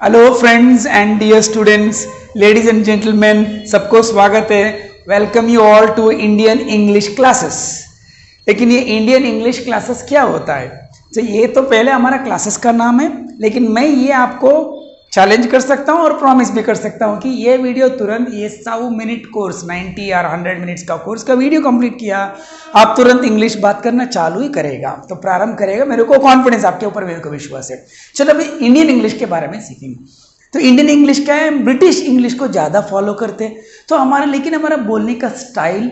Hello friends and dear students, ladies and gentleman, सबको स्वागत है। Welcome you all to Indian English classes. लेकिन ये इंडियन इंग्लिश क्लासेस क्या होता है? तो ये तो पहले हमारा क्लासेस का नाम है, लेकिन मैं ये आपको चैलेंज कर सकता हूँ और प्रॉमिस भी कर सकता हूँ कि ये वीडियो तुरंत ये 100 मिनट कोर्स 90 और 100 मिनट्स का कोर्स का वीडियो कंप्लीट किया, आप तुरंत इंग्लिश बात करना चालू ही करेगा, तो प्रारंभ करेगा। मेरे को कॉन्फिडेंस आपके ऊपर, मेरे को विश्वास है। चलो अभी इंडियन इंग्लिश के बारे में सीखेंगे। तो इंडियन इंग्लिश क्या है? ब्रिटिश इंग्लिश को ज़्यादा फॉलो करते, तो हमारा लेकिन हमारा बोलने का स्टाइल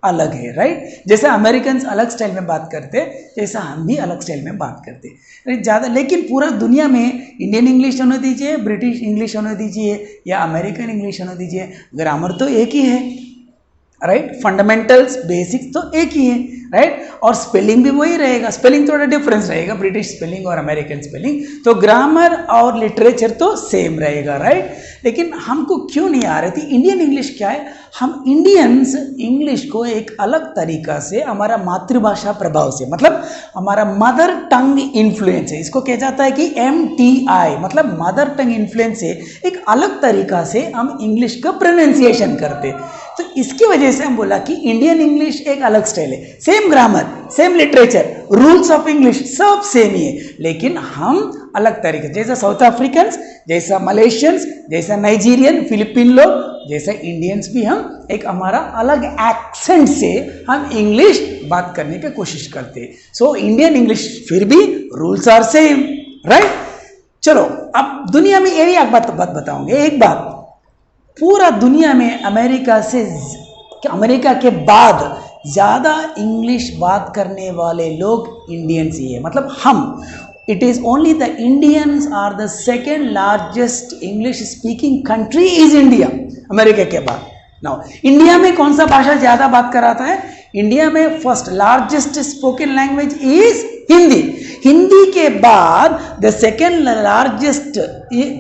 अलग है, राइट। जैसे अमेरिकन अलग स्टाइल में बात करते, जैसा हम भी अलग स्टाइल में बात करते ज़्यादा। लेकिन पूरा दुनिया में इंडियन इंग्लिश होने दीजिए, ब्रिटिश इंग्लिश होने दीजिए या अमेरिकन इंग्लिश होने दीजिए, ग्रामर तो एक ही है, राइट। फंडामेंटल्स बेसिक्स तो एक ही है, राइट। और स्पेलिंग भी वही रहेगा, स्पेलिंग थोड़ा डिफरेंस रहेगा, ब्रिटिश स्पेलिंग और अमेरिकन स्पेलिंग। तो ग्रामर और लिटरेचर तो सेम रहेगा, राइट। लेकिन हमको क्यों नहीं आ रही थी इंडियन इंग्लिश क्या है? हम इंडियंस इंग्लिश को एक अलग तरीका से, हमारा मातृभाषा प्रभाव से, मतलब हमारा मदर टंग इन्फ्लुएंस है, इसको कहा जाता है कि MTI, मतलब मदर टंग इन्फ्लुएंस से एक अलग तरीका से हम इंग्लिश का प्रोनाउंसिएशन करते। तो इसकी वजह से हम बोला कि इंडियन इंग्लिश एक अलग स्टाइल है, same grammar, same literature, rules of English सब सेम ही है, लेकिन हम अलग तरीके, जैसा साउथ अफ्रीकन, जैसा मलेशियंस, जैसा नाइजीरियन, फिलिपिन लोग, जैसा इंडियंस भी हम एक हमारा अलग एक्सेंट से हम इंग्लिश बात करने की कोशिश करते। सो इंडियन इंग्लिश फिर भी रूल्स आर सेम, राइट। चलो अब दुनिया में यही एक बात बताऊंगे। एक बात, पूरा दुनिया में अमेरिका के बाद ज़्यादा इंग्लिश बात करने वाले लोग इंडियंस ही है, मतलब हम। It is only the Indians are the second largest English speaking country is India, America के बाद। नाउ इंडिया में कौन सा भाषा ज़्यादा बात कराता है? इंडिया में first largest spoken language is Hindi. Hindi के बाद the second largest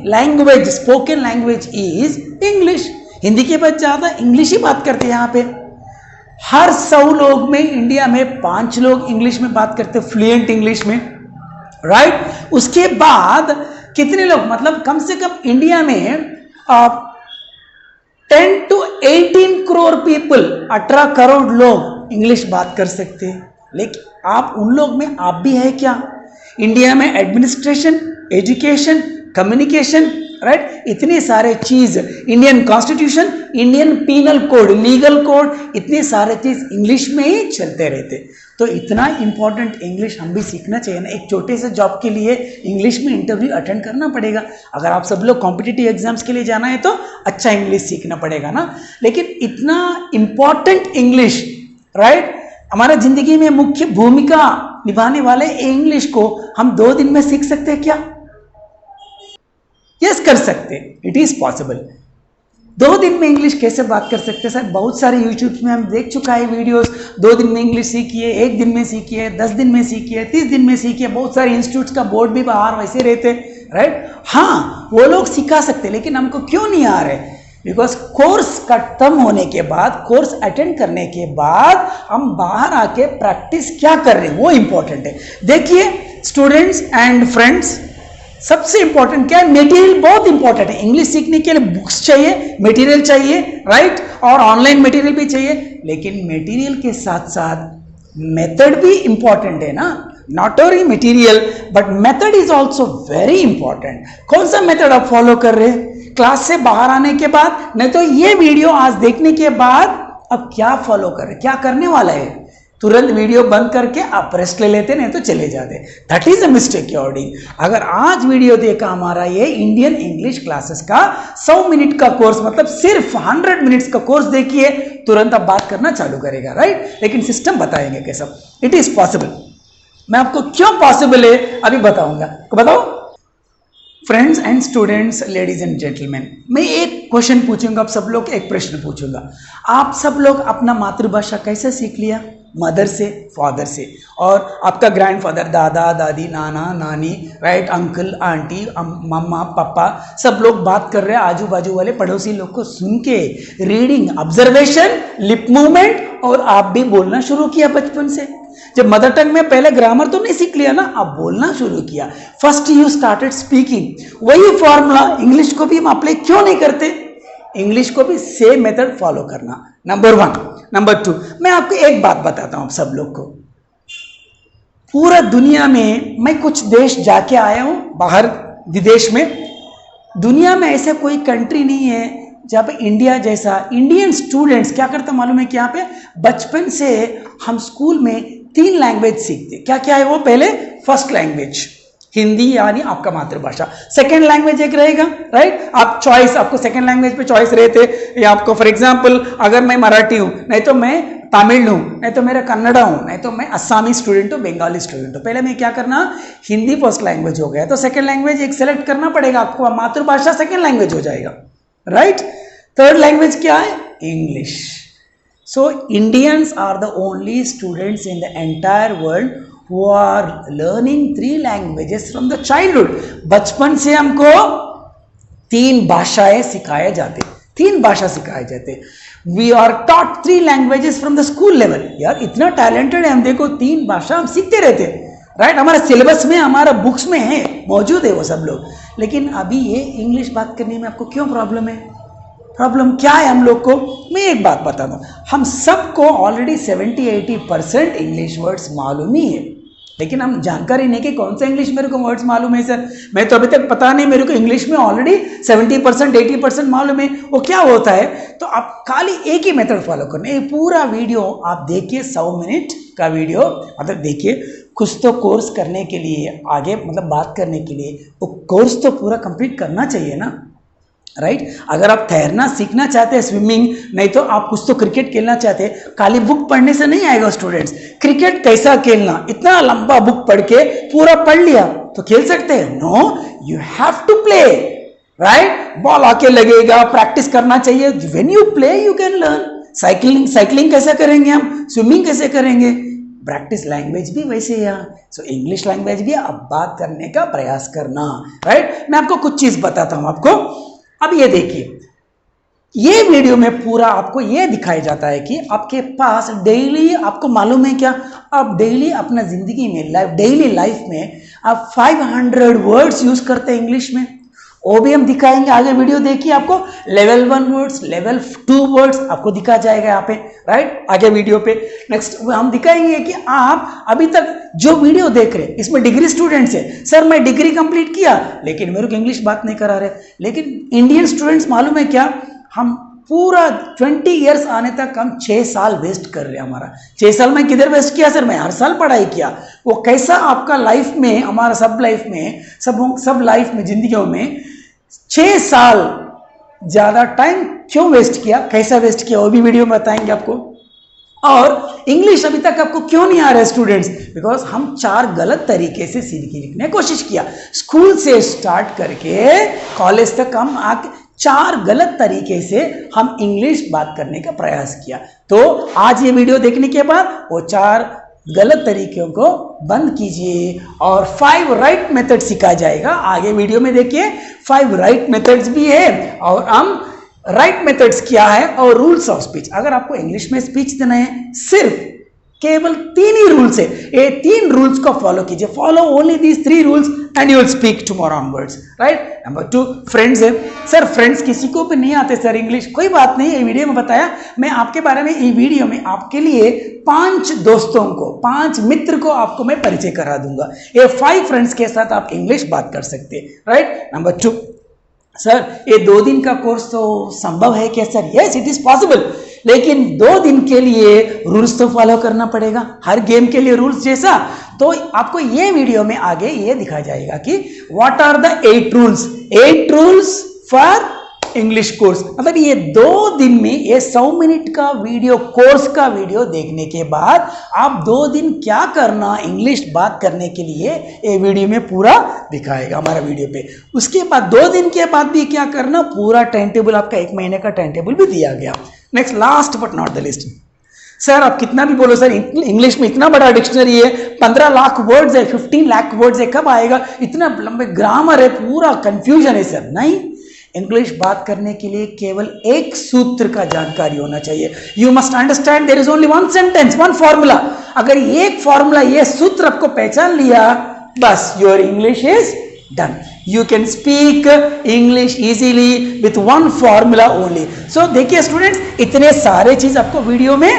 language, spoken language is English. Hindi के बाद ज़्यादा इंग्लिश ही बात करते हैं यहाँ पे। हर 100 लोग में इंडिया में 5 लोग इंग्लिश में बात करते, फ्लुएंट इंग्लिश में, राइट। उसके बाद कितने लोग, मतलब कम से कम इंडिया में 10 to 18 करोड़ पीपल, 18 करोड़ लोग इंग्लिश बात कर सकते हैं। लेकिन आप उन लोग में आप भी है क्या? इंडिया में एडमिनिस्ट्रेशन, एजुकेशन, कम्युनिकेशन, राइट, इतने सारे चीज, Indian constitution, Indian penal code, legal code, इतने सारे चीज इंग्लिश में ही चलते रहते। तो इतना इंपॉर्टेंट इंग्लिश हम भी सीखना चाहिए ना। एक छोटे से जॉब के लिए इंग्लिश में इंटरव्यू अटेंड करना पड़ेगा। अगर आप सब लोग कॉम्पिटिटिव एग्जाम्स के लिए जाना है तो अच्छा इंग्लिश सीखना पड़ेगा ना। लेकिन इतना इंपॉर्टेंट इंग्लिश, राइट, हमारा जिंदगी में मुख्य भूमिका निभाने वाले इंग्लिश को हम 2 दिन में सीख सकते हैं क्या? यस, कर सकते, इट इज पॉसिबल। 2 दिन में इंग्लिश कैसे बात कर सकते हैं सर? बहुत सारे यूट्यूब में हम देख चुका है वीडियोस। 2 दिन में इंग्लिश सीखिए, 1 दिन में सीखिए, 10 दिन में सीखिए, 30 दिन में सीखिए। बहुत सारे इंस्टीट्यूट्स का बोर्ड भी बाहर वैसे रहते, राइट। हाँ, वो लोग सिखा सकते, लेकिन हमको क्यों नहीं आ रहे? बिकॉज कोर्स खत्म होने के बाद, कोर्स अटेंड करने के बाद हम बाहर आके प्रैक्टिस क्या कर रहे हैं, वो इंपॉर्टेंट है। देखिए स्टूडेंट्स एंड फ्रेंड्स, सबसे इंपॉर्टेंट क्या है? मटेरियल बहुत इंपॉर्टेंट है। इंग्लिश सीखने के लिए बुक्स चाहिए, मटेरियल चाहिए, राइट, और ऑनलाइन मटेरियल भी चाहिए। लेकिन मटेरियल के साथ साथ मेथड भी इंपॉर्टेंट है ना। Not only material but method is also very important. कौन सा मेथड आप फॉलो कर रहे हैं क्लास से बाहर आने के बाद? नहीं तो ये वीडियो आज देखने के बाद अब क्या फॉलो कर रहे, क्या करने वाला है? तुरंत वीडियो बंद करके आप रेस्ट ले लेते, नहीं तो चले जाते। That is a mistake your. अगर आज वीडियो देखा हमारा ये इंडियन इंग्लिश क्लासेस का 100 मिनट का कोर्स, मतलब सिर्फ 100 मिनट्स का कोर्स देखिए, तुरंत आप बात करना चालू करेगा, राइट। लेकिन सिस्टम बताएंगे कैसा। It is possible. मैं आपको क्यों पॉसिबल है अभी बताऊंगा। बताओ friends and students, ladies and gentleman, मैं एक क्वेश्चन पूछूंगा, आप सब लोग एक प्रश्न पूछूंगा। आप सब लोग अपना मातृभाषा कैसे सीख लिया? मदर से, फादर से, और आपका ग्रैंडफादर, दादा दादी, नाना नानी, राइट, अंकल आंटी, मम्मा पापा, सब लोग बात कर रहे हैं, आजू बाजू वाले पड़ोसी लोग को सुन के, रीडिंग, ऑब्जर्वेशन, लिप मूवमेंट, और आप भी बोलना शुरू किया बचपन से। जब मदर टंग में पहले ग्रामर तो नहीं सीख लिया ना, अब बोलना शुरू किया, फर्स्ट यू स्टार्टेड स्पीकिंग। वही फॉर्मूला इंग्लिश को भी हम अप्लाई क्यों नहीं करते? इंग्लिश को भी सेम मेथड फॉलो करना, नंबर 1। नंबर 2, मैं आपको एक बात बताता हूं आप सब लोग को, पूरा दुनिया में मैं कुछ देश जाके आया हूं, बाहर विदेश में, दुनिया में ऐसे कोई कंट्री नहीं है जहाँ पे इंडिया जैसा इंडियन स्टूडेंट्स क्या करते मालूम है कि यहाँ पे बचपन से हम स्कूल में 3 लैंग्वेज सीखते। क्या क्या है वो? पहले फर्स्ट लैंग्वेज हिंदी यानी आपका मातृभाषा, सेकेंड लैंग्वेज एक रहेगा, राइट? आप चॉइस, आपको सेकेंड लैंग्वेज पे चॉइस रहते, या आपको फॉर एग्जांपल अगर मैं मराठी हूँ, नहीं तो मैं तमिल हूँ, नहीं तो मेरा कन्नड़ा हूँ, नहीं तो मैं असमी स्टूडेंट हूँ, बंगाली स्टूडेंट हूँ। पहले मैं क्या करना, हिंदी फर्स्ट लैंग्वेज हो गया तो सेकेंड लैंग्वेज एक सेलेक्ट करना पड़ेगा आपको, मातृभाषा सेकेंड लैंग्वेज हो जाएगा, राइट? थर्ड लैंग्वेज क्या है? English. So Indians are the only students in the entire world who are learning 3 languages from the childhood। बचपन से हमको 3 भाषाएं सिखाए जाते, 3 भाषा सिखाए जाते। We are taught 3 languages from the school level। यार इतना टैलेंटेड है हम, देखो 3 भाषा हम सीखते रहते, राइट? हमारे सिलेबस में, हमारा बुक्स में है, मौजूद है वो सब लोग। लेकिन अभी ये इंग्लिश बात करने में आपको क्यों प्रॉब्लम है? प्रॉब्लम क्या है हम लोग को? मैं एक बात बता दूं, हम सबको ऑलरेडी 70-80% इंग्लिश वर्ड्स मालूम ही है, लेकिन हम जानकारी नहीं कि कौन सा इंग्लिश मेरे को वर्ड्स मालूम है। सर मैं तो अभी तक पता नहीं, मेरे को इंग्लिश में ऑलरेडी 70% 80% मालूम है। वो क्या होता है? तो आप खाली एक ही मेथड फॉलो करना। ये पूरा वीडियो आप देखिए, 100 मिनट का वीडियो, मतलब देखिए, कुछ तो कोर्स करने के लिए, आगे मतलब बात करने के लिए वो कोर्स तो पूरा कंप्लीट करना चाहिए ना, राइट? अगर आप तैरना सीखना चाहते हैं, स्विमिंग, नहीं तो आप कुछ तो क्रिकेट खेलना चाहते हैं, खाली बुक पढ़ने से नहीं आएगा स्टूडेंट्स। क्रिकेट कैसा खेलना, इतना लंबा बुक पढ़ के पूरा पढ़ लिया तो खेल सकते हैं? No, you have to play, right? Ball आके लगेगा, प्रैक्टिस करना चाहिए। When you play you can learn. Cycling कैसे करेंगे हम, स्विमिंग कैसे करेंगे? प्रैक्टिस लैंग्वेज भी वैसे है। सो इंग्लिश लैंग्वेज भी आप बात करने का प्रयास करना, राइट? मैं आपको कुछ चीज बताता हूं आपको। अब ये देखिए, ये वीडियो में पूरा आपको ये दिखाया जाता है कि आपके पास डेली, आपको मालूम है क्या, आप डेली अपना जिंदगी में, डेली लाइफ में आप 500 वर्ड्स यूज करते हैं इंग्लिश में। वो भी हम दिखाएंगे आगे, वीडियो देखिए, आपको लेवल 1 वर्ड्स, लेवल 2 वर्ड्स आपको दिखा जाएगा यहाँ पे, राइट? आगे वीडियो पे नेक्स्ट हम दिखाएंगे कि आप अभी तक जो वीडियो देख रहे हैं इसमें डिग्री स्टूडेंट्स है। सर मैं डिग्री कंप्लीट किया लेकिन मेरे को इंग्लिश बात नहीं करा रहे। लेकिन इंडियन स्टूडेंट्स मालूम है क्या, हम पूरा 20 ईयर्स आने तक हम 6 साल वेस्ट कर रहे हैं। हमारा 6 साल में किधर वेस्ट किया सर? मैं हर साल पढ़ाई किया। वो कैसा आपका लाइफ में, हमारा सब लाइफ में, सब लाइफ में, जिंदगियों में 6 साल ज्यादा टाइम क्यों वेस्ट किया, कैसा वेस्ट किया, वो भी वीडियो में बताएंगे आपको। और इंग्लिश अभी तक आपको क्यों नहीं आ रहा है स्टूडेंट्स? बिकॉज हम 4 गलत तरीके से सीखने की कोशिश किया। स्कूल से स्टार्ट करके कॉलेज तक हम 4 गलत तरीके से हम इंग्लिश बात करने का प्रयास किया। तो आज ये वीडियो देखने के बाद वो 4 गलत तरीकों को बंद कीजिए और 5 राइट मेथड सिखाया जाएगा। आगे वीडियो में देखिए 5 राइट मेथड्स भी है और हम राइट मेथड्स क्या है और रूल्स ऑफ स्पीच। अगर आपको इंग्लिश में स्पीच देना है, सिर्फ केवल 3 ही रूल्स है। ये 3 रूल्स को फॉलो कीजिए। Follow only these 3 rules and you will speak tomorrow onwards, right? Number 2, friends है। सर फ्रेंड्स किसी को भी नहीं आते सर इंग्लिश, कोई बात नहीं, ये वीडियो में बताया मैं आपके बारे में। ये वीडियो में आपके लिए 5 दोस्तों को, 5 मित्र को आपको मैं परिचय करा दूंगा। ये 5 फ्रेंड्स के साथ आप इंग्लिश बात कर सकते हैं, राइट? नंबर 2, सर ये 2 दिन का कोर्स तो संभव है क्या sir? Yes, it is possible, लेकिन 2 दिन के लिए रूल्स तो फॉलो करना पड़ेगा, हर गेम के लिए रूल्स जैसा। तो आपको ये वीडियो में आगे ये दिखाया जाएगा कि what are the 8 rules for English course. मतलब ये 2 दिन में, ये 100 मिनट का वीडियो, कोर्स का वीडियो देखने के बाद आप 2 दिन क्या करना इंग्लिश बात करने के लिए, ये वीडियो में पूरा दिखाएगा हमारा वीडियो पे। उसके बाद 2 दिन के बाद भी क्या करना, पूरा टाइम टेबल, आपका 1 महीने का टाइम टेबल भी दिया गया। Next, last but not the list, sir आप कितना भी बोलो सर इंग्लिश में इतना बड़ा डिक्शनरी है, 15 लाख वर्ड्स है, 15 लाख वर्ड्स है, कब आएगा? इतना लंबे ग्रामर है, पूरा कंफ्यूजन है सर। नहीं, इंग्लिश बात करने के लिए केवल एक सूत्र का जानकारी होना चाहिए. You must understand there is only one sentence, one formula. अगर एक फॉर्मूला, ये सूत्र आपको पहचान लिया, बस your English is done. You can speak English easily with one formula only. So देखिए स्टूडेंट्स, इतने सारे चीज आपको वीडियो में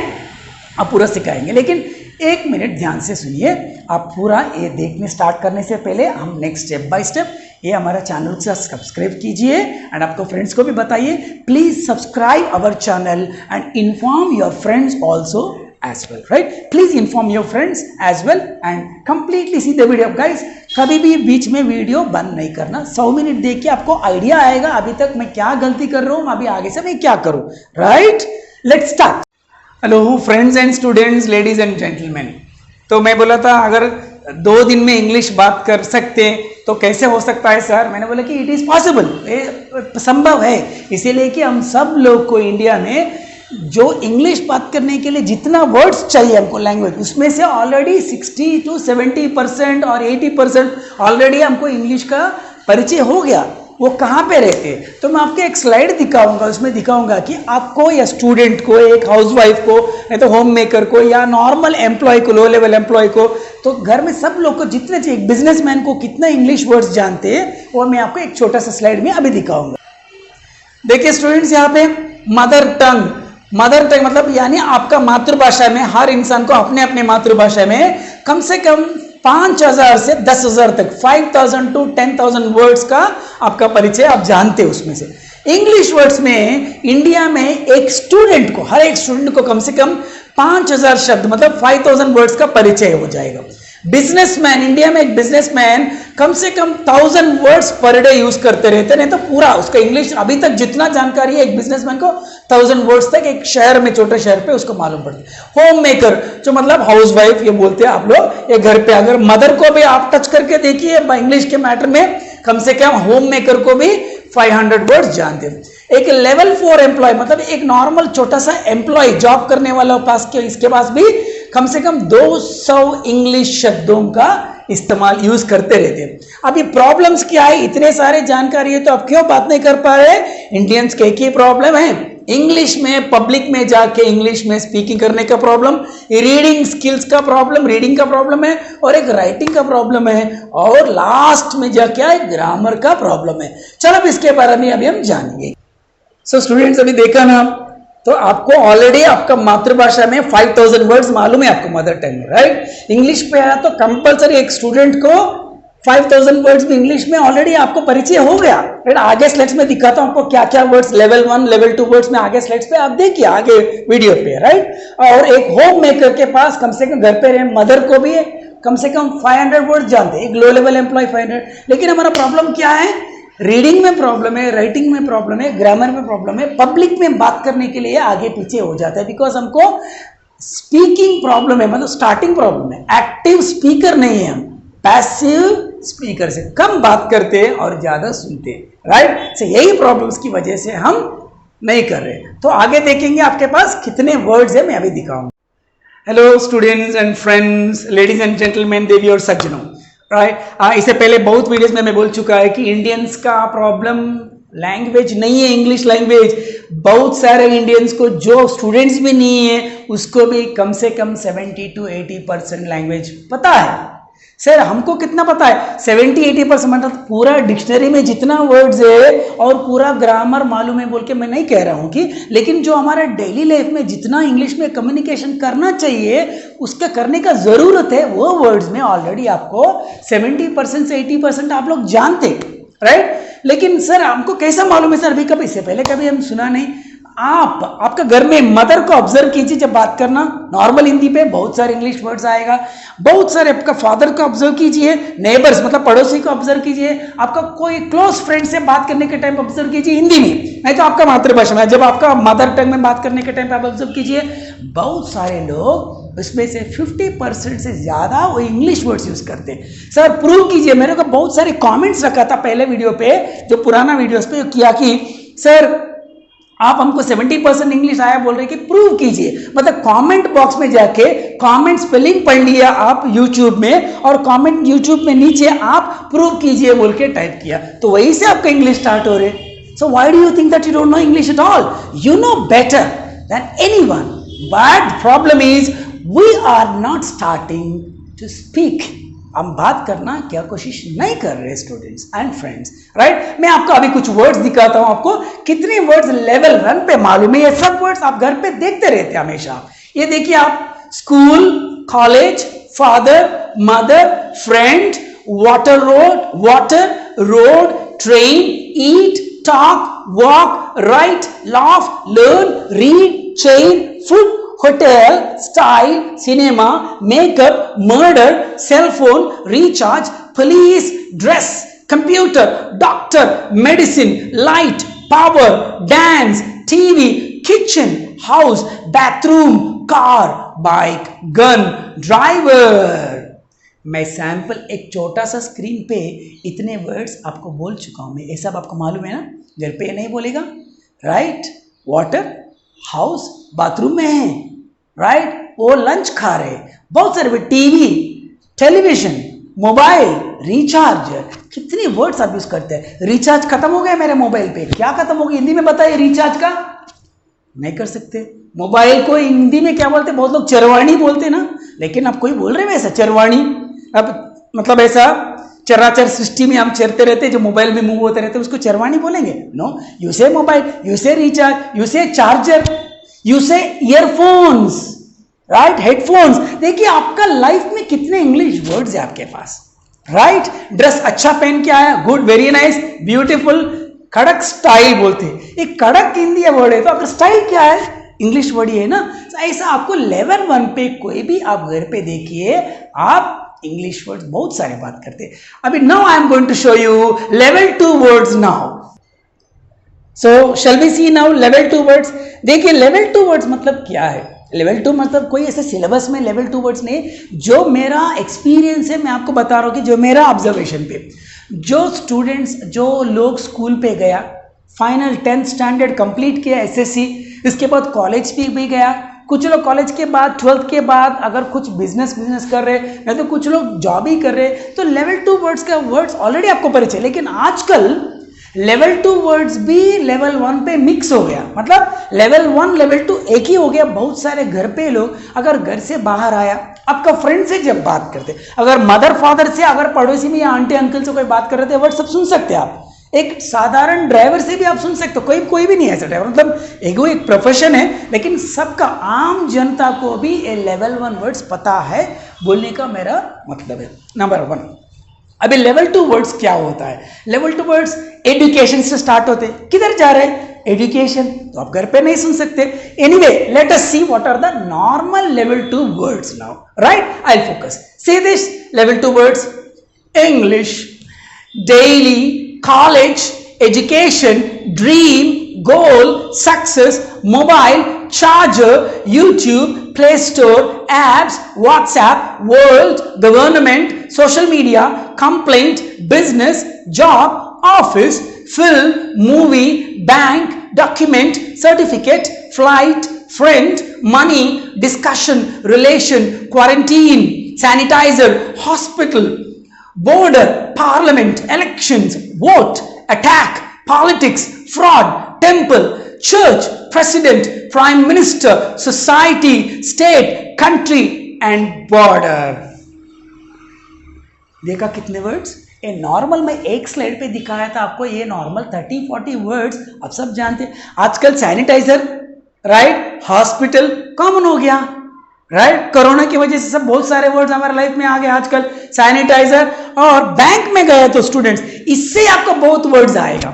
आप पूरा सिखाएंगे, लेकिन एक मिनट ध्यान से सुनिए. आप पूरा ये देखने स्टार्ट करने से पहले हम नेक्स्ट स्टेप बाय स्टेप ये हमारा चैनल से सब्सक्राइब कीजिए एंड आपको फ्रेंड्स को भी बताइए. Please subscribe our channel and inform your friends also as well, right? Please inform your friends as well and completely see the video, guys. कभी भी बीच में वीडियो बंद नहीं करना. 100 मिनट देख के आपको आइडिया आएगा अभी तक मैं क्या गलती कर रहा हूं, अभी आगे से मैं क्या करूं. Right, let's start. Hello friends and students, ladies and gentleman. तो मैं बोला था अगर 2 दिन में इंग्लिश बात कर सकते तो कैसे हो सकता है सर. मैंने बोला कि इट इज पॉसिबल, संभव है. इसीलिए कि हम सब लोग को इंडिया में जो इंग्लिश बात करने के लिए जितना वर्ड्स चाहिए हमको लैंग्वेज, उसमें से ऑलरेडी 60 to 70% और 80% ऑलरेडी हमको इंग्लिश का परिचय हो गया. वो कहाँ पे रहते हैं, तो मैं आपको एक स्लाइड दिखाऊंगा. उसमें दिखाऊंगा कि आपको या स्टूडेंट को, एक हाउसवाइफ को, नहीं तो होम मेकर को, या नॉर्मल एम्प्लॉय को, लो लेवल एम्प्लॉय को, तो घर में सब लोग को जितने चाहिए, एक बिजनेसमैन को कितना इंग्लिश वर्ड्स जानते हैं, वो मैं आपको एक छोटा सा स्लाइड में अभी दिखाऊंगा. देखिए स्टूडेंट्स, यहाँ पे मदर टंग मतलब यानी आपका मातृभाषा में, हर इंसान को अपने अपने मातृभाषा में कम से कम 5,000 से 10,000 तक, 5,000 to 10,000 वर्ड्स का आपका परिचय आप जानते हैं. उसमें से इंग्लिश वर्ड्स में इंडिया में एक स्टूडेंट को, हर एक स्टूडेंट को कम से कम 5,000 शब्द मतलब 5,000 वर्ड्स का परिचय हो जाएगा. बिजनेसमैन, इंडिया में एक बिजनेसमैन कम से कम 1,000 वर्ड्स पर डे यूज करते रहते, नहीं तो पूरा उसका इंग्लिश अभी तक जितना जानकारी है एक बिजनेसमैन को 1,000 वर्ड्स तक एक शहर में, छोटे शहर पे उसको मालूम पड़ता है. होम मेकर जो मतलब हाउसवाइफ ये बोलते हैं आप लोग, ये घर पे अगर मदर को भी आप टच करके देखिए इंग्लिश के मैटर में, कम से कम होम मेकर को भी 500 वर्ड्स जानते हैं. एक लेवल 4 एम्प्लॉय मतलब एक नॉर्मल छोटा सा एम्प्लॉय जॉब करने वाला पास के, इसके पास भी कम से कम 200 इंग्लिश शब्दों का इस्तेमाल यूज करते रहते हैं. अभी प्रॉब्लम्स क्या है, इतने सारे जानकारी है तो आप क्यों बात नहीं कर पा रहे. इंडियंस के एक ही प्रॉब्लम है, इंग्लिश में पब्लिक में जाके इंग्लिश में स्पीकिंग करने का प्रॉब्लम, रीडिंग स्किल्स का प्रॉब्लम, रीडिंग का प्रॉब्लम है, और एक राइटिंग का प्रॉब्लम है, और लास्ट में जाके एक ग्रामर का प्रॉब्लम है. चलो अब इसके बारे में अभी हम जानेंगे. सो स्टूडेंट्स, अभी देखा ना, तो आपको ऑलरेडी आपका मातृभाषा में 5,000 वर्ड्स मालूम है आपको मदर टंग में, राइट. इंग्लिश पे आया तो कंपलसरी एक स्टूडेंट को 5,000 वर्ड्स में इंग्लिश में ऑलरेडी आपको परिचय हो गया, राइट. आगे स्लाइड्स में दिखाता हूं आपको क्या क्या वर्ड्स, लेवल 1 लेवल 2 वर्ड्स में आगे स्लाइड्स पे आप देखिए, आगे वीडियो पे, राइट. और एक होम मेकर के पास कम से कम घर पे रहे मदर को भी कम से कम 500 वर्ड्स जानते हैं, एक लो लेवल एम्प्लॉय 500. लेकिन हमारा प्रॉब्लम क्या है, रीडिंग में प्रॉब्लम है, राइटिंग में प्रॉब्लम है, ग्रामर में प्रॉब्लम है, पब्लिक में बात करने के लिए आगे पीछे हो जाता है, बिकॉज हमको स्पीकिंग प्रॉब्लम है, मतलब स्टार्टिंग प्रॉब्लम है. एक्टिव स्पीकर नहीं है हम, पैसिव स्पीकर से कम बात करते हैं और ज्यादा सुनते हैं, राइट. यही प्रॉब्लम्स की वजह से हम नहीं कर रहे. तो आगे देखेंगे आपके पास कितने वर्ड्स है, मैं अभी दिखाऊंगा. Hello students and friends, ladies and gentleman, देवी और सज्जनों, राइट. इससे पहले बहुत वीडियोस में मैं बोल चुका है कि इंडियंस का प्रॉब्लम लैंग्वेज नहीं है, इंग्लिश लैंग्वेज. बहुत सारे इंडियंस को, जो स्टूडेंट्स भी नहीं है, उसको भी कम से कम 70 to 80% लैंग्वेज पता है. सर हमको कितना पता है, 70-80% मतलब पूरा डिक्शनरी में जितना वर्ड्स है और पूरा ग्रामर मालूम है बोल के मैं नहीं कह रहा हूं कि, लेकिन जो हमारा डेली लाइफ में जितना इंग्लिश में कम्युनिकेशन करना चाहिए उसका करने का जरूरत है, वो वर्ड्स में ऑलरेडी आपको 70% से 80% आप लोग जानते, राइट. लेकिन सर हमको कैसा मालूम है सर, अभी कभी इससे पहले कभी हम सुना नहीं. आपका घर में मदर को ऑब्जर्व कीजिए जब बात करना, नॉर्मल हिंदी पे बहुत सारे इंग्लिश वर्ड्स आएगा. बहुत सारे आपका फादर को ऑब्जर्व कीजिए, नेबर्स मतलब पड़ोसी को ऑब्जर्व कीजिए, आपका कोई क्लोज फ्रेंड से बात करने के टाइम ऑब्जर्व कीजिए हिंदी में, नहीं तो आपका मातृभाषा में, जब आपका मदर टंग में बात करने के टाइम आप ऑब्जर्व कीजिए, बहुत सारे लोग उसमें से 50% से ज्यादा वो इंग्लिश वर्ड्स यूज करते हैं. सर प्रूव कीजिए. मेरे को बहुत सारे कमेंट्स रखा था पहले वीडियो पे, जो पुराना वीडियोस पे किया कि सर आप हमको 70% इंग्लिश आया बोल रहे कि प्रूव कीजिए. मतलब कमेंट बॉक्स में जाके कमेंट स्पेलिंग पढ़ लिया आप यूट्यूब में, और कमेंट यूट्यूब में नीचे आप प्रूव कीजिए बोल के टाइप किया, तो वहीं से आपका इंग्लिश स्टार्ट हो रहे. So why do you think that you don't know English at all? You know better than anyone. But the problem is we are not starting to speak. हम बात करना क्या कोशिश नहीं कर रहे स्टूडेंट्स एंड फ्रेंड्स, राइट? मैं आपको अभी कुछ वर्ड्स दिखाता हूं, आपको कितने वर्ड्स लेवल 1 पे मालूम है। ये सब वर्ड्स आप घर पे देखते रहते हैं हमेशा। ये देखिए आप, school, college, father, mother, friend, water road, train, eat, talk, walk, right, laugh, learn, read, chain, food, hotel, style, cinema, makeup, murder, cell phone, recharge, police, dress, computer, doctor, medicine, light, power, dance, TV, kitchen, house, bathroom, car, bike, gun, driver. मैं sample एक छोटा सा screen पे इतने words आपको बोल चुका हूं मैं। ये सब आपको मालूम है ना? घर पे नहीं बोलेगा, राइट? वाटर, हाउस, बाथरूम में है, राइट? वो लंच खा रहे, बहुत सारे, टीवी, टेलीविजन, मोबाइल, रिचार्ज, कितने वर्ड्स आप यूज करते हैं। रिचार्ज खत्म हो गया मेरे मोबाइल पे, क्या खत्म हो गया? हिंदी में बताइए रिचार्ज का। नहीं कर सकते। मोबाइल को हिंदी में क्या बोलते हैं? बहुत लोग चरवाणी बोलते ना, लेकिन आप कोई बोल रहे हैं वैसा चरवाणी? अब मतलब ऐसा चराचर सृष्टि में हम चरते रहते, जो मोबाइल में मूव होते रहते, उसको चरवाणी बोलेंगे? नो, यू से मोबाइल, यू से रिचार्ज, यू से चार्जर, यू से ईयरफोन्स, राइट? हेडफोन्स। देखिए आपका लाइफ में कितने इंग्लिश वर्ड्स है आपके पास, राइट? ड्रेस अच्छा पहन के आया, गुड, वेरी नाइस, ब्यूटीफुल। कड़क स्टाइल बोलते हैं, एक कड़क हिंदी वर्ड है, तो आपका स्टाइल क्या है? इंग्लिश वर्ड ही है ना। ऐसा आपको लेवल 1 पे कोई भी आप घर पे देखिए, आप इंग्लिश वर्ड्स बहुत सारे बात करते हैं। अभी now I am going to show you level 2 words now. So shall we see now level 2 words. देखिए लेवल 2 वर्ड्स मतलब क्या है? लेवल 2 मतलब कोई ऐसे सिलेबस में लेवल 2 वर्ड्स नहीं, जो मेरा एक्सपीरियंस है मैं आपको बता रहा हूँ कि जो मेरा ऑब्जर्वेशन पे, जो स्टूडेंट्स, जो लोग स्कूल पे गया, फाइनल 10th स्टैंडर्ड कंप्लीट किया, एसएससी, इसके बाद कॉलेज भी गया, कुछ लोग कॉलेज के बाद 12th के बाद अगर कुछ बिजनेस कर रहे हैं, या तो कुछ लोग जॉब ही कर रहे हैं, तो लेवल 2 वर्ड्स का वर्ड्स ऑलरेडी आपको परिचय। लेकिन आजकल लेवल 2 वर्ड्स भी लेवल 1 पे मिक्स हो गया, मतलब लेवल 1 लेवल 2 एक ही हो गया। बहुत सारे घर पे लोग अगर घर से बाहर आया, आपका फ्रेंड से जब बात करते, अगर मदर फादर से, अगर पड़ोसी में या आंटी अंकल से कोई बात कर रहे थे, वर्ड सब सुन सकते हैं आप। एक साधारण ड्राइवर से भी आप सुन सकते हो, कोई भी नहीं है ऐसा ड्राइवर, मतलब एक प्रोफेशन है, लेकिन सबका, आम जनता को भी ये लेवल 1 वर्ड्स पता है, बोलने का मेरा मतलब है। नंबर 1, अभी लेवल 2 वर्ड्स क्या होता है? लेवल 2 वर्ड्स एजुकेशन से स्टार्ट होते हैं। किधर जा रहे हैं? एजुकेशन, तो आप घर पे नहीं सुन सकते। Anyway, let us see what are the normal level 2 words now, right? I will focus. Say this level 2 words: English, daily, college, education, dream, goal, success, mobile, charger, YouTube, Play Store, apps, WhatsApp, world, government, social media, complaint, business, job, office, film, movie, bank, document, certificate, flight, friend, money, discussion, relation, quarantine, sanitizer, hospital, border, parliament, elections, vote, attack, politics, fraud, temple, church, president, prime minister, society, state, country and border। देखा कितने words? ये normal मैं एक slide पे दिखाया था आपको, ये नॉर्मल 30-40 वर्ड्स आप सब जानते हैं। आजकल सैनिटाइजर, राइट, हॉस्पिटल कॉमन हो गया, राइट? कोरोना की वजह से सब बहुत सारे वर्ड्स हमारे लाइफ में आ गए आजकल। सैनिटाइजर, और बैंक में गए तो स्टूडेंट्स, इससे आपको बहुत वर्ड्स आएगा।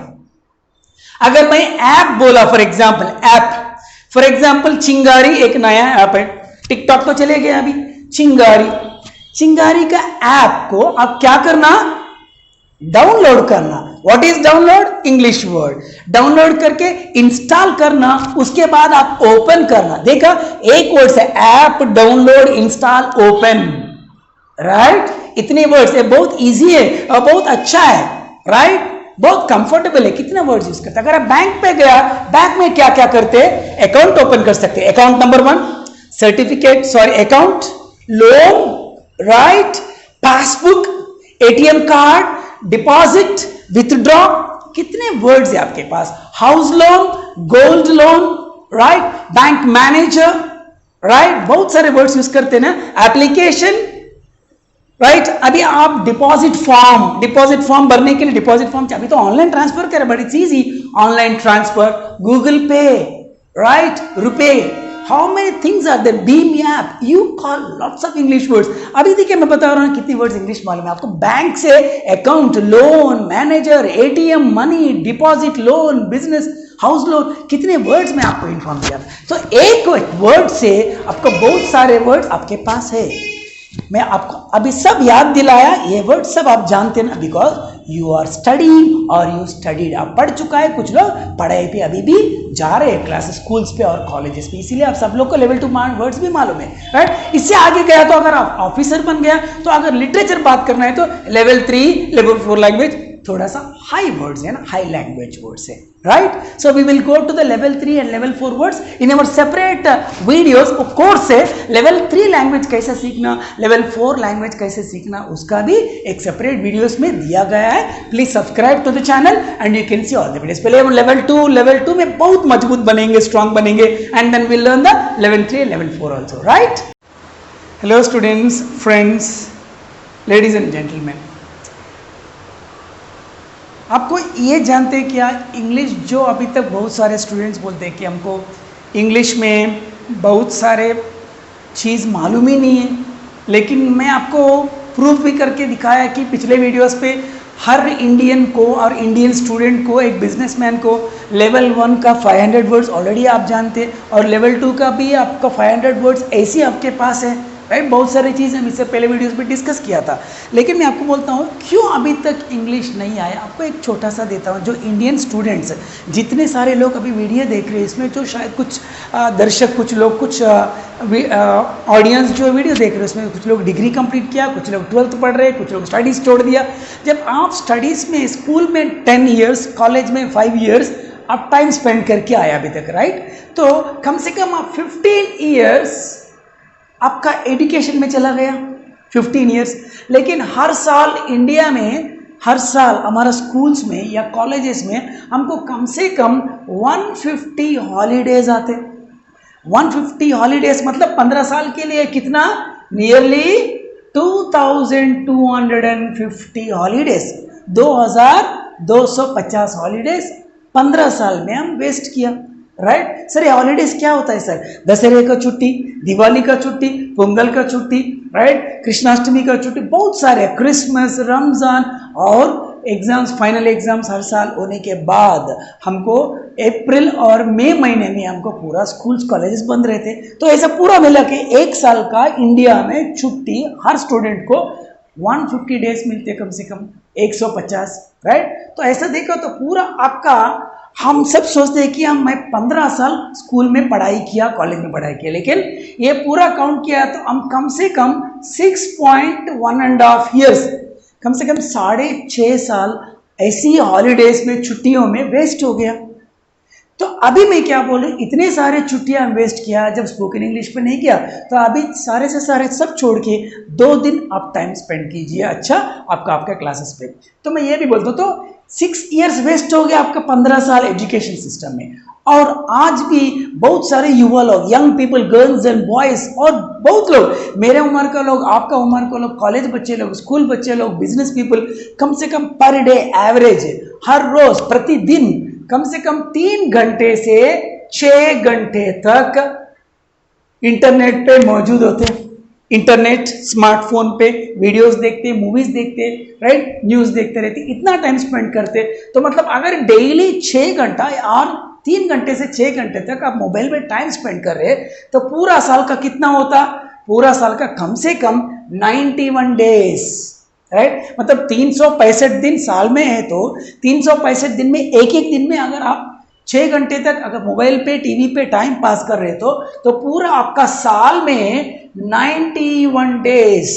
अगर मैं ऐप बोला, फॉर एग्जाम्पल चिंगारी एक नया ऐप है, टिकटॉक तो चले गए अभी। चिंगारी का ऐप को आप क्या करना? डाउनलोड करना। What is download? English word. Download करके इंस्टॉल करना, उसके बाद आप ओपन करना। देखा, एक वर्ड से app download, install, open, right? इतने वर्ड्स है, बहुत इजी है और बहुत अच्छा है, राइट? बहुत कंफर्टेबल है। कितने वर्ड्स यूज करते हैं? अगर आप बैंक पे गया, बैंक में क्या क्या करते हैं? अकाउंट ओपन कर सकते हैं। Account number 1, certificate, account, loan, right, passbook, ATM card, deposit, withdraw, कितने वर्ड्स है आपके पास? House loan, gold loan, right, bank manager, right, बहुत सारे वर्ड्स यूज करते हैं ना, एप्लीकेशन, राइट। अभी आप डिपॉजिट फॉर्म भरने के लिए डिपॉजिट फॉर्म अभी तो ऑनलाइन ट्रांसफर करें, but it's easy, online transfer, Google Pay, right, RuPay, how many things are there, BHIM app, you call lots of English words. अभी देखिए मैं बता रहा हूं कितनी वर्ड्स इंग्लिश मालूम है आपको। बैंक से account, loan, manager, ATM, money, deposit, loan, business, house loan, कितने वर्ड्स में आपको इन्फॉर्म किया। तो एक वर्ड से आपको बहुत सारे वर्ड्स आपके पास है। मैं आपको अभी सब याद दिलाया, ये वर्ड सब आप जानते हैं ना, बिकॉज यू आर स्टडीइंग और यू स्टडीड, आप पढ़ चुका है। कुछ लोग पढ़ाई पे अभी भी जा रहे हैं, क्लासेस, स्कूल्स पे और कॉलेजेस पे, इसीलिए आप सब लोग को लेवल 2 वर्ड्स भी मालूम है, राइट। इससे आगे गया तो अगर आप ऑफिसर बन गया तो अगर लिटरेचर बात करना है तो लेवल 3, लेवल 4 लैंग्वेज थोड़ा सा हाई वर्ड्स है ना, हाई लैंग्वेज वर्ड्स है, right. So we will go to the level 3 and level 4 words in our separate videos. Course है लेवल 3 लैंग्वेज कैसे सीखना, लेवल 4 लैंग्वेज कैसे सीखना, उसका भी एक सेपरेट वीडियोस में दिया गया है। Please subscribe to the channel and you can see all the videos. पहले हम लेवल 2 में बहुत मजबूत बनेंगे, स्ट्रांग बनेंगे, and then will learn the level 3 level 4 also, right. Hello students, friends, ladies and gentleman, आपको ये जानते हैं क्या, इंग्लिश जो अभी तक बहुत सारे स्टूडेंट्स बोलते हैं कि हमको इंग्लिश में बहुत सारे चीज़ मालूम ही नहीं है, लेकिन मैं आपको प्रूफ भी करके दिखाया कि पिछले वीडियोस पे हर इंडियन को और इंडियन स्टूडेंट को, एक बिजनेसमैन को लेवल 1 का 500 वर्ड्स ऑलरेडी आप जानते हैं और लेवल 2 का भी आपका 500 वर्ड्स ऐसे आपके पास है, राइट। बहुत सारी चीज़ हम इससे पहले वीडियोस में डिस्कस किया था, लेकिन मैं आपको बोलता हूँ क्यों अभी तक इंग्लिश नहीं आया। आपको एक छोटा सा देता हूँ, जो इंडियन स्टूडेंट्स, जितने सारे लोग अभी वीडियो देख रहे हैं, इसमें जो शायद कुछ दर्शक, कुछ लोग, कुछ ऑडियंस जो वीडियो देख रहे हैं, उसमें कुछ लोग डिग्री कंप्लीट किया, कुछ लोग 12th पढ़ रहे, कुछ लोग स्टडीज़ छोड़ दिया। जब आप स्टडीज़ में, स्कूल में 10 ईयर्स, कॉलेज में 5 ईयर्स आप टाइम स्पेंड करके आए अभी तक, राइट। तो कम से कम आप 15 ईयर्स आपका एजुकेशन में चला गया, 15 ईयर्स। लेकिन हर साल इंडिया में, हर साल हमारा स्कूल्स में या कॉलेजेस में हमको कम से कम 150 हॉलीडेज आते। 150 हॉलीडेज मतलब 15 साल के लिए कितना, नियरली 2250 हॉलीडेज, 2250 हॉलीडेज 15 साल में हम वेस्ट किया, राइट। सर ये हॉलीडेज क्या होता है सर? दशहरे का छुट्टी, दिवाली का छुट्टी, पोंगल का छुट्टी, राइट, कृष्णाष्टमी का छुट्टी, बहुत सारे, क्रिसमस, रमजान और एग्जाम्स, फाइनल एग्जाम्स हर साल होने के बाद हमको अप्रैल और मई महीने में हमको पूरा स्कूल्स, कॉलेजेस बंद रहते। तो ऐसा पूरा मिला के एक साल का इंडिया में छुट्टी हर स्टूडेंट को 150 डेज मिलते, कम से कम 150, राइट। तो ऐसा देखो तो पूरा आपका, हम सब सोचते हैं कि मैं 15 साल स्कूल में पढ़ाई किया, कॉलेज में पढ़ाई किया, लेकिन ये पूरा काउंट किया तो हम कम से कम 6.1.5 ईयर्स, कम से कम 6.5 साल ऐसी हॉलीडेज में, छुट्टियों में वेस्ट हो गया। तो अभी मैं क्या बोलूँ, इतने सारे छुट्टियां वेस्ट किया, जब स्पोकन इंग्लिश पे नहीं किया तो अभी सारे से सारे सब छोड़ के 2 दिन आप टाइम स्पेंड कीजिए, अच्छा आपका क्लासेस पे। तो मैं ये भी बोलता हूँ, तो 6 ईयर्स वेस्ट हो गया आपका 15 साल एजुकेशन सिस्टम में। और आज भी बहुत सारे युवा लोग, young people, girls and boys, और बहुत लोग, मेरे उम्र का लोग, आपका उम्र का लोग, कॉलेज बच्चे लोग, स्कूल बच्चे लोग, बिजनेस पीपल, कम से कम पर डे एवरेज हर रोज, प्रतिदिन कम से कम 3 घंटे से 6 घंटे तक इंटरनेट पे मौजूद होते हैं। इंटरनेट, स्मार्टफोन पे वीडियोस देखते, मूवीज देखते, राइट, न्यूज देखते रहते, इतना टाइम स्पेंड करते। तो मतलब अगर डेली 6 घंटा और 3 घंटे से 6 घंटे तक आप मोबाइल में टाइम स्पेंड कर रहे, तो पूरा साल का कितना होता? पूरा साल का कम से कम 91 डेज, राइट। मतलब 365 दिन साल में है, तो 365 दिन में एक दिन में अगर आप 6 घंटे तक अगर मोबाइल पे, टीवी पे टाइम पास कर रहे तो पूरा आपका साल में 91 डेज,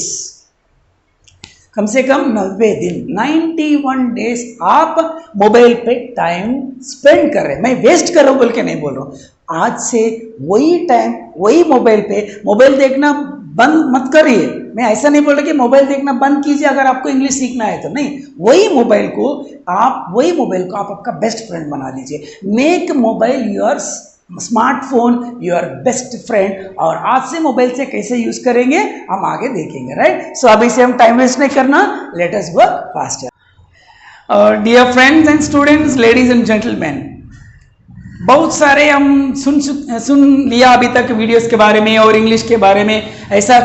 कम से कम 90 दिन, 91 डेज आप मोबाइल पे टाइम स्पेंड कर रहे हैं। मैं वेस्ट कर रहा हूं बोल के नहीं बोल रहा हूं। आज से वही टाइम, वही मोबाइल पे, मोबाइल देखना बंद मत करिए, मैं ऐसा नहीं बोल रहा कि मोबाइल देखना बंद कीजिए अगर आपको इंग्लिश सीखना है तो, नहीं, वही मोबाइल को आप आपका बेस्ट फ्रेंड बना लीजिए। Make mobile your smartphone your best friend. और आज से मोबाइल से कैसे यूज करेंगे हम आगे देखेंगे, राइट। सो अभी से हम टाइम वेस्ट नहीं करना, let us work faster. Dear friends and students, ladies and gentleman, बहुत सारे हम सुन लिया अभी तक वीडियोस के बारे में और इंग्लिश के बारे में, ऐसा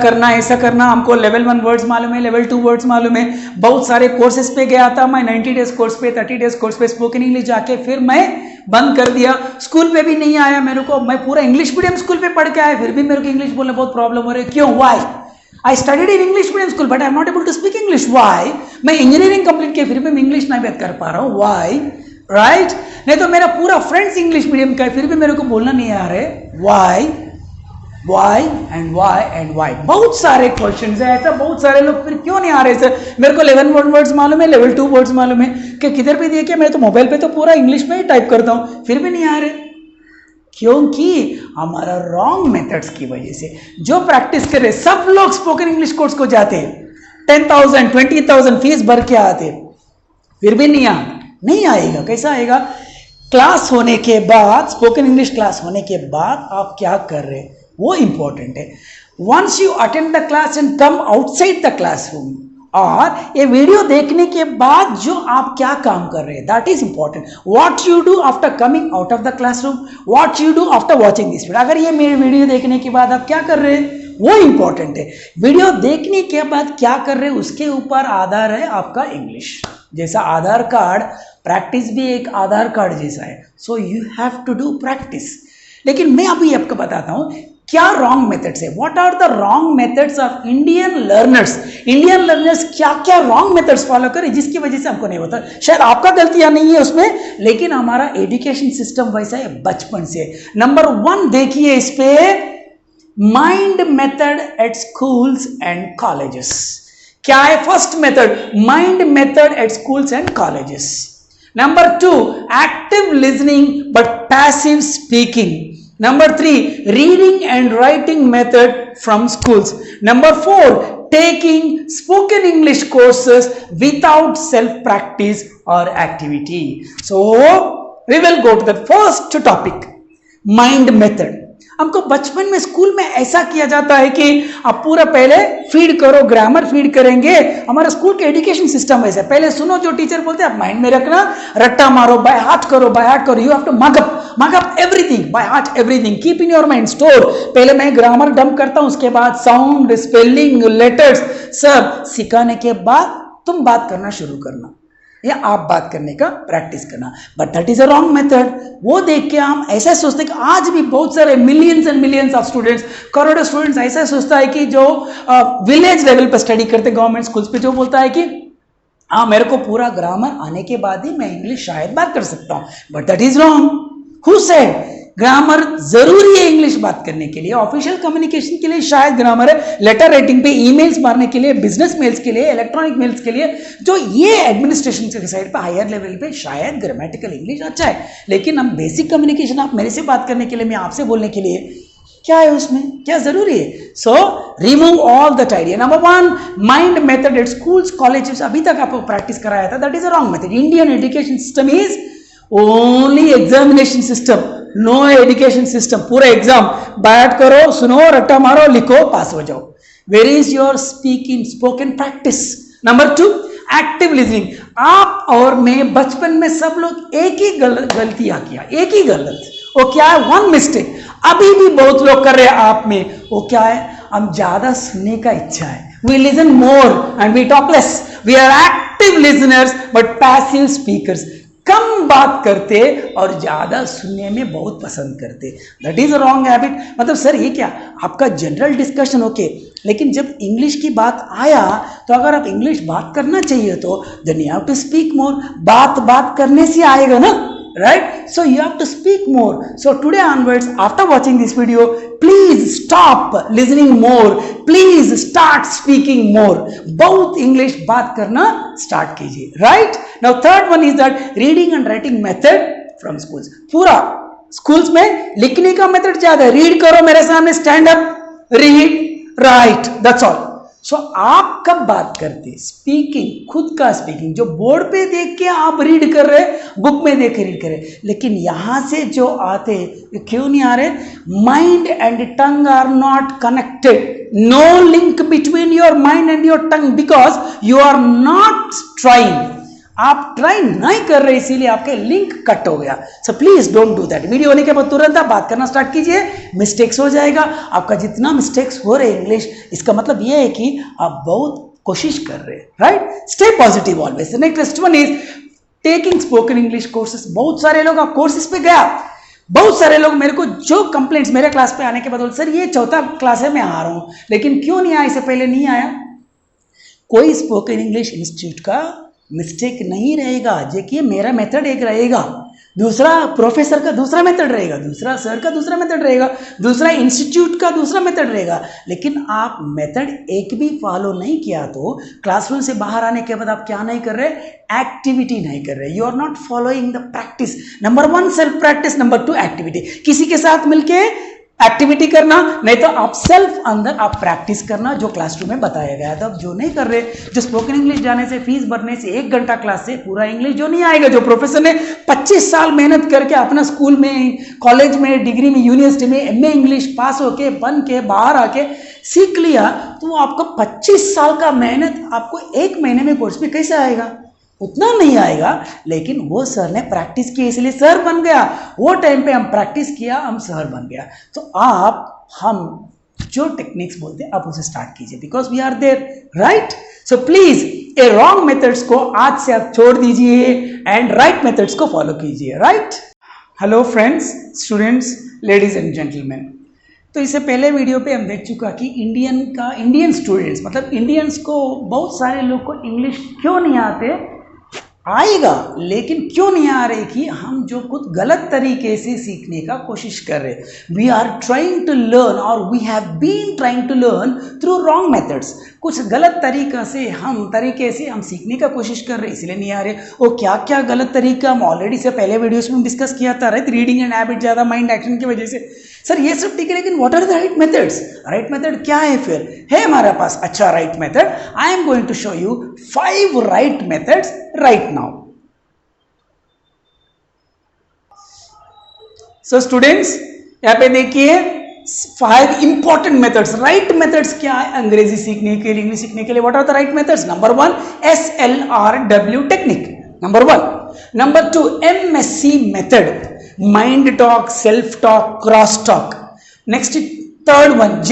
करना हमको लेवल 1 वर्ड्स मालूम है, लेवल 2 वर्ड्स मालूम है। बहुत सारे कोर्सेज पे गया था मैं, 90 डेज कोर्स पे, 30 डेज कोर्स पे स्पोकन इंग्लिश जाके फिर मैं बंद कर दिया। स्कूल पे भी नहीं आया मेरे को, मैं पूरा इंग्लिश मीडियम स्कूल पे पढ़ के आया, फिर भी मेरे को इंग्लिश बोलने बहुत प्रॉब्लम हो रही है। क्यों? Y? I studied in English medium school, but I am not able to speak English. Why? मैं इंजीनियरिंग कंप्लीट किया फिर भी मैं इंग्लिश नहीं बात कर पा रहा हूँ। Why? राइट? नहीं तो मेरा पूरा फ्रेंड्स इंग्लिश मीडियम का है फिर भी मेरे को बोलना नहीं आ रहे। Why? Why and why and why? बहुत सारे क्वेश्चंस है, ऐसा बहुत सारे लोग फिर क्यों नहीं आ रहे सर? मेरे को लेवल 1 वर्ड्स मालूम है, लेवल 2 वर्ड्स मालूम है, कि किधर भी देखिए मैं तो मोबाइल पे तो पूरा इंग्लिश में ही टाइप करता हूँ, फिर भी नहीं आ रहे। क्योंकि हमारा रॉन्ग मेथड्स की वजह से। जो प्रैक्टिस करे सब लोग स्पोकन इंग्लिश कोर्स को जाते हैं, 10,000 20,000 फीस भर के आते, फिर भी नहीं आएगा। कैसा आएगा? क्लास होने के बाद, स्पोकन इंग्लिश क्लास होने के बाद आप क्या कर रहे हैं वो इंपॉर्टेंट है। Once you attend the class and come outside the classroom, और ये वीडियो देखने के बाद जो आप क्या काम कर रहे हैं, that is important. What you do after coming out of the classroom, what you do after watching this video. अगर ये मेरी वीडियो देखने के बाद आप क्या कर रहे हैं वो इंपॉर्टेंट है। वीडियो देखने के बाद क्या कर रहे हैं उसके ऊपर आधार है आपका इंग्लिश। जैसा आधार कार्ड, प्रैक्टिस भी एक आधार कार्ड जैसा है। So you have to do practice. लेकिन मैं अभी आपको बताता हूं क्या रॉन्ग मेथड्स है। What are the wrong methods of Indian learners. Indian learners क्या क्या रॉन्ग मेथड्स फॉलो करें जिसकी वजह से हमको नहीं होता। शायद आपका गलतियां नहीं है उसमें, लेकिन हमारा एजुकेशन सिस्टम वैसा है बचपन से। नंबर 1 देखिए इस पे, mind method at schools and colleges. क्या है first method? Mind method at schools and colleges. Number 2, active listening but passive speaking. Number 3, reading and writing method from schools. Number 4, taking spoken English courses without self-practice or activity. So, we will go to the first topic, mind method. हमको बचपन में school में ऐसा किया जाता है कि आप पूरा पहले फीड करो, ग्रामर फीड करेंगे। हमारा स्कूल के एजुकेशन सिस्टम ऐसा है, पहले सुनो जो टीचर बोलते हैं आप माइंड में रखना, रट्टा मारो, बाय हार्ट करो। You have to mug up everything, by heart everything, keep in your mind store. पहले मैं ग्रामर डंप करता हूं, उसके बाद साउंड, स्पेलिंग, लेटर्स सब सिखाने के बाद तुम बात करना शुरू करना या आप बात करने का प्रैक्टिस करना। But that is a wrong method. वो देख के हम ऐसा सोचते हैं कि आज भी बहुत सारे millions and millions of students, करोड़ों स्टूडेंट्स ऐसा सोचता है कि जो विलेज लेवल पर स्टडी करते गवर्नमेंट स्कूल्स पे, जो बोलता है कि हाँ मेरे को पूरा ग्रामर आने के बाद ही मैं इंग्लिश शायद बात कर सकता हूँ। But that is wrong. Who said? Grammar जरूरी है इंग्लिश बात करने के लिए, ऑफिशियल कम्युनिकेशन के लिए शायद ग्रामर है, लेटर राइटिंग पे, ईमेल्स मारने के लिए, बिजनेस मेल्स के लिए, इलेक्ट्रॉनिक मेल्स के लिए, जो ये एडमिनिस्ट्रेशन के साइड पे हायर लेवल पे शायद ग्रामेटिकल इंग्लिश अच्छा है। लेकिन हम बेसिक कम्युनिकेशन, आप मेरे से बात करने के लिए, मैं आपसे बोलने के लिए, क्या है उसमें, क्या जरूरी है? So remove all that idea. Number 1, mind method at schools colleges अभी तक आपको प्रैक्टिस कराया था, that is a wrong method. Indian education system is only examination system, no education system. पूरा एग्जाम बैठ करो, सुनो, रट्टा मारो, लिखो, पास हो जाओ। Where is your speaking, spoken practice? Number 2, active listening. आप और मैं बचपन में सब लोग एक ही गलतियां किया, एक ही गलत, वो क्या है? 1 मिस्टेक अभी भी बहुत लोग कर रहे हैं आप में। वो क्या है? हम ज्यादा सुनने का इच्छा है, we listen more and we talk less. We are active listeners but passive speakers. कम बात करते और ज्यादा सुनने में बहुत पसंद करते। That is a wrong habit. मतलब सर ये क्या, आपका जनरल डिस्कशन ओके, लेकिन जब इंग्लिश की बात आया तो अगर आप इंग्लिश बात करना चाहिए तो then you have to speak more. बात करने से आएगा ना, right? So you have to speak more. So today onwards, after watching this video, please stop listening more. Please start speaking more. बहुत English बात करना start कीजिए, right? Now third one is that reading and writing method from schools. पूरा schools में लिखने का method ज्यादा है। रीड करो मेरे सामने, stand up, read, write. That's all. सो आप कब बात करते? स्पीकिंग, खुद का स्पीकिंग, जो बोर्ड पे देख के आप रीड कर रहे, बुक में देख के रीड कर रहे, लेकिन यहां से जो आते क्यों नहीं आ रहे? Mind and tongue are not connected, no link between your mind and your tongue because you are not trying, आप ट्राई नहीं कर रहे, इसीलिए आपके लिंक कट हो गया। So please don't do that. Video होने के बाद तुरंत आप बात करना स्टार्ट कीजिए, मिस्टेक्स हो जाएगा आपका। जितना मिस्टेक्स हो रहे इंग्लिश, इसका मतलब यह है कि आप बहुत कोशिश कर रहे हैं, right? Stay positive always. Next one is taking spoken English courses. बहुत सारे लोग आप कोर्सेज पे गया, बहुत सारे लोग मेरे को जो कंप्लेंट्स मेरे क्लास पे आने के बाद बोलते, सर ये चौथा क्लास है मैं आ रहा हूं, लेकिन क्यों नहीं आया, इससे पहले नहीं आया? कोई स्पोकन इंग्लिश इंस्टीट्यूट का मिस्टेक नहीं रहेगा। देखिए मेरा मेथड एक रहेगा, दूसरा प्रोफेसर का दूसरा मेथड रहेगा, दूसरा सर का दूसरा मेथड रहेगा, दूसरा इंस्टीट्यूट का दूसरा मेथड रहेगा। लेकिन आप मेथड एक भी फॉलो नहीं किया तो क्लासरूम से बाहर आने के बाद आप क्या नहीं कर रहे? एक्टिविटी नहीं कर रहे। You are not following the practice. Number 1 self practice, number 2 activity. किसी के साथ मिलके एक्टिविटी करना, नहीं तो आप सेल्फ अंदर आप प्रैक्टिस करना जो क्लासरूम में बताया गया था। अब जो नहीं कर रहे, जो स्पोकन इंग्लिश जाने से, फीस भरने से, 1 घंटा क्लास से पूरा इंग्लिश जो नहीं आएगा, जो प्रोफेसर ने 25 साल मेहनत करके अपना स्कूल में, कॉलेज में, डिग्री में, यूनिवर्सिटी में एमए इंग्लिश पास होके बन के बाहर आके सीख लिया, तो वो आपको 25 साल का मेहनत आपको 1 महीने में कोर्स में कैसे आएगा? उतना नहीं आएगा। लेकिन वो सर ने प्रैक्टिस की इसलिए सर बन गया। वो टाइम पे हम प्रैक्टिस किया, हम सर बन गया। तो आप, हम जो टेक्निक्स बोलते हैं आप उसे स्टार्ट कीजिए, because we are there, right? So please a wrong methods को आज से आप छोड़ दीजिए एंड राइट मेथड्स को फॉलो कीजिए, right? Hello friends, students, ladies and gentleman. तो इससे पहले वीडियो पे हम देख चुका कि इंडियन स्टूडेंट्स, मतलब इंडियंस को, बहुत सारे लोग को इंग्लिश क्यों नहीं आते, आएगा, लेकिन क्यों नहीं आ रहे कि हम जो खुद गलत तरीके से सीखने का कोशिश कर रहे। We are trying to learn और we have been trying to learn through wrong methods. कुछ गलत तरीके से हम सीखने का कोशिश कर रहे, इसलिए नहीं आ रहे। और क्या क्या गलत तरीका हम ऑलरेडी से पहले वीडियोस में डिस्कस किया था, राइट? रीडिंग एंड हैबिट, ज़्यादा माइंड एक्शन की वजह से। सर ये सब ठीक है, लेकिन what are the right methods? Right method क्या है फिर? है हमारे पास अच्छा right method. I am going to show you 5 right methods right now. So students, यहाँ पे देखिए 5 इंपॉर्टेंट मेथड्स। राइट मेथड्स क्या है अंग्रेजी सीखने के लिए, इंग्लिश सीखने के लिए? What are the right methods? Number 1 SLRW technique, number 1। Number 2 MSC method, mind talk, self talk, cross talk. Next 3rd one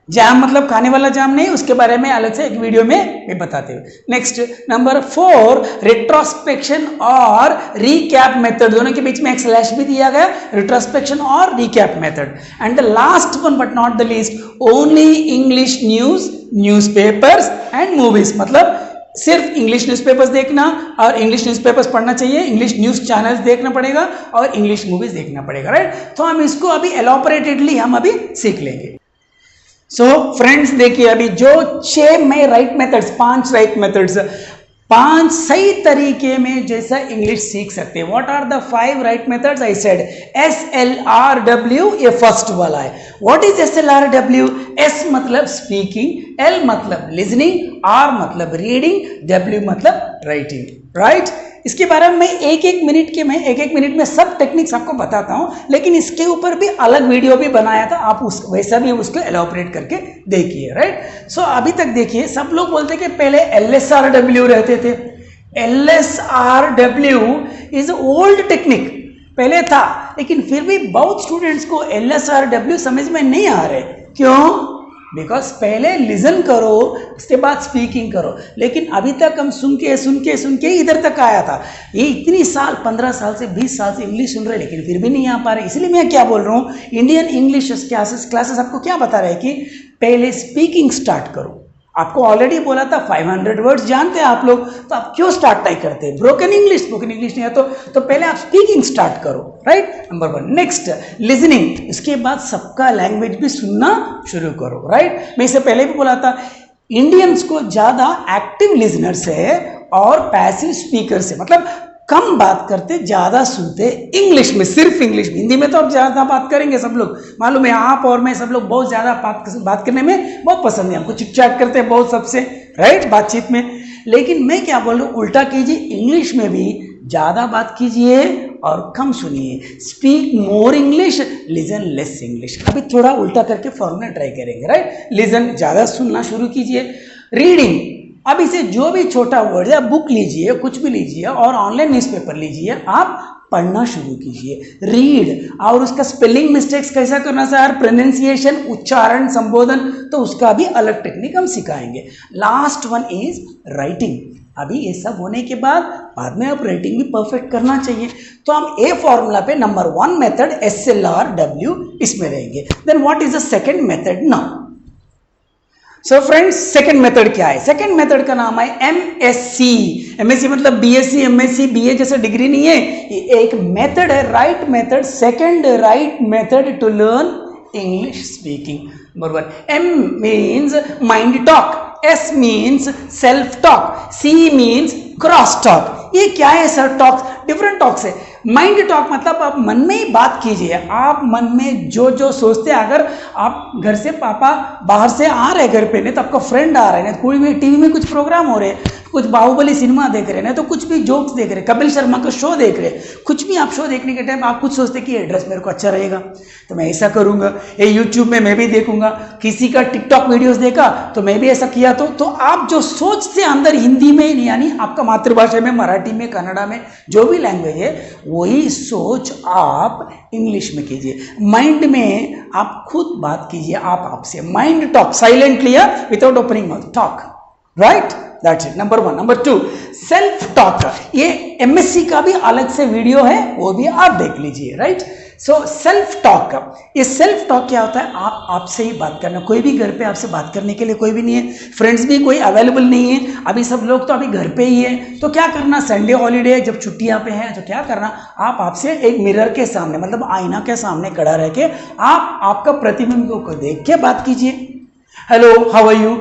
jam मतलब खाने वाला जाम नहीं, उसके बारे में अलग से एक वीडियो में मैं बताते हुए। नेक्स्ट नंबर 4 रेट्रोस्पेक्शन और रिकैप मेथड, दोनों के बीच में एक स्लैश भी दिया गया, रेट्रोस्पेक्शन और recap method. And the last one but not the least, only English newspapers and movies, मतलब सिर्फ इंग्लिश न्यूज़पेपर्स देखना और इंग्लिश न्यूज़पेपर्स पढ़ना चाहिए, इंग्लिश न्यूज़ चैनल्स देखना पड़ेगा और इंग्लिश मूवीज देखना पड़ेगा, राइट? तो हम इसको अभी एलॉपरेटेडली हम अभी सीख लेंगे। सो फ्रेंड्स देखिए, अभी जो 6 में राइट मेथड्स, 5 राइट मेथड्स, 5 सही तरीके में जैसा इंग्लिश सीख सकते हैं। What are the 5 right methods? I said SLRW, ये फर्स्ट वाला है। What is SLRW? S मतलब स्पीकिंग, L मतलब लिसनिंग, R मतलब रीडिंग, W मतलब राइटिंग, राइट? इसके बारे में मैं एक मिनट में सब टेक्निक्स आपको बताता हूं, लेकिन इसके ऊपर भी अलग वीडियो भी बनाया था, आप वैसा भी उसको एलॉपरेट करके देखिए, राइट? सो अभी तक देखिए, सब लोग बोलते कि पहले LSRW रहते थे। LSRW इज ओल्ड टेक्निक, पहले था, लेकिन फिर भी बहुत स्टूडेंट्स को LSRW समझ में नहीं आ रहे। क्यों? बिकॉज पहले लिसन करो, उसके बाद स्पीकिंग करो। लेकिन अभी तक हम सुन के इधर तक आया था। ये इतनी साल, 15 साल से 20 साल से इंग्लिश सुन रहे, लेकिन फिर भी नहीं आ पा रहे। इसलिए मैं क्या बोल रहा हूँ, इंडियन इंग्लिश क्लासेस आपको क्या बता रहे हैं कि पहले स्पीकिंग स्टार्ट करो। आपको ऑलरेडी बोला था 500 वर्ड्स जानते हैं आप लोग, तो आप क्यों स्टार्ट नहीं करते? स्पोकन इंग्लिश नहीं है तो पहले आप स्पीकिंग स्टार्ट करो, राइट? नंबर 1। नेक्स्ट लिसनिंग, इसके बाद सबका लैंग्वेज भी सुनना शुरू करो, राइट? मैं इससे पहले भी बोला था, इंडियंस को ज्यादा एक्टिव लिसनर से और पैसिव स्पीकर से, मतलब कम बात करते, ज्यादा सुनते इंग्लिश में, सिर्फ इंग्लिश में। हिंदी में तो अब ज्यादा बात करेंगे सब लोग, मालूम है, आप और मैं सब लोग बहुत ज्यादा बात करने में बहुत पसंद है, हमको चिट चैट करते हैं बहुत सबसे, राइट, बातचीत में। लेकिन मैं क्या बोल रहा हूँ, उल्टा कीजिए, इंग्लिश में भी ज्यादा बात कीजिए और कम सुनिए। Speak more English, listen less English. अभी थोड़ा उल्टा करके फॉर्मूला ट्राई करेंगे, राइट। लिजन, ज्यादा सुनना शुरू कीजिए। रीडिंग, अब इसे जो भी छोटा वर्ड है, बुक लीजिए, कुछ भी लीजिए और ऑनलाइन न्यूज़पेपर लीजिए, आप पढ़ना शुरू कीजिए। रीड, और उसका स्पेलिंग मिस्टेक्स कैसा करना सर, प्रोनाउंसिएशन, उच्चारण, संबोधन, तो उसका भी अलग टेक्निक हम सिखाएंगे। Last one is writing. अभी ये सब होने के बाद में आप राइटिंग भी परफेक्ट करना चाहिए। तो हम ए फॉर्मूला पे नंबर 1 मेथड SLRW इसमें रहेंगे। Then what is the second method now? So friends, second method क्या है? सेकंड मेथड का नाम है MSc। MSc मतलब BSc, MSc, BA जैसा डिग्री नहीं है, ये एक मेथड है, right method, second right method to learn English speaking. Number 1, M means mind talk, S means self talk, C means cross talk। ये क्या है सर? टॉक्स, डिफरेंट टॉक्स है। माइंड टॉक मतलब आप मन में ही बात कीजिए, आप मन में जो जो सोचते हैं। अगर आप घर से, पापा बाहर से आ रहे घर पे, नहीं तो आपका फ्रेंड आ रहा है, नहीं तो कोई भी टीवी में कुछ प्रोग्राम हो रहे हैं, कुछ बाहुबली सिनेमा देख रहे हैं, नहीं तो कुछ भी जोक्स देख रहे हैं, कपिल शर्मा का शो देख रहे हैं, कुछ भी आप शो देखने के टाइम आप कुछ सोचते कि ये ड्रेस मेरे को अच्छा रहेगा तो मैं ऐसा करूंगा, ये यूट्यूब में मैं भी देखूंगा, किसी का टिकटॉक वीडियोस देखा तो मैं भी ऐसा किया। तो आप जो सोचते अंदर हिंदी में, यानी आपका मातृभाषा में, मराठी में, कन्नड़ा में, जो भी लैंग्वेज है, वही सोच आप इंग्लिश में कीजिए। माइंड में आप खुद बात कीजिए, आप आपसे mind talk, silently, without opening mouth talk, right, that's it. Number 1। Number 2, self talk. ये MSc का भी अलग से वीडियो है, वो भी आप देख लीजिए, राइट। सो सेल्फ टॉक, ये सेल्फ टॉक क्या होता है? आप आपसे ही बात करना। कोई भी घर पे आपसे बात करने के लिए कोई भी नहीं है, फ्रेंड्स भी कोई अवेलेबल नहीं है, अभी सब लोग तो अभी घर पे ही है, तो क्या करना, संडे हॉलीडे जब छुट्टियां पे हैं, तो क्या करना, आप आपसे एक मिरर के सामने, मतलब आईना के सामने खड़ा रह के आप आपका प्रतिबिंब को देख के बात कीजिए। Hello, how are you,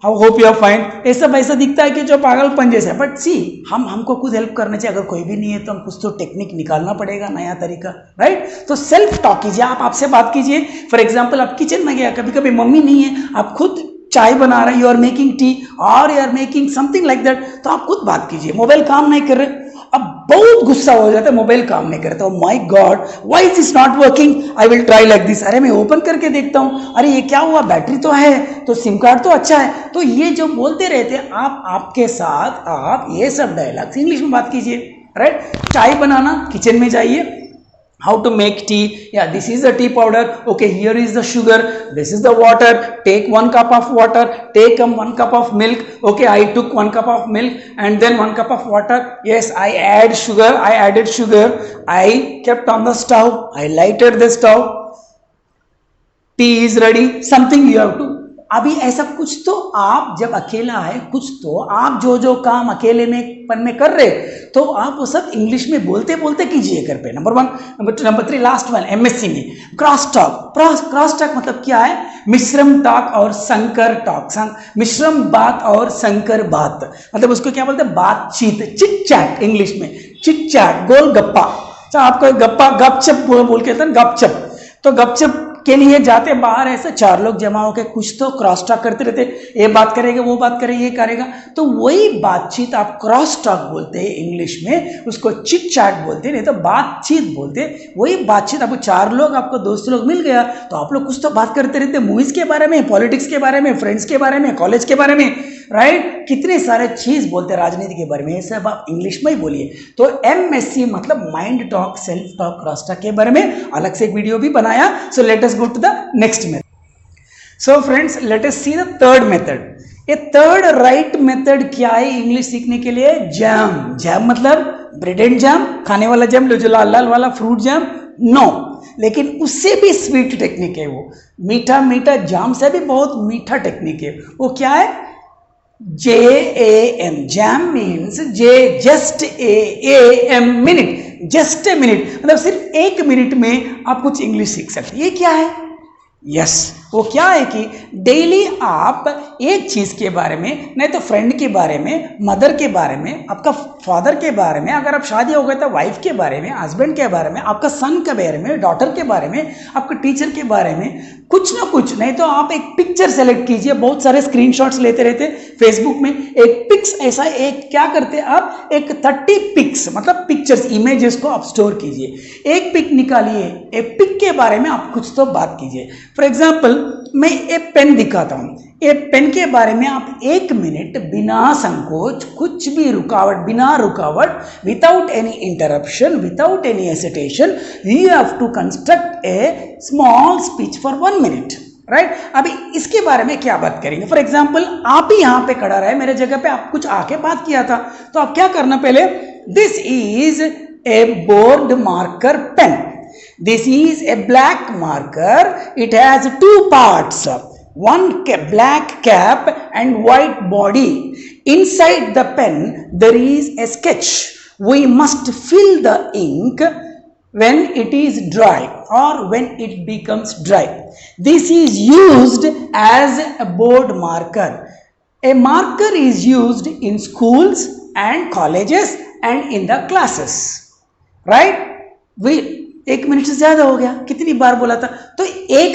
how hope you are fine. ये सब ऐसा दिखता है कि जो पागलपन जैसा है, बट सी हमको खुद हेल्प करना चाहिए। अगर कोई भी नहीं है तो हम कुछ तो टेक्निक निकालना पड़ेगा, नया तरीका, राइट। तो सेल्फ टॉक कीजिए, आप आपसे बात कीजिए। फॉर एग्जाम्पल, आप किचन में गया, कभी कभी मम्मी नहीं है, आप खुद चाय बना रहे, यू आर मेकिंग टी और you are making something like that, तो आप खुद बात कीजिए। मोबाइल काम नहीं कर रहे, अब बहुत गुस्सा हो जाता है, मोबाइल काम नहीं करता, my God why is this not working, I will try like this. अरे मैं ओपन करके देखता हूँ, अरे ये क्या हुआ, बैटरी तो है, तो सिम कार्ड तो अच्छा है। तो ये जो बोलते रहते हैं, आप आपके साथ आप ये सब डायलॉग्स इंग्लिश में बात कीजिए, राइट। चाय बनाना, किचन में जाइए, how to make tea, yeah, this is the tea powder, okay, here is the sugar, this is the water, take 1 cup of water, take 1 cup of milk, okay, I took 1 cup of milk and then 1 cup of water, yes, I added sugar, I kept on the stove, I lighted the stove, tea is ready, something you have to। अभी ऐसा कुछ तो आप जब अकेला है, कुछ तो आप जो काम अकेले में पन में कर रहे, तो आप वो सब इंग्लिश में बोलते बोलते कीजिए घर पे। Number 1। Number 2, number 3, last one, MSc में क्रॉस टॉक। क्रॉस टॉक मतलब क्या है? मिश्रम टॉक और संकर टॉक। मिश्रम बात और संकर बात, मतलब उसको क्या बोलते हैं? बातचीत, चिट चैट, इंग्लिश में चिट चैट, गोल गप्पा। आपको गप्पा गपचप बोल के गपचप, तो गपचप के लिए जाते बाहर, ऐसे 4 लोग जमा होकर कुछ तो क्रॉस टॉक करते रहते, ये बात करेगा, वो बात करेगा, ये करेगा, तो वही बातचीत आप क्रॉस टॉक बोलते हैं इंग्लिश में, उसको चिट चैट बोलते हैं, नहीं तो बातचीत बोलते हैं। वही बातचीत, आपको 4 लोग, आपको दोस्त लोग मिल गया, तो आप लोग कुछ तो बात करते रहते, मूवीज के बारे में, पॉलिटिक्स के बारे में, फ्रेंड्स के बारे में, कॉलेज के बारे में, राइट, कितने सारे चीज बोलते हैं, राजनीति के बारे में, ये सब आप इंग्लिश में ही बोलिए। तो MSc मतलब mind talk, self talk, cross talk के बारे में अलग से एक वीडियो भी बनाया। So let us go to the next method. So friends, let us see the third method. ये थर्ड राइट मेथड क्या है इंग्लिश सीखने के लिए? जैम। जैम मतलब ब्रेड एंड जैम, खाने वाला जैम, जो लाल लाल वाला फ्रूट जैम, नो, लेकिन उससे भी स्वीट टेक्निक है वो, मीठा मीठा जाम से भी बहुत मीठा टेक्निक है। वो क्या है? JAM। Jam means just AM, minute, just a minute, मतलब सिर्फ 1 मिनट में आप कुछ इंग्लिश सीख सकते हैं। ये क्या है? यस, वो क्या है कि डेली आप एक चीज़ के बारे में, नहीं तो फ्रेंड के बारे में, मदर के बारे में, आपका फादर के बारे में, अगर आप शादी हो गए तो वाइफ के बारे में, हस्बैंड के बारे में, आपका सन के बारे में, डॉटर के बारे में, आपके टीचर के बारे में, कुछ ना कुछ, नहीं तो आप एक पिक्चर सेलेक्ट कीजिए। बहुत सारे स्क्रीनशॉट्स लेते रहते फेसबुक में, एक पिक्स ऐसा एक क्या करते आप, एक 30 पिक्स मतलब पिक्चर्स, इमेजेस को आप स्टोर कीजिए। एक पिक निकालिए, एक पिक के बारे में आप कुछ तो बात कीजिए। फॉर एग्जाम्पल मैं एक पेन दिखाता हूँ, एक पेन के बारे में आप 1 मिनट बिना संकोच, कुछ भी रुकावट, बिना रुकावट, without any interruption, without any hesitation, you have to construct a small speech for 1 minute, right. अभी इसके बारे में क्या बात करेंगे। फॉर एग्जाम्पल आप ही यहाँ पे खड़ा रहे, मेरे जगह पे आप कुछ आके बात किया था, तो आप क्या करना, पहले this is a board marker pen, this is a black marker, it has 2 parts, one black cap and white body. Inside the pen there is a sketch. We must fill the ink when it is dry or when it becomes dry. This is used as a board marker. A marker is used in schools and colleges and in the classes, right? We 1 minute से ज्यादा हो गया, कितनी बार बोला था। तो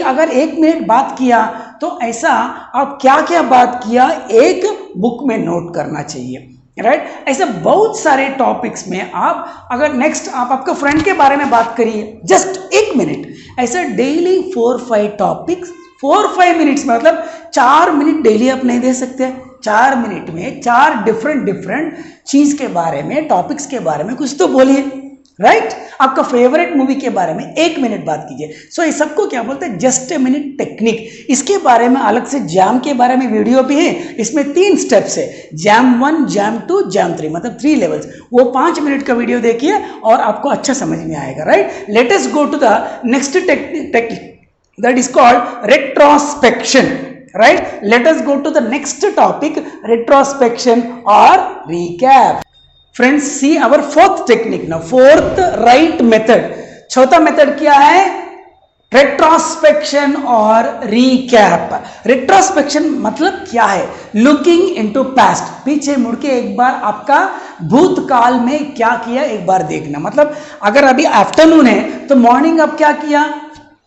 अगर 1 minute बात किया तो ऐसा आप क्या क्या बात किया एक बुक में नोट करना चाहिए, राइट। ऐसे बहुत सारे टॉपिक्स में आप अगर नेक्स्ट आप आपका फ्रेंड के बारे में बात करिए, जस्ट 1 मिनट, ऐसे डेली 4-5 टॉपिक्स 4-5 मिनट्स में, मतलब 4 मिनट डेली आप नहीं दे सकते। 4 मिनट में 4 डिफरेंट चीज के बारे में, टॉपिक्स के बारे में कुछ तो बोलिए, राइट। आपका फेवरेट मूवी के बारे में 1 मिनट बात कीजिए। सो ये सबको क्या बोलते हैं, जस्ट ए मिनट टेक्निक। इसके बारे में अलग से जैम के बारे में वीडियो भी है, इसमें 3 स्टेप्स है, जैम 1, जैम 2, जैम 3, मतलब 3 लेवल्स। वो 5 मिनट का वीडियो देखिए और आपको अच्छा समझ में आएगा, right. Let us go to the next technique, that is called retrospection, right. Let us go to the next topic, retrospection और recap. Friends, see our 4th technique no, 4th right method. चौथा method क्या है, retrospection और recap. Retrospection मतलब क्या है, looking into past, पीछे मुड़ के एक बार आपका भूतकाल में क्या किया एक बार देखना। मतलब अगर अभी आफ्टरनून है तो मॉर्निंग आप क्या किया,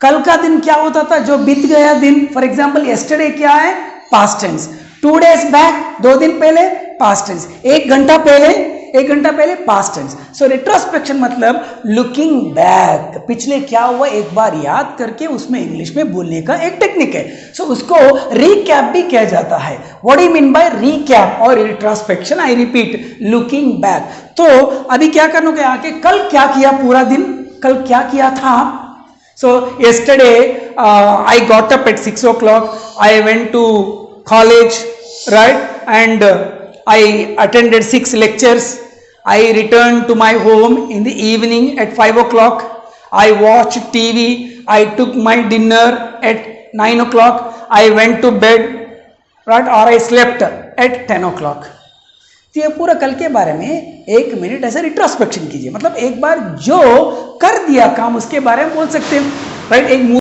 कल का दिन क्या होता था, जो बीत गया दिन। फॉर एग्जाम्पल यस्टरडे क्या है, पास्ट टेंस। 2 days बैक, 2 दिन पहले, पास्ट टेंस। 1 घंटा पहले पास्ट टेंस। सो रेट्रोस्पेक्शन मतलब लुकिंग बैक, पिछले क्या हुआ एक बार याद करके उसमें इंग्लिश में बोलने का एक टेक्निक है। सो उसको रिकैप भी किया जाता है। What do you mean by recap और retrospection? I repeat, looking back. तो अभी क्या करना, आके कल क्या किया, पूरा दिन कल क्या किया था आप। So yesterday I got up at 6 o'clock. I went to college, right? And I attended 6 lectures. I returned to my home in the evening at 5 o'clock. I watched TV. I took my dinner at 9 o'clock. I went to bed, right? Or I slept at 10 o'clock. तो ये पूरा कल के बारे में 1 minute ऐसे retrospection कीजिए। मतलब एक बार जो कर दिया काम उसके बारे में बोल सकते हैं, राइट।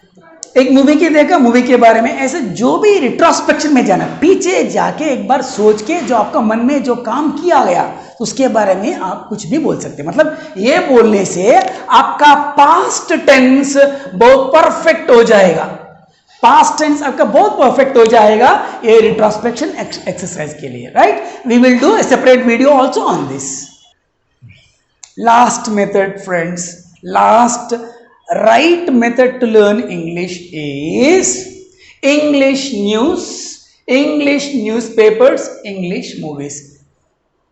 एक मूवी के देखा, मूवी के बारे में, ऐसे जो भी रिट्रोस्पेक्शन में जाना, पीछे जाके एक बार सोच के जो आपका मन में जो काम किया गया उसके बारे में आप कुछ भी बोल सकते हैं। मतलब ये बोलने से आपका पास्ट टेंस बहुत परफेक्ट हो जाएगा, पास्ट टेंस आपका बहुत परफेक्ट हो जाएगा ये रिट्रोस्पेक्शन एक्सरसाइज के लिए, right. We will do a separate video also on this. Last method friends, last right method to learn English is English news, English newspapers, English movies।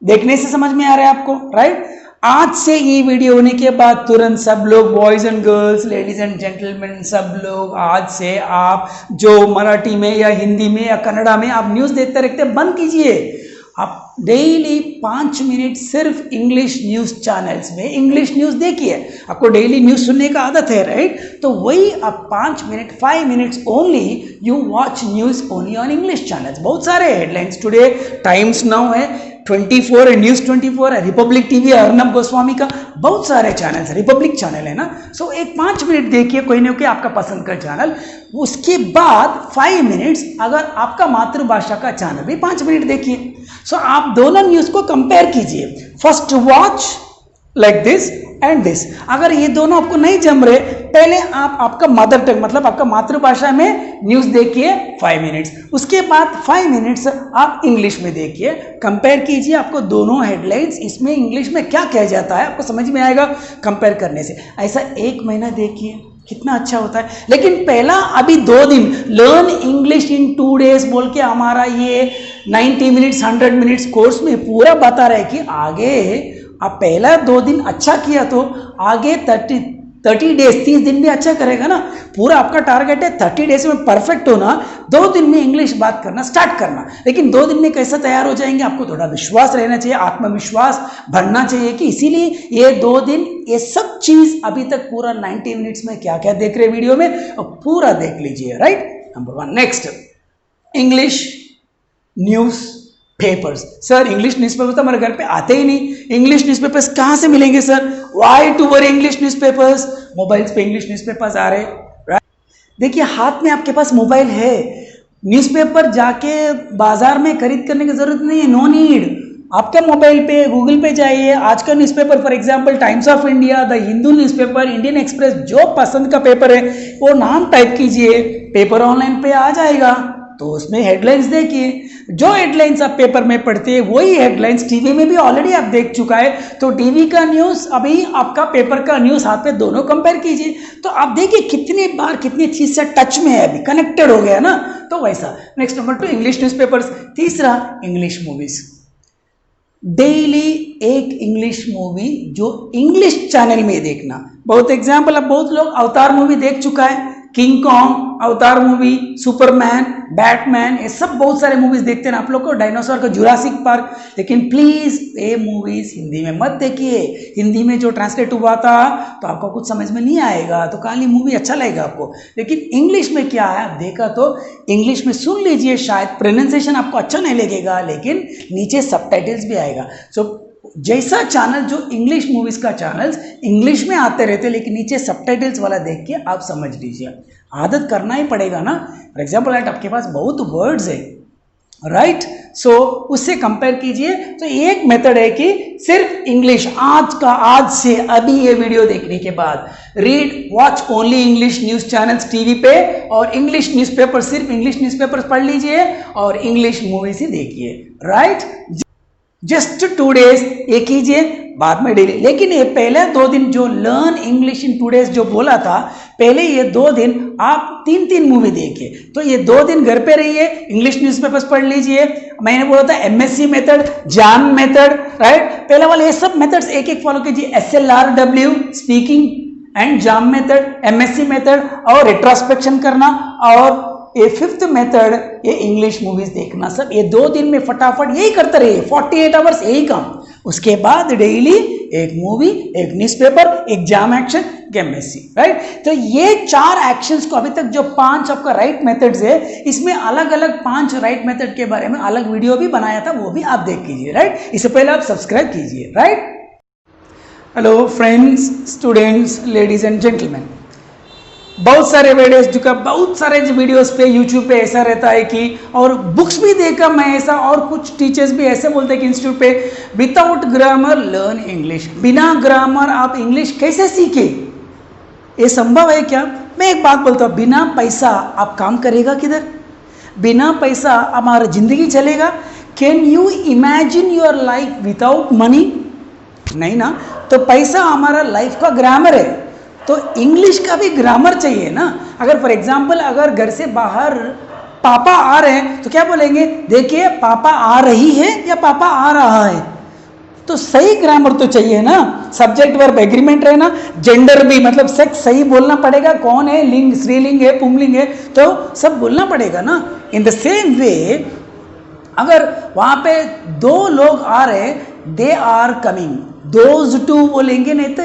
देखने से समझ में आ रहा है आपको, राइट। आज से ये वीडियो होने के बाद तुरंत सब लोग, boys and girls, ladies and gentleman, सब लोग आज से आप जो मराठी में या हिंदी में या कन्नड़ा में आप न्यूज़ देखते रखते बंद कीजिए। आप डेली 5 मिनट सिर्फ इंग्लिश न्यूज़ चैनल्स में इंग्लिश न्यूज़ देखिए। आपको डेली न्यूज़ सुनने का आदत है, राइट। तो वही आप 5 minute, 5 minutes only you watch news only on English channels. बहुत सारे हेडलाइंस टुडे, टाइम्स नाउ है, 24 है, न्यूज़ 24 है, रिपब्लिक टीवी है अर्नब गोस्वामी का, बहुत सारे चैनल है, रिपब्लिक चैनल है ना। सो एक 5 मिनट देखिए कोई ना कोई आपका पसंद का चैनल। उसके बाद 5 मिनट्स अगर आपका मातृभाषा का चैनल भी 5 मिनट देखिए। सो आप दोनों न्यूज़ को कंपेयर कीजिए, first watch like this and this. अगर ये दोनों आपको नहीं जम रहे, पहले आप आपका मदर टंग मतलब आपका मातृभाषा में न्यूज देखिए 5 मिनट्स, उसके बाद 5 मिनट्स आप इंग्लिश में देखिए, कंपेयर कीजिए। आपको दोनों हेडलाइंस इसमें इंग्लिश में क्या कहा जाता है आपको समझ में आएगा कंपेयर करने से। ऐसा 1 महीना देखिए कितना अच्छा होता है। लेकिन पहला अभी 2 दिन लर्न इंग्लिश इन 2 डेज बोल के हमारा ये 90 मिनट्स 100 मिनट्स कोर्स में पूरा बता रहा है कि आगे आप पहला 2 दिन अच्छा किया तो आगे 30 डेज 30 दिन भी अच्छा करेगा ना। पूरा आपका टारगेट है 30 डेज में परफेक्ट होना, 2 दिन में इंग्लिश बात करना स्टार्ट करना। लेकिन 2 दिन में कैसे तैयार हो जाएंगे, आपको थोड़ा विश्वास रहना चाहिए, आत्मविश्वास बढ़ना चाहिए कि इसीलिए ये 2 दिन ये सब चीज अभी तक पूरा 90 मिनट्स में क्या क्या देख रहे वीडियो में और पूरा देख लीजिए, right. Number 1 next English news papers. Sir English newspapers तो हमारे घर पे आते ही नहीं, इंग्लिश न्यूज़पेपर्स कहाँ से मिलेंगे sir? Why to worry English newspapers? Mobiles पे इंग्लिश न्यूज़पेपर्स आ रहे, राइट। देखिए हाथ में आपके पास मोबाइल है, न्यूज़पेपर जाके बाजार में खरीद करने की जरूरत नहीं है, नो नीड। आपके मोबाइल पे गूगल पे जाइए, आज का newspaper for example times of India, the Hindu newspaper, Indian express, जो पसंद का पेपर है वो नाम टाइप कीजिए, पेपर ऑनलाइन पे आ जाएगा। तो उसमें हेडलाइंस देखिए, जो हेडलाइंस आप पेपर में पढ़ते हैं वही हेडलाइंस टीवी में भी ऑलरेडी आप देख चुका है। तो टीवी का न्यूज़ अभी आपका पेपर का न्यूज़ हाथ में, दोनों कंपेयर कीजिए तो आप देखिए कितनी बार कितनी चीज से टच में है, अभी कनेक्टेड हो गया ना। तो वैसा नेक्स्ट नंबर 2 इंग्लिश न्यूज़पेपर्स। तीसरा इंग्लिश मूवीज। डेली एक इंग्लिश मूवी जो इंग्लिश चैनल में देखना। बहुत एग्जाम्पल, अब बहुत लोग अवतार मूवी देख चुका है, king Kong, Avatar movie, Superman, Batman, ये सब बहुत सारे मूवीज देखते हैं आप लोग को, डायनासोर का जुरासिक पार्क। लेकिन प्लीज ये मूवीज हिंदी में मत देखिए, हिंदी में जो ट्रांसलेट हुआ था तो आपको कुछ समझ में नहीं आएगा, तो खाली मूवी अच्छा लगेगा आपको। लेकिन इंग्लिश में क्या है आप देखा तो इंग्लिश में सुन लीजिए, शायद प्रोनाउंसिएशन आपको अच्छा नहीं लगेगा लेकिन नीचे सबटाइटल्स भी आएगा। सो जैसा चैनल जो इंग्लिश मूवीज का चैनल्स इंग्लिश में आते रहते लेकिन नीचे सबटाइटल्स वाला देख के आप समझ लीजिए, आदत करना ही पड़ेगा ना। फॉर एग्जाम्पल आपके पास बहुत वर्ड्स है, राइट, सो उससे कंपेयर कीजिए। तो एक मेथड है कि सिर्फ इंग्लिश, आज से अभी ये वीडियो देखने के बाद read watch only English news channels TV पे, और इंग्लिश न्यूज़पेपर सिर्फ इंग्लिश न्यूज़पेपर पढ़ लीजिए और इंग्लिश मूवीज ही देखिए, राइट। जस्ट 2 डेज ये कीजिए, बाद में डेली। लेकिन ये पहले 2 दिन जो लर्न इंग्लिश इन 2 डेज जो बोला था, पहले ये 2 दिन आप 3 मूवी देखिए। तो ये 2 दिन घर पे रहिए, इंग्लिश न्यूज़पेपर्स पढ़ लीजिए। मैंने बोला था MSc method, jam method, right. पहले वाले ये सब मेथड्स एक फॉलो कीजिए, SLRW speaking and jam method, MSc method और रेट्रोस्पेक्शन करना, और ये 5th मेथड ये इंग्लिश मूवीज देखना। सब ये 2 दिन में फटाफट यही करते रहिए, 48 आवर्स यही काम। उसके बाद डेली एक मूवी, एक न्यूज़पेपर, एक जैम एक्शन, एमएससी, राइट। तो ये 4 एक्शंस को अभी तक जो 5 आपका राइट मेथड्स है, इसमें अलग अलग 5 राइट मेथड के बारे में अलग वीडियो भी बनाया था, वो भी आप देख कीजिए, राइट। इससे पहले आप सब्सक्राइब कीजिए, right. Hello friends, students, ladies and gentleman, बहुत सारे वीडियोस जो बहुत सारे वीडियोस पे यूट्यूब पे ऐसा रहता है कि, और बुक्स भी देखा मैं ऐसा, और कुछ टीचर्स भी ऐसे बोलते हैं कि इंस्टीट्यूट पे विदाउट ग्रामर लर्न इंग्लिश, बिना ग्रामर आप इंग्लिश कैसे सीखे? ये संभव है क्या? मैं एक बात बोलता हूँ, बिना पैसा आप काम करेगा किधर? बिना पैसा हमारा जिंदगी चलेगा? Can you imagine your life without money? नहीं ना। तो पैसा हमारा लाइफ का ग्रामर है, तो इंग्लिश का भी ग्रामर चाहिए ना। अगर फॉर एग्जाम्पल अगर घर से बाहर पापा आ रहे हैं तो क्या बोलेंगे? देखिए पापा आ रही है या पापा आ रहा है? तो सही ग्रामर तो चाहिए ना, सब्जेक्ट वर्ब एग्रीमेंट रहना, जेंडर भी मतलब सेक्स सही बोलना पड़ेगा, कौन है, लिंग स्त्रीलिंग है पुंलिंग है, तो सब बोलना पड़ेगा ना। इन द सेम वे अगर वहां पे 2 लोग आ रहे, they are coming, those two बोलेंगे, नहीं तो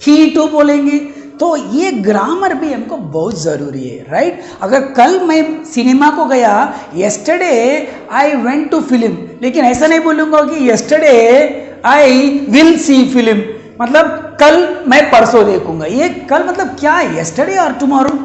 ही टू बोलेंगे। तो तो ये ग्रामर भी हमको बहुत ज़रूरी है, राइट। अगर कल मैं सिनेमा को गया, yesterday I went to film, लेकिन ऐसा नहीं बोलूँगा कि yesterday I will see film, मतलब कल मैं परसों देखूंगा। ये कल मतलब क्या है, यस्टरडे और tomorrow,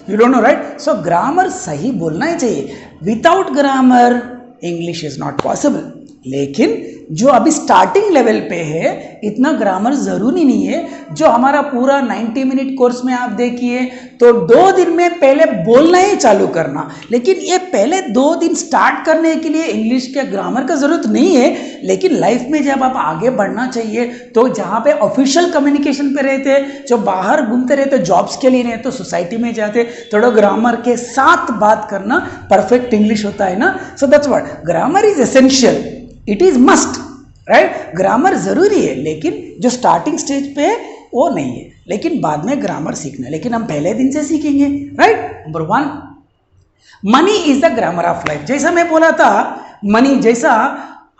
you don't know, right. So grammar सही बोलना ही चाहिए। Without grammar English is not possible. लेकिन जो अभी स्टार्टिंग लेवल पे है, इतना ग्रामर ज़रूरी नहीं है। जो हमारा पूरा 90 मिनट कोर्स में आप देखिए तो 2 दिन में पहले बोलना ही चालू करना, लेकिन ये पहले 2 दिन स्टार्ट करने के लिए इंग्लिश के ग्रामर का ज़रूरत नहीं है। लेकिन लाइफ में जब आप आगे बढ़ना चाहिए तो जहाँ पे ऑफिशियल कम्युनिकेशन पे रहते, जो बाहर घूमते रहते, जॉब्स के लिए रहते, सोसाइटी में जाते, थोड़ा ग्रामर के साथ बात करना परफेक्ट इंग्लिश होता है ना। So that's what grammar is essential, it is must, right. Grammar जरूरी है, लेकिन जो स्टार्टिंग स्टेज पे है वो नहीं है, लेकिन बाद में ग्रामर सीखना है, लेकिन हम पहले दिन से सीखेंगे, right. Number 1, money is the grammar of life. जैसा मैं बोला था, मनी जैसा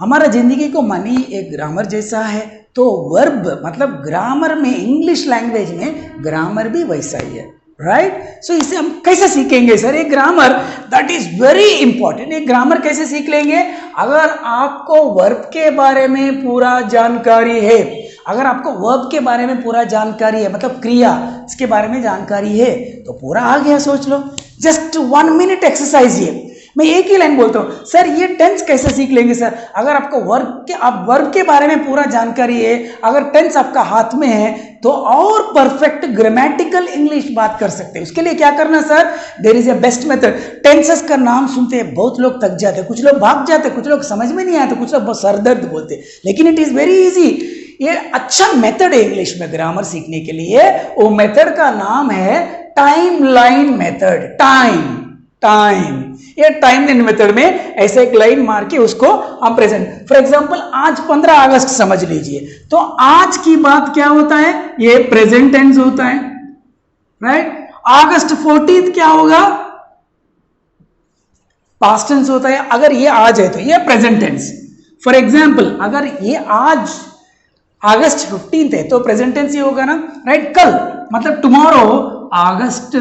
हमारा जिंदगी को मनी एक ग्रामर जैसा है, तो वर्ब मतलब ग्रामर में, इंग्लिश लैंग्वेज में ग्रामर भी वैसा ही है, राइट। सो इसे हम कैसे सीखेंगे सर? ये grammar that is very important. ये ग्रामर कैसे सीख लेंगे? अगर आपको वर्ब के बारे में पूरा जानकारी है, अगर आपको वर्ब के बारे में पूरा जानकारी है, मतलब क्रिया इसके बारे में जानकारी है, तो पूरा आ गया, सोच लो। Just 1 minute exercise. ये मैं एक ही लाइन बोलता हूँ, सर ये टेंस कैसे सीख लेंगे सर? अगर आपको वर्ब के बारे में पूरा जानकारी है, अगर टेंस आपका हाथ में है, तो और परफेक्ट ग्रामेटिकल इंग्लिश बात कर सकते हैं। उसके लिए क्या करना sir? There is a best method. Tenses का नाम सुनते हैं बहुत लोग थक जाते हैं, कुछ लोग भाग जाते हैं, कुछ लोग समझ में नहीं आते, कुछ लोग बहुत सरदर्द बोलते हैं, लेकिन इट इज वेरी इजी। ये अच्छा मेथड है इंग्लिश में ग्रामर सीखने के लिए। वो मेथड का नाम है टाइम लाइन मेथड। टाइम ये टाइम लाइन मेथड में ऐसे एक लाइन मार के उसको हम प्रेजेंट, फॉर एग्जांपल आज 15 अगस्त समझ लीजिए, तो आज की बात क्या होता है? ये प्रेजेंट टेंस होता है, राइट। अगस्त 14 क्या होगा? पास्ट टेंस होता है। अगर ये आज है तो ये प्रेजेंट टेंस। फॉर एग्जांपल अगर ये आज अगस्त 15 है तो प्रेजेंट टेंस ही होगा ना, राइट। कल मतलब टुमारो अगस्त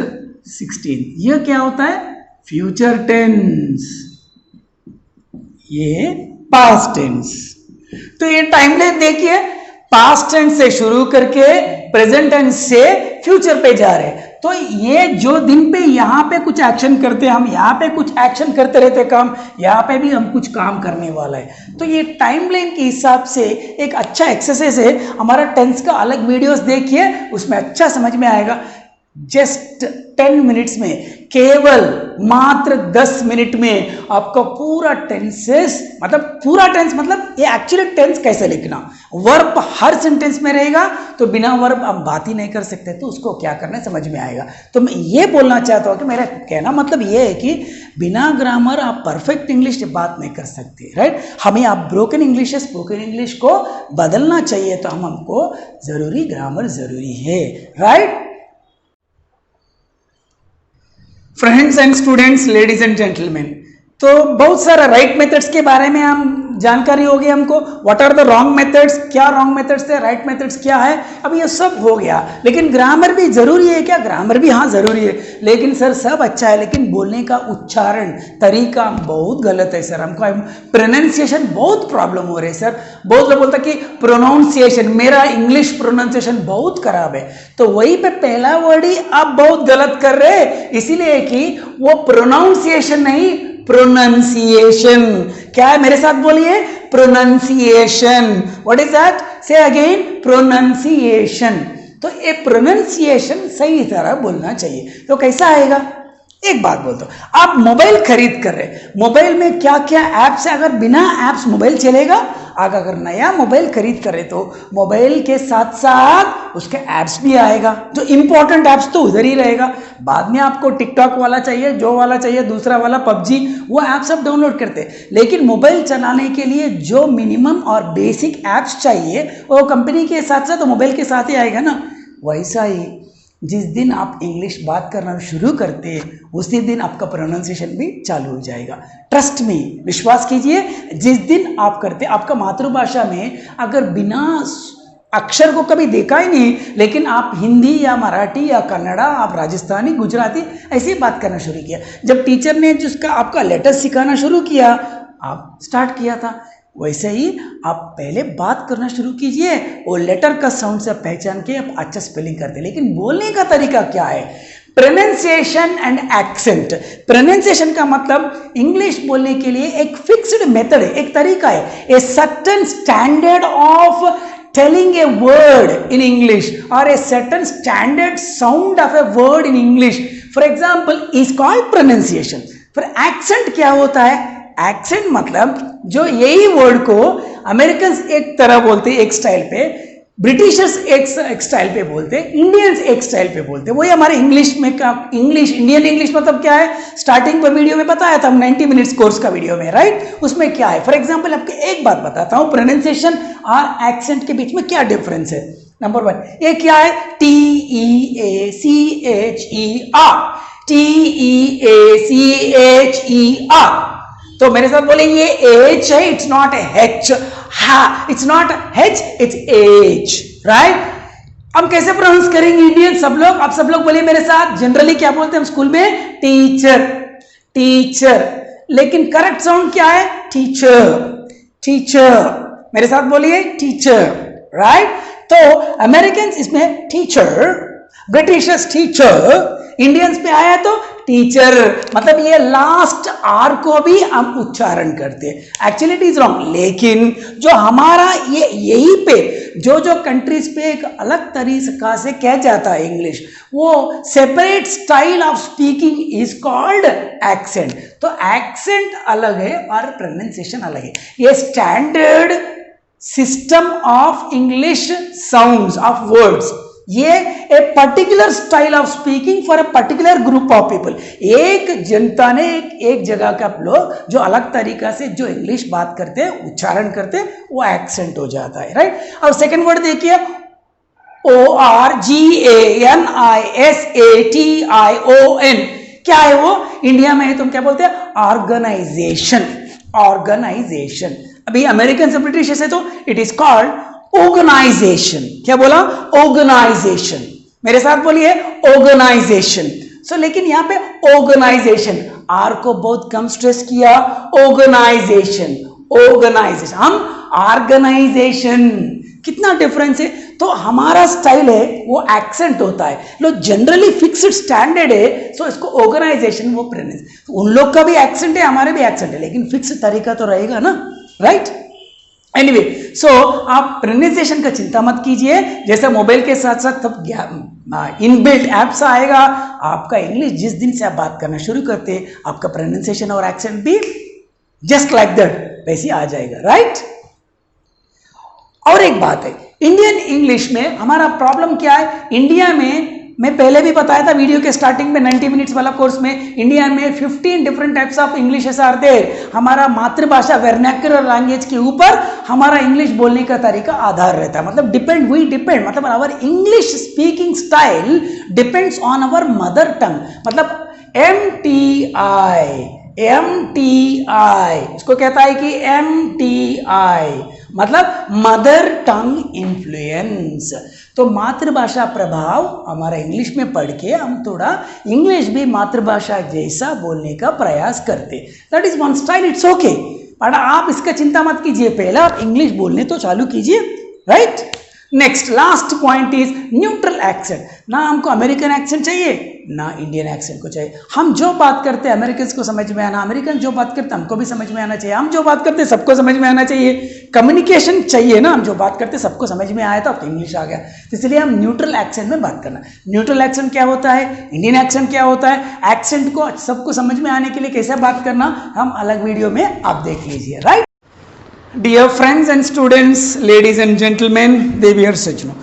16, ये क्या होता है? फ्यूचर टेंस, ये पास्ट टेंस। तो ये टाइमलाइन देखिए, पास्ट टेंस से शुरू करके प्रेजेंट टेंस से फ्यूचर पे जा रहे हैं। तो ये जो दिन पे यहाँ पे कुछ एक्शन करते हैं, हम यहाँ पे कुछ एक्शन करते रहते काम, यहाँ पे भी हम कुछ काम करने वाला है। तो ये टाइमलाइन के हिसाब से एक अच्छा एक्सरसाइज है। हमारा टेंस का अलग वीडियोस देखिए, उसमें अच्छा समझ में आएगा। जस्ट 10 मिनट्स में, केवल मात्र 10 मिनट में आपका पूरा टेंसेस, मतलब पूरा टेंस मतलब ये एक्चुअली टेंस कैसे लिखना, वर्ब हर सेंटेंस में रहेगा, तो बिना वर्ब हम बात ही नहीं कर सकते, तो उसको क्या करना है समझ में आएगा। तो मैं ये बोलना चाहता हूँ कि मेरा कहना मतलब ये है कि बिना ग्रामर आप परफेक्ट इंग्लिश बात नहीं कर सकते, राइट। हमें आप ब्रोकन इंग्लिश है, स्पोकन इंग्लिश को बदलना चाहिए, तो हमको जरूरी ग्रामर जरूरी है, right. Friends and students, ladies and gentleman, तो बहुत सारा राइट मेथड्स के बारे में हम जानकारी हो गई हमको। What are the wrong methods, क्या रॉन्ग मेथड्स थे, राइट मेथड्स क्या है, अब ये सब हो गया। लेकिन ग्रामर भी जरूरी है क्या? ग्रामर भी हाँ जरूरी है, लेकिन सर सब अच्छा है, लेकिन बोलने का उच्चारण तरीका बहुत गलत है सर। हमको प्रोनाउंसिएशन बहुत प्रॉब्लम हो रही है सर। बहुत लोग बोलते कि प्रोनाउंसिएशन, मेरा इंग्लिश प्रोनाउंसिएशन बहुत खराब है, तो वही पे पहला वर्ड ही आप बहुत गलत कर रहे हैं, इसीलिए कि वो प्रोनाउंसिएशन नहीं, प्रोनाउंसिएशन। क्या है? मेरे साथ बोलिए, प्रोनाउंसिएशन। What is that? से अगेन, प्रोनाउंसिएशन। तो ये प्रोनाउंसिएशन सही तरह बोलना चाहिए। तो कैसा आएगा? एक बात बोलता हूं, आप मोबाइल खरीद कर रहे, मोबाइल में क्या क्या ऐप्स है, अगर बिना ऐप्स मोबाइल चलेगा? अगर नया मोबाइल खरीद कर रहे तो मोबाइल के साथ साथ उसके ऐप्स भी आएगा, जो इंपॉर्टेंट ऐप्स तो उधर ही रहेगा। बाद में आपको टिकटॉक वाला चाहिए, जो वाला चाहिए, दूसरा वाला पबजी, वो ऐप्स आप डाउनलोड करते हैं। लेकिन मोबाइल चलाने के लिए जो मिनिमम और बेसिक ऐप्स चाहिए वो कंपनी के साथ साथ तो मोबाइल के साथ ही आएगा ना। वैसा ही जिस दिन आप इंग्लिश बात करना शुरू करते हैं उसी दिन आपका प्रोनाउंसिएशन भी चालू हो जाएगा। ट्रस्ट में, विश्वास कीजिए, जिस दिन आप करते, आपका मातृभाषा में अगर बिना अक्षर को कभी देखा ही नहीं, लेकिन आप हिंदी या मराठी या कन्नड़ा, आप राजस्थानी, गुजराती ऐसे ही बात करना शुरू किया। जब टीचर ने जिसका आपका लेटर सिखाना शुरू किया, आप स्टार्ट किया था, वैसे ही आप पहले बात करना शुरू कीजिए, वो लेटर का साउंड से पहचान के आप अच्छा स्पेलिंग करते। लेकिन बोलने का तरीका क्या है? Pronunciation and accent. प्रोनाउंसिएशन का मतलब इंग्लिश बोलने के लिए एक फिक्स्ड मेथड है, एक तरीका है, a certain standard of telling a word in English or a certain standard sound of a word in English, for example, is called pronunciation. फिर accent क्या होता है? accent मतलब जो यही वर्ड को अमेरिकन एक तरह बोलते हैं एक स्टाइल पे, ब्रिटिशर्स एक स्टाइल पे बोलते, इंडियंस एक स्टाइल पे बोलते। वही हमारे इंग्लिश में का इंग्लिश, इंडियन इंग्लिश मतलब क्या है? स्टार्टिंग पर वीडियो में बताया था हम 90 मिनट्स कोर्स का वीडियो में, राइट? उसमें क्या है? फॉर एग्जांपल आपको एक बात बताता हूँ, प्रोनाउंसिएशन और एक्सेंट के बीच में क्या डिफरेंस है। नंबर 1, ये क्या है? TEACHER, TEACHER। तो मेरे साथ बोलेंगे एच है, इट्स नॉट एच, हा, it's not H, it's H, right? हम कैसे प्रोनाउंस करेंगे इंडियन सब लोग? आप सब लोग बोलिए मेरे साथ, जनरली क्या बोलते हैं हम स्कूल में? Teacher, teacher. लेकिन करेक्ट साउंड क्या है? Teacher, teacher. मेरे साथ बोलिए टीचर, राइट? तो अमेरिकन इसमें टीचर, ब्रिटिशर्स टीचर, इंडियंस पे आया तो टीचर। मतलब ये लास्ट आर को भी हम उच्चारण करते हैं। एक्चुअली इट इज रॉन्ग, लेकिन जो हमारा ये यही पे जो कंट्रीज पे एक अलग तरीका से कह जाता है इंग्लिश, वो separate style of speaking is called accent. तो एक्सेंट अलग है और प्रोनाउंसिएशन अलग है। ये standard system of English sounds of words, ये a particular style of speaking for a particular group of people. एक जनता ने एक जगह का लोग जो अलग तरीका से जो इंग्लिश बात करते हैं, उच्चारण करते हैं, वो एक्सेंट हो जाता है, राइट? और सेकंड वर्ड देखिए, ORGANISATION। क्या है वो? इंडिया में है तुम क्या बोलते हैं? Organisation, organisation. अभी अमेरिकन से ब्रिटिश से तो इट इज कॉल्ड ऑर्गेनाइजेशन। क्या बोला? ऑर्गेनाइजेशन। मेरे साथ बोलिए ऑर्गेनाइजेशन। सो लेकिन यहां पे ऑर्गेनाइजेशन, आर को बहुत कम स्ट्रेस किया, ऑर्गेनाइजेशन, ऑर्गेनाइजेशन। हम ऑर्गेनाइजेशन, कितना डिफरेंस है? तो हमारा स्टाइल है वो एक्सेंट होता है, लो जनरली फिक्स्ड स्टैंडर्ड है, सो इसको ऑर्गेनाइजेशन, वो प्रोनाउंस। उन लोग का भी एक्सेंट है, हमारे भी एक्सेंट है, लेकिन फिक्स तरीका तो रहेगा ना, राइट? एनीवे, सो आप प्रोनाउंसिएशन का चिंता मत कीजिए, जैसे मोबाइल के साथ साथ सब इनबिल्ट एप्स आएगा, आपका इंग्लिश जिस दिन से आप बात करना शुरू करते हैं, आपका प्रोनाउंसिएशन और एक्सेंट भी जस्ट लाइक दैट वैसे आ जाएगा, राइट? और एक बात है, इंडियन इंग्लिश में हमारा प्रॉब्लम क्या है? इंडिया में, मैं पहले भी बताया था वीडियो के स्टार्टिंग में 90 मिनट्स वाला कोर्स में, इंडिया में 15 different types of English are there. हमारा मातृभाषा वर्नाक्युलर लैंग्वेज के ऊपर हमारा इंग्लिश बोलने का तरीका आधार रहता है, मतलब डिपेंड, मतलब our English speaking style depends on our mother tongue. मतलब MTI इसको कहता है कि MTI मतलब मदर टंग इन्फ्लुएंस। तो मातृभाषा प्रभाव हमारा इंग्लिश में पढ़ के हम थोड़ा इंग्लिश भी मातृभाषा जैसा बोलने का प्रयास करते, that is one style, it's okay. But आप इसका चिंता मत कीजिए, पहला आप इंग्लिश बोलने तो चालू कीजिए, right? Next last point is neutral accent. ना हमको अमेरिकन एक्सेंट चाहिए ना इंडियन एक्सेंट को चाहिए। हम जो बात करते हैं अमेरिकन को समझ में आना, अमेरिकन जो बात करते हैं हमको भी समझ में आना चाहिए, हम जो बात करते हैं सबको समझ में आना चाहिए। कम्युनिकेशन चाहिए ना, हम जो बात करते हैं सबको समझ में आया तो अब तो इंग्लिश आ गया, इसलिए हम न्यूट्रल एक्सेंट में बात करना। न्यूट्रल एक्सेंट क्या होता है, इंडियन एक्सेंट क्या होता है, एक्सेंट को सबको समझ में आने के लिए कैसे बात करना, हम अलग वीडियो में आप देख लीजिए, right? Dear friends and students, ladies and gentlemen, देवियर सज्जनों,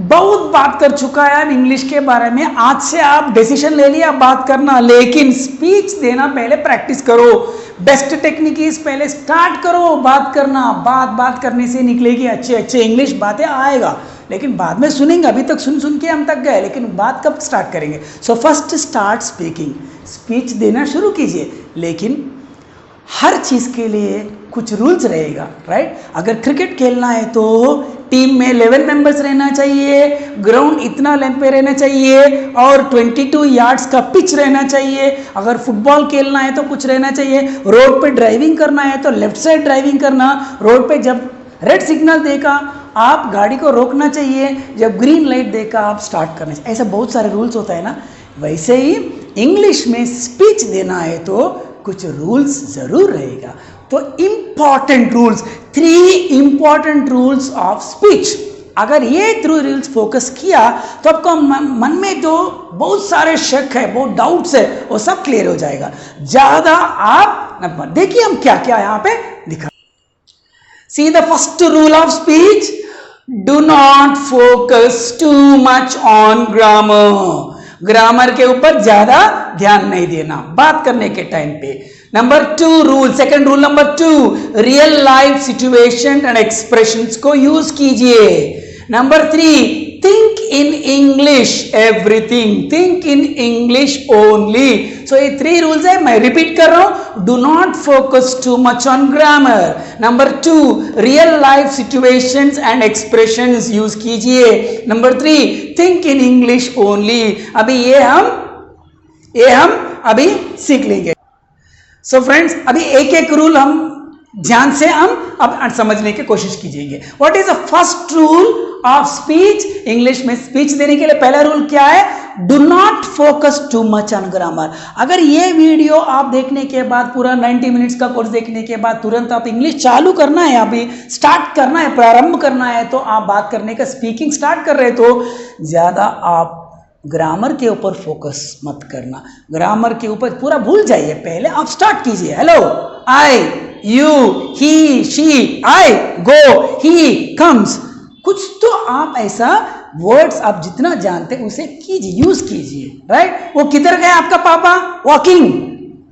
बहुत बात कर चुका है इंग्लिश के बारे में। आज से आप डिसीजन ले लिया बात करना, लेकिन स्पीच देना पहले प्रैक्टिस करो। बेस्ट टेक्निक इज पहले स्टार्ट करो बात करना, बात करने से निकलेगी अच्छे इंग्लिश बातें आएगा, लेकिन बाद में सुनेंगे। अभी तक सुन के हम तक गए, लेकिन बात कब स्टार्ट करेंगे? So first start speaking, speech देना शुरू कीजिए, लेकिन हर चीज के लिए कुछ रूल्स रहेगा, राइट? अगर क्रिकेट खेलना है तो टीम में 11 मेंबर्स रहना चाहिए, ग्राउंड इतना लेंथ पे रहना चाहिए और 22 यार्ड्स का पिच रहना चाहिए। अगर फुटबॉल खेलना है तो कुछ रहना चाहिए। रोड पे ड्राइविंग करना है तो लेफ्ट साइड ड्राइविंग करना। रोड पे जब रेड सिग्नल देखा आप गाड़ी को रोकना चाहिए, जब ग्रीन लाइट देखा आप स्टार्ट करना चाहिए। ऐसा बहुत सारे रूल्स होता है ना। वैसे ही इंग्लिश में स्पीच देना है तो कुछ रूल्स जरूर रहेगा। तो important rules, 3 important rules of speech, अगर ये 3 रूल्स फोकस किया तो आपको मन में जो बहुत सारे शक है, बहुत डाउट्स है, वो सब क्लियर हो जाएगा। ज्यादा आप देखिए हम क्या क्या यहां पे दिखा। See the first rule of speech, do not focus too much on grammar. Grammar के ऊपर ज्यादा ध्यान नहीं देना बात करने के टाइम पे। Number 2 rule, second rule number 2, real life situation and expressions को यूज कीजिए। Number 3, think in English everything, think in English only. So ये 3 रूल्स है, मैं रिपीट कर रहा हूं। Do not focus too much on grammar. Number 2, real life situations and expressions use कीजिए। Number 3, think in English only. अभी ये हम अभी सीख लेंगे। सो फ्रेंड्स, अभी एक एक रूल हम ध्यान से हम अब समझने की कोशिश कीजिएगा। What is the first rule of speech? English में स्पीच देने के लिए पहला रूल क्या है? Do not focus too much on grammar. अगर ये वीडियो आप देखने के बाद, पूरा 90 मिनट्स का कोर्स देखने के बाद तुरंत आप इंग्लिश चालू करना है, अभी स्टार्ट करना है, प्रारंभ करना है, तो आप बात करने का स्पीकिंग स्टार्ट कर रहे तो ज्यादा आप ग्रामर के ऊपर फोकस मत करना। ग्रामर के ऊपर पूरा भूल जाइए, पहले आप स्टार्ट कीजिए। Hello, I, you, he, she, I go, he comes. कुछ तो आप ऐसा वर्ड्स आप जितना जानते हैं उसे कीजिए, यूज कीजिए, राइट? वो किधर गए आपका पापा? Walking.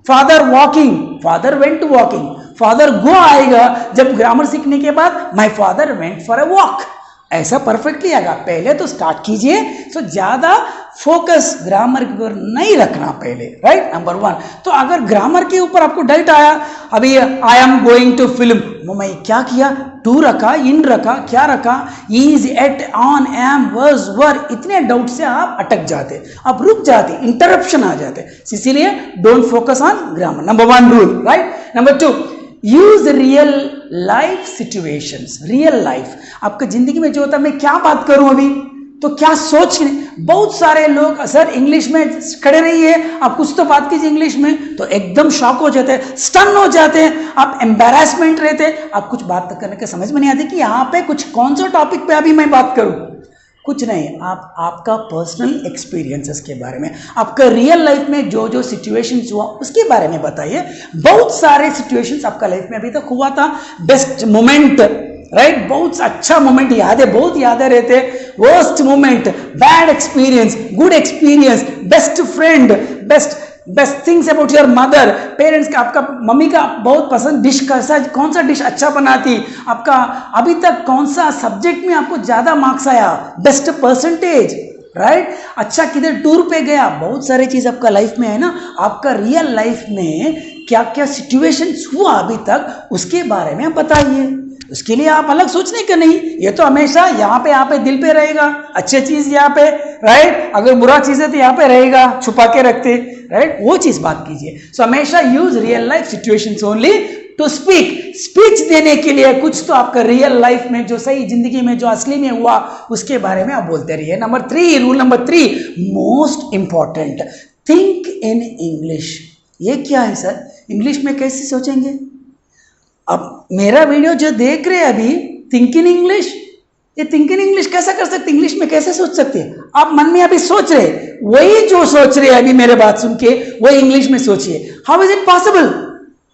Father walking, father went to walking. Father go आएगा जब ग्रामर सीखने के बाद, my father went for a walk. ऐसा परफेक्टली आएगा। पहले तो स्टार्ट कीजिए। सो ज्यादा फोकस ग्रामर के ऊपर नहीं रखना पहले, राइट? नंबर 1। तो अगर ग्रामर के ऊपर आपको डाउट आया, अभी I am going to film, मैं क्या किया? टू रखा, इन रखा, क्या रखा? Is, at, on, am, was, were, इतने डाउट से आप अटक जाते, आप रुक जाते, इंटरप्शन आ जाते। इसीलिए don't focus on grammar. Number 1 rule, right? Number 2, use real life situations. Real life, आपकी जिंदगी में जो होता है, मैं क्या बात करूं अभी, तो क्या सोच रहे? बहुत सारे लोग सर इंग्लिश में खड़े रहिए, आप कुछ तो बात कीजिए इंग्लिश में, तो एकदम शॉक हो जाते हैं, स्टन हो जाते हैं, आप एम्बैरेसमेंट रहते हैं, आप कुछ बात करने के समझ में नहीं आती कि यहाँ पे कुछ कौन सा टॉपिक पे अभी मैं बात करूं। कुछ नहीं, आप आपका पर्सनल एक्सपीरियंसेस के बारे में, आपका रियल लाइफ में जो जो सिचुएशंस हुआ उसके बारे में बताइए। बहुत सारे सिचुएशंस आपका लाइफ में अभी तक हुआ था, बेस्ट मोमेंट, राइट? बहुत अच्छा मोमेंट याद है, बहुत याद रहते, worst moment, bad experience, good experience, best friend, best things about your mother, parents का, आपका मम्मी का बहुत पसंद डिश कैसा, कौन सा डिश अच्छा बनाती, आपका अभी तक कौन सा सब्जेक्ट में आपको ज्यादा मार्क्स आया, बेस्ट परसेंटेज, राइट? अच्छा किधर टूर पे गया, बहुत सारी चीज आपका लाइफ में है ना। आपका रियल लाइफ में क्या क्या सिचुएशंस हुआ अभी तक, उसके बारे में बताइए। उसके लिए आप अलग सोचने का नहीं, ये तो हमेशा यहाँ पे दिल पे रहेगा, अच्छी चीज यहाँ पे, राइट? अगर बुरा चीज है तो यहाँ पे रहेगा, छुपा के रखते, राइट? वो चीज बात कीजिए। सो हमेशा use real life situations only to speak. Speech देने के लिए कुछ तो आपका रियल लाइफ में जो सही जिंदगी में जो असली में हुआ उसके बारे में आप बोलते रहिए। Number 3, rule number 3, most important, think in English. ये क्या है सर? इंग्लिश में कैसे सोचेंगे? अब मेरा वीडियो जो देख रहे हैं अभी, थिंक इन इंग्लिश, ये थिंक इन इंग्लिश कैसा कर सकते? इंग्लिश में कैसे सोच सकते हैं? आप मन में अभी सोच रहे, वही जो सोच रहे अभी मेरे बात सुन के, वही इंग्लिश में सोचिए। How is it possible?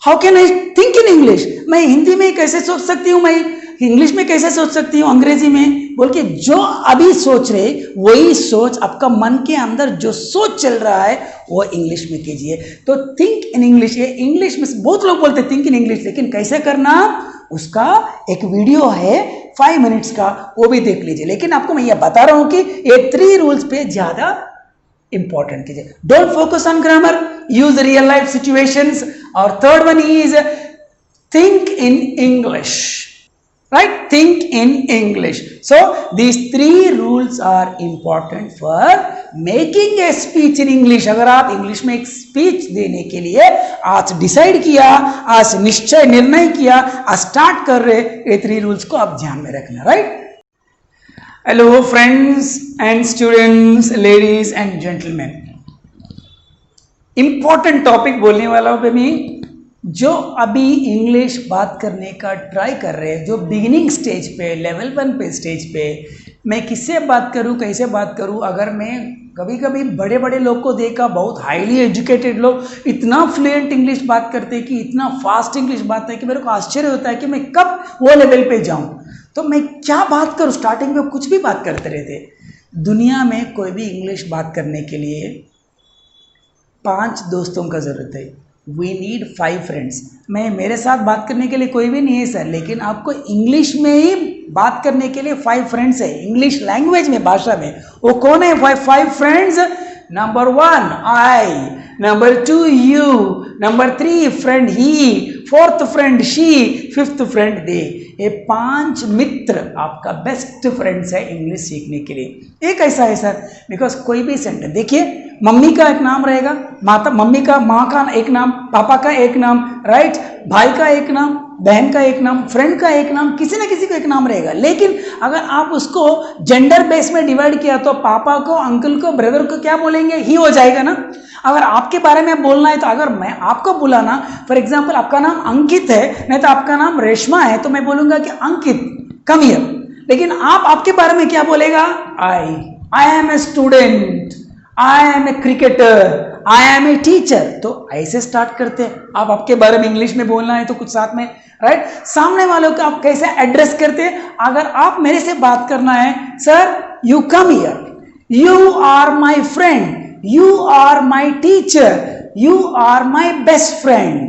How can I think in English? मैं हिंदी में कैसे सोच सकती हूँ, मैं इंग्लिश में कैसे सोच सकती हूँ, अंग्रेजी में? बोल के जो अभी सोच रहे वही सोच, आपका मन के अंदर जो सोच चल रहा है वो इंग्लिश में कीजिए। तो थिंक इन इंग्लिश, ये इंग्लिश में बहुत लोग बोलते हैं थिंक इन इंग्लिश, लेकिन कैसे करना, उसका एक वीडियो है 5 मिनट्स का, वो भी देख लीजिए। लेकिन आपको मैं ये बता रहा हूं कि ये 3 रूल्स पे ज्यादा इंपॉर्टेंट कीजिए। Don't focus on grammar, use real life situations, और third one is think in English, right? Think in English. So these three rules are important for making a speech in English. अगर आप English में एक speech देने के लिए आज decide किया, आज निर्णय किया, आज स्टार्ट कर रहे, ये थ्री रूल्स को आप ध्यान में रखना, right? Hello friends and students, ladies and gentleman, important topic बोलने वाला हूं मैं। जो अभी इंग्लिश बात करने का ट्राई कर रहे हैं, जो बिगिनिंग स्टेज पे, लेवल 1 पे स्टेज पे, मैं किससे बात करूं, कैसे बात करूं? अगर मैं कभी कभी बड़े बड़े लोग को देखा, बहुत हाईली एजुकेटेड लोग इतना फ्लुएंट इंग्लिश बात करते हैं कि इतना फास्ट इंग्लिश बात है कि मेरे को आश्चर्य होता है कि मैं कब वो लेवल पे जाऊं। तो मैं क्या बात करूं? स्टार्टिंग में कुछ भी बात करते रहते। दुनिया में कोई भी इंग्लिश बात करने के लिए 5 दोस्तों का ज़रूरत है। We need 5 friends. मेरे साथ बात करने के लिए कोई भी नहीं है सर, लेकिन आपको इंग्लिश में ही बात करने के लिए 5 फ्रेंड्स है, इंग्लिश लैंग्वेज में, भाषा में। वो कौन है 5 friends? Number 1 I, number 2 you, number 3 friend he, 4th friend she, 5th friend they. ये 5 मित्र आपका बेस्ट फ्रेंड्स है इंग्लिश सीखने के लिए। एक ऐसा है सर, बिकॉज कोई भी सेंटेंस देखिए, मम्मी का एक नाम रहेगा, मम्मी का, माँ का एक नाम, पापा का एक नाम, राइट? भाई का एक नाम, बहन का एक नाम, फ्रेंड का एक नाम, किसी ना किसी का एक नाम रहेगा। लेकिन अगर आप उसको जेंडर बेस में डिवाइड किया तो पापा को, अंकल को, ब्रदर को क्या बोलेंगे? ही हो जाएगा ना। अगर आपके बारे में बोलना है तो अगर मैं आपको बुलाना, फॉर एग्जाम्पल आपका नाम अंकित है, नहीं तो आपका नाम रेशमा है, तो मैं बोलूंगा कि अंकित कम हियर। लेकिन आप आपके बारे में क्या बोलेगा? I am a student, I am a cricketer, I am a teacher. तो ऐसे स्टार्ट करते हैं। आप आपके बारे में इंग्लिश में बोलना है तो कुछ साथ में, राइट? सामने वालों को आप कैसे एड्रेस करते हैं? अगर आप मेरे से बात करना है, sir you come here, you are my friend, you are my teacher, you are my best friend,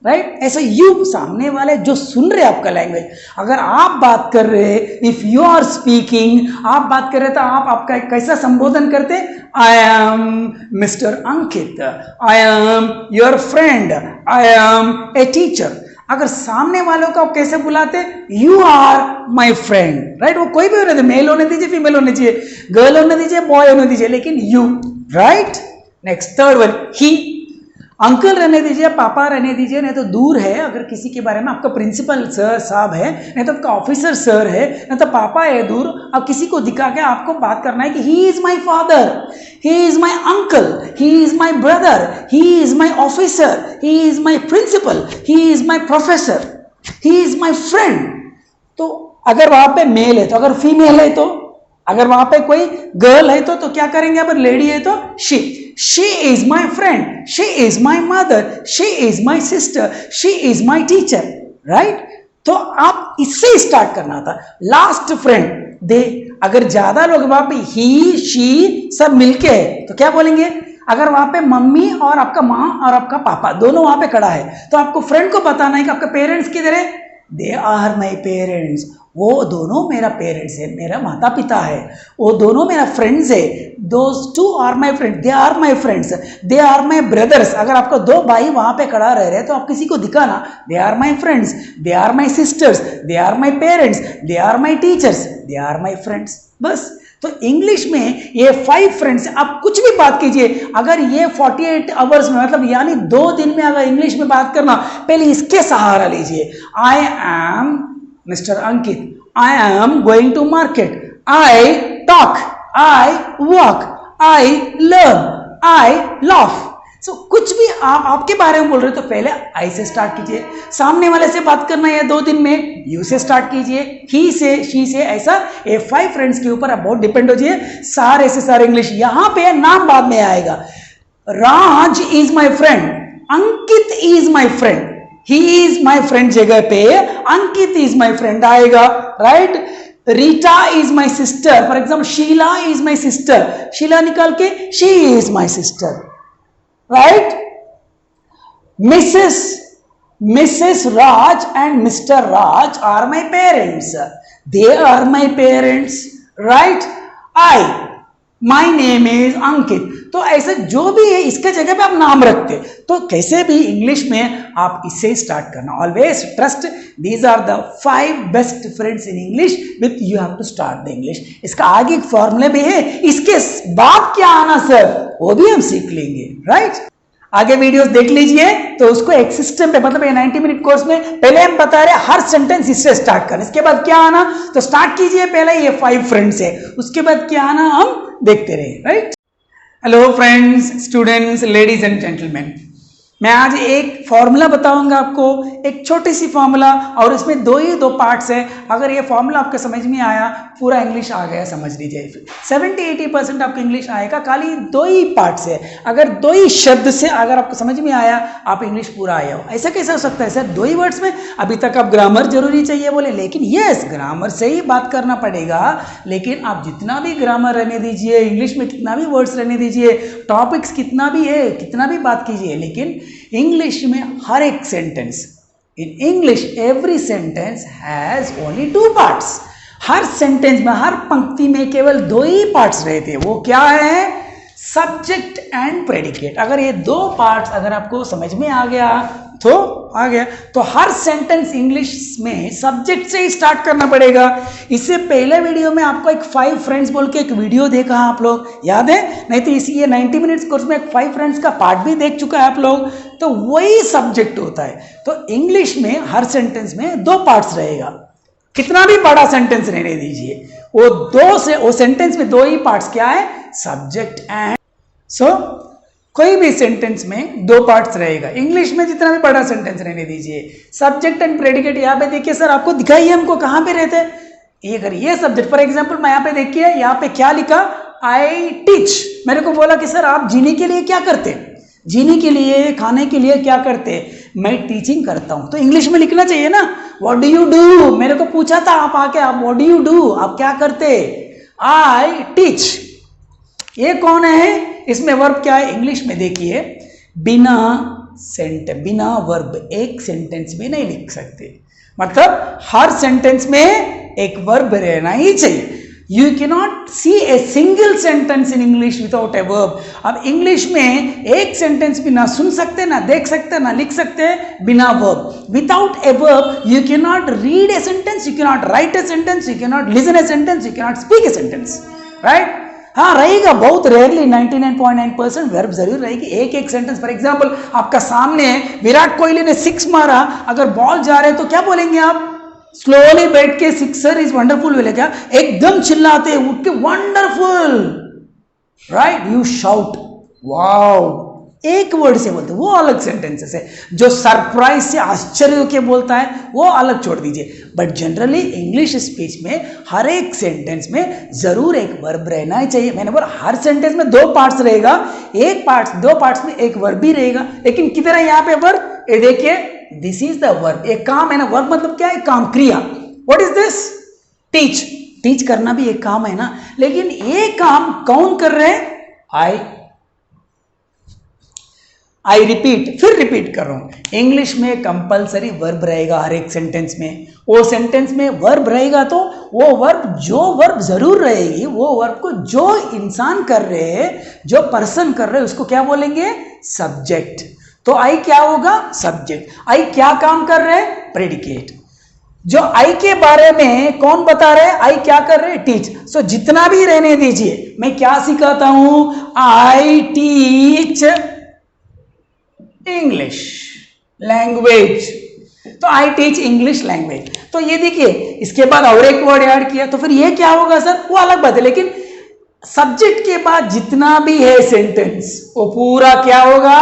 right? ऐसा यू, सामने वाले जो सुन रहे आपका लैंग्वेज, अगर आप बात कर रहे, इफ यू आर स्पीकिंग, आप बात कर रहे तो आप आपका कैसा संबोधन करते? I am mister Ankit, I am your friend, I am a teacher. अगर सामने वालों को आप कैसे बुलाते? You are my friend, right? वो कोई भी होने दीजिए, मेल होने दीजिए, फीमेल होने चाहिए, गर्ल होने दीजिए, बॉय होने दीजिए, लेकिन you, right? Next third one, he. Uncle रहने दीजिए, पापा रहने दीजिए, नहीं तो दूर है अगर किसी के बारे में आपका प्रिंसिपल सर साहब है, नहीं तो आपका ऑफिसर सर है, नहीं तो पापा है दूर, अब किसी को दिखा के आपको बात करना है कि he is my father, he is my uncle, he is my brother, he is my officer, he is my principal, he is my professor, he is my friend. तो अगर वहां पे मेल है तो, अगर फीमेल है तो, अगर वहां पे कोई गर्ल है तो क्या करेंगे? अगर लेडी है तो she is my friend, she is my mother, she is my sister, she is my teacher, right? तो आप इससे स्टार्ट करना था। लास्ट फ्रेंड दे। अगर ज्यादा लोग वहां पे ही, शी सब मिलके है तो क्या बोलेंगे? अगर वहां पे मम्मी और आपका माँ और आपका पापा दोनों वहां पे खड़ा है तो आपको फ्रेंड को बताना है कि आपके पेरेंट्स किधर है? दे आर माई पेरेंट्स, वो दोनों मेरा पेरेंट्स है, मेरा माता पिता है, वो दोनों मेरा फ्रेंड्स है, those two are my friend, they are my friends, they are my brothers. अगर आपको 2 भाई वहां पे खड़ा रह रहे तो आप किसी को दिखाना, they are my friends, they are my sisters, they are my parents, they are my teachers, they are my friends. बस। तो इंग्लिश में ये 5 फ्रेंड्स, आप कुछ भी बात कीजिए, अगर ये 48 आवर्स में, मतलब यानी 2 दिन में अगर इंग्लिश में बात करना, पहले इसके सहारा लीजिए। I am Mr. Ankit, I am going to market, I talk, I walk, I learn, I laugh. So, कुछ भी आप आपके बारे में बोल रहे हो तो पहले I से स्टार्ट कीजिए। सामने वाले से बात करना है 2 दिन में, you से स्टार्ट कीजिए, he से, she से, ऐसा ये 5 फ्रेंड्स के ऊपर आप बहुत डिपेंड हो जाइए। सारे से सारे इंग्लिश। यहाँ पे नाम बाद में आएगा। Raj is my friend, Ankit is my friend, he is my friend जगह पे अंकित इज माई फ्रेंड आएगा, right? Rita is my sister, for example Sheela is my sister, Sheela निकाल के she is my sister, right? Mrs Raj and Mr Raj are my parents, they are my parents, right? My name is Ankit. तो ऐसे जो भी है इसके जगह पे आप नाम रखते, तो कैसे भी इंग्लिश में आप इससे स्टार्ट करना। Always trust these are the 5 best friends in English with you have to start the English. इसका आगे एक फॉर्मूले भी है, इसके बाद क्या आना सर वो भी हम सीख लेंगे, राइट। आगे वीडियोस देख लीजिए। तो उसको एक सिस्टम पे, मतलब ये 90 मिनट कोर्स में पहले हम बता रहे हर सेंटेंस इससे स्टार्ट करना, इसके बाद क्या आना, तो स्टार्ट कीजिए पहले ये 5 फ्रेंड्स है, उसके बाद क्या आना हम देखते रहे, right. Hello friends, students, ladies and gentleman, मैं आज एक फॉर्मूला बताऊंगा आपको, एक छोटी सी फॉर्मूला, और इसमें दो पार्ट्स है। अगर ये फॉर्मूला आपको समझ में आया, पूरा इंग्लिश आ गया समझ लीजिए। 70-80% आपको इंग्लिश आएगा, खाली 2 ही पार्ट्स है। अगर 2 ही शब्द से अगर आपको समझ में आया, आप इंग्लिश पूरा आया हो। ऐसा कैसे हो सकता है सर 2 ही वर्ड्स में? अभी तक आप ग्रामर जरूरी चाहिए बोले, लेकिन यस ग्रामर से ही बात करना पड़ेगा, लेकिन आप जितना भी ग्रामर रहने दीजिए, इंग्लिश में कितना भी वर्ड्स रहने दीजिए, टॉपिक्स कितना भी है, कितना भी बात कीजिए, लेकिन इंग्लिश में हर एक sentence, in English every sentence has only 2 parts. Her sentence में, हर पंक्ति में केवल 2 ही पार्ट्स रहते हैं। वो क्या है? Subject and predicate. अगर ये 2 पार्ट्स अगर आपको समझ में आ गया तो आ गया। तो हर सेंटेंस इंग्लिश में सब्जेक्ट से ही स्टार्ट करना पड़ेगा। इससे पहले वीडियो में आपको एक 5 फ्रेंड्स बोल के एक वीडियो देखा आप लोग, याद है? नहीं तो इसी ये 90 मिनट्स कोर्स में एक 5 फ्रेंड्स का पार्ट भी देख चुका है आप लोग। तो वही सब्जेक्ट होता है। तो इंग्लिश में हर सेंटेंस में 2 पार्ट्स रहेगा। कितना भी बड़ा सेंटेंस रहने दीजिए, वो सेंटेंस में 2 ही पार्ट्स क्या है? Subject and. सो कोई भी सेंटेंस में 2 पार्ट्स रहेगा। इंग्लिश में जितना भी बड़ा सेंटेंस रहने दीजिए, सब्जेक्ट एंड प्रेडिकेट। यहाँ पे देखिए सर, आपको दिखाइए हमको कहाँ पे रहते हैं। ये अगर ये सब्जेक्ट, फॉर एग्जांपल मैं यहाँ पे देखिए, यहाँ पे क्या लिखा? I teach. मेरे को बोला कि सर आप जीने के लिए क्या करते हैं? जीने के लिए, खाने के लिए क्या करते हैं? मैं टीचिंग करता हूँ। तो इंग्लिश में लिखना चाहिए ना, व्हाट डू यू डू। मेरे को पूछा था आप आके, आप व्हाट डू यू डू, आप क्या करते? I teach. ये कौन है? इसमें वर्ब क्या है? इंग्लिश में देखिए, बिना वर्ब एक सेंटेंस में नहीं लिख सकते। मतलब हर सेंटेंस में एक वर्ब रहना ही चाहिए। You cannot see a single sentence in English without a verb. अब इंग्लिश में एक सेंटेंस भी ना सुन सकते, ना देख सकते, ना लिख सकते बिना verb. Without a verb you cannot read a sentence, you cannot right a sentence, you cannot listen a sentence, you cannot speak a sentence, right. हाँ रहेगा, बहुत रेयरली 99.9% वर्ब जरूर रहेगी। एक सेंटेंस, फॉर एग्जांपल आपका सामने विराट कोहली ने 6 मारा, अगर बॉल जा रहे तो क्या बोलेंगे आप? स्लोली बैठ के सिक्सर इज वंडरफुल बोले क्या? एकदम चिल्लाते उठ के wonderful, right, you shout wow. एक वर्ड से बोलते, वो अलग सेंटेंसेस है। जो सरप्राइज से आश्चर्य के बोलता है वो अलग छोड़ दीजिए। बट जनरली इंग्लिश स्पीच में हर एक सेंटेंस में जरूर एक वर्ब रहना ही चाहिए। मैंने बोला हर सेंटेंस में 2 पार्ट्स रहेगा, 2 पार्ट्स में एक वर्ब भी रहेगा। लेकिन किधर है यहाँ पे वर्ब? ये देखिए, दिस इज द वर्ब। एक काम है ना, वर्ब मतलब क्या है? काम, क्रिया। What is this? Teach. Teach करना भी एक काम है ना, लेकिन ये काम कौन कर रहे हैं? आई रिपीट, फिर रिपीट कर रहा हूं। इंग्लिश में कंपलसरी वर्ब रहेगा हर एक सेंटेंस में। वो सेंटेंस में वर्ब रहेगा तो वो वर्ब, जो वर्ब जरूर रहेगी, वो वर्ब को जो इंसान कर रहे हैं, जो पर्सन कर रहे हैं, उसको क्या बोलेंगे? सब्जेक्ट। तो आई क्या होगा? सब्जेक्ट। आई क्या काम कर रहे हैं? प्रेडिकेट। जो आई के बारे में कौन बता रहे हैं? आई क्या कर रहे हैं? टीच। सो जितना भी रहने दीजिए, मैं क्या सिखाता हूं? I teach English language. तो आई टीच इंग्लिश लैंग्वेज। तो ये देखिए, इसके बाद और एक वर्ड ऐड किया, तो फिर ये क्या होगा सर? वो अलग बात है। लेकिन सब्जेक्ट के बाद जितना भी है सेंटेंस, वो पूरा क्या होगा?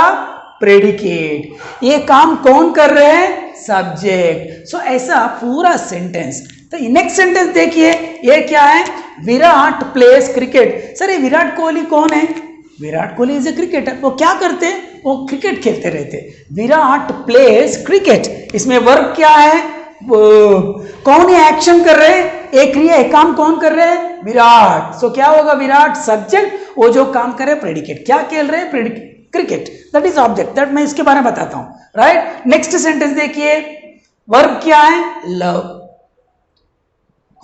प्रेडिकेट। ये काम कौन कर रहे हैं? सब्जेक्ट। सो ऐसा पूरा सेंटेंस। तो नेक्स्ट सेंटेंस देखिए, ये क्या है? Virat place cricket. सर ये विराट कोहली कौन है? Virat Kohli is a cricketer. वो क्या करते हैं? वो क्रिकेट खेलते रहते। Virat place cricket. इसमें वर्ब क्या है? कौन ये एक्शन कर रहे हैं? एक क्रिया, एक काम कौन कर रहे हैं? विराट। सो क्या होगा? विराट सब्जेक्ट, वो जो काम कर रहे हैं प्रेडिकेट। क्या खेल रहे हैं? Cricket. That is object. That मैं इसके बारे में बताता हूं, राइट। नेक्स्ट सेंटेंस देखिए, वर्ब क्या है? Love.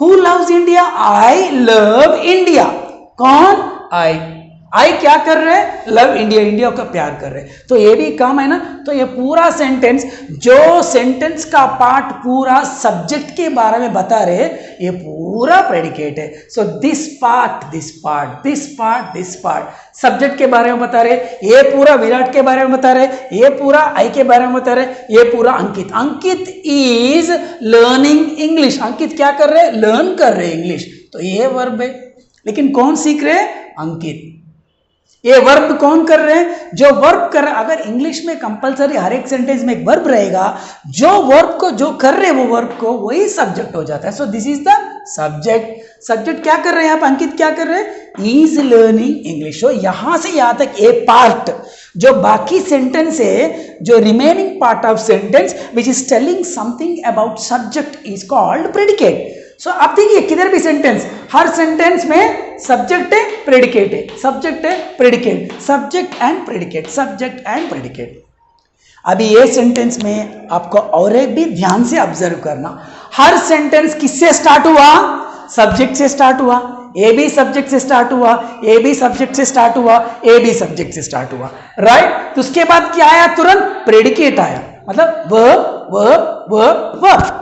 Who loves India? I love India. कौन? आई क्या कर रहे हैं? लव इंडिया, इंडिया का प्यार कर रहे हैं। तो ये भी काम है ना। तो ये पूरा सेंटेंस, जो सेंटेंस का पार्ट पूरा सब्जेक्ट के बारे में बता रहे, ये पूरा प्रेडिकेट है। So this part, this part, this part, this part subject के बारे में बता रहे, ये पूरा विराट के बारे में बता रहे, ये पूरा आई के बारे में बता रहे, ये पूरा अंकित। अंकित इज लर्निंग इंग्लिश। अंकित क्या कर रहे हैं? लर्न कर रहे इंग्लिश। तो ये वर्ब है, लेकिन कौन सीख रहे हैं? अंकित। ये वर्ब कौन कर रहे हैं? जो वर्ब कर रहे हैं। अगर इंग्लिश में कंपलसरी हर एक सेंटेंस में एक वर्ब रहेगा, जो वर्ब को जो कर रहे हैं वो वर्ब को वही सब्जेक्ट हो जाता है। So this is the subject. Subject क्या कर रहे हैं? आप अंकित क्या कर रहे हैं? Is learning English. तो यहां से यहां तक ये पार्ट, जो बाकी सेंटेंस है, जो remaining part of sentence which is telling something about subject is called predicate. सो आप देखिए किधर भी सेंटेंस, हर सेंटेंस में सब्जेक्ट है, प्रेडिकेट है, सब्जेक्ट है, predicate, subject and predicate, subject and predicate. अभी ये सेंटेंस में आपको और एक भी ध्यान से ऑब्जर्व करना, हर सेंटेंस किससे स्टार्ट हुआ? सब्जेक्ट से स्टार्ट हुआ। ए भी सब्जेक्ट से स्टार्ट हुआ, ए भी सब्जेक्ट से स्टार्ट हुआ, ए भी सब्जेक्ट से स्टार्ट हुआ, राइट। तो उसके बाद क्या आया? तुरंत प्रेडिकेट आया, मतलब वर्ब वर्ब वर्ब वर्ब।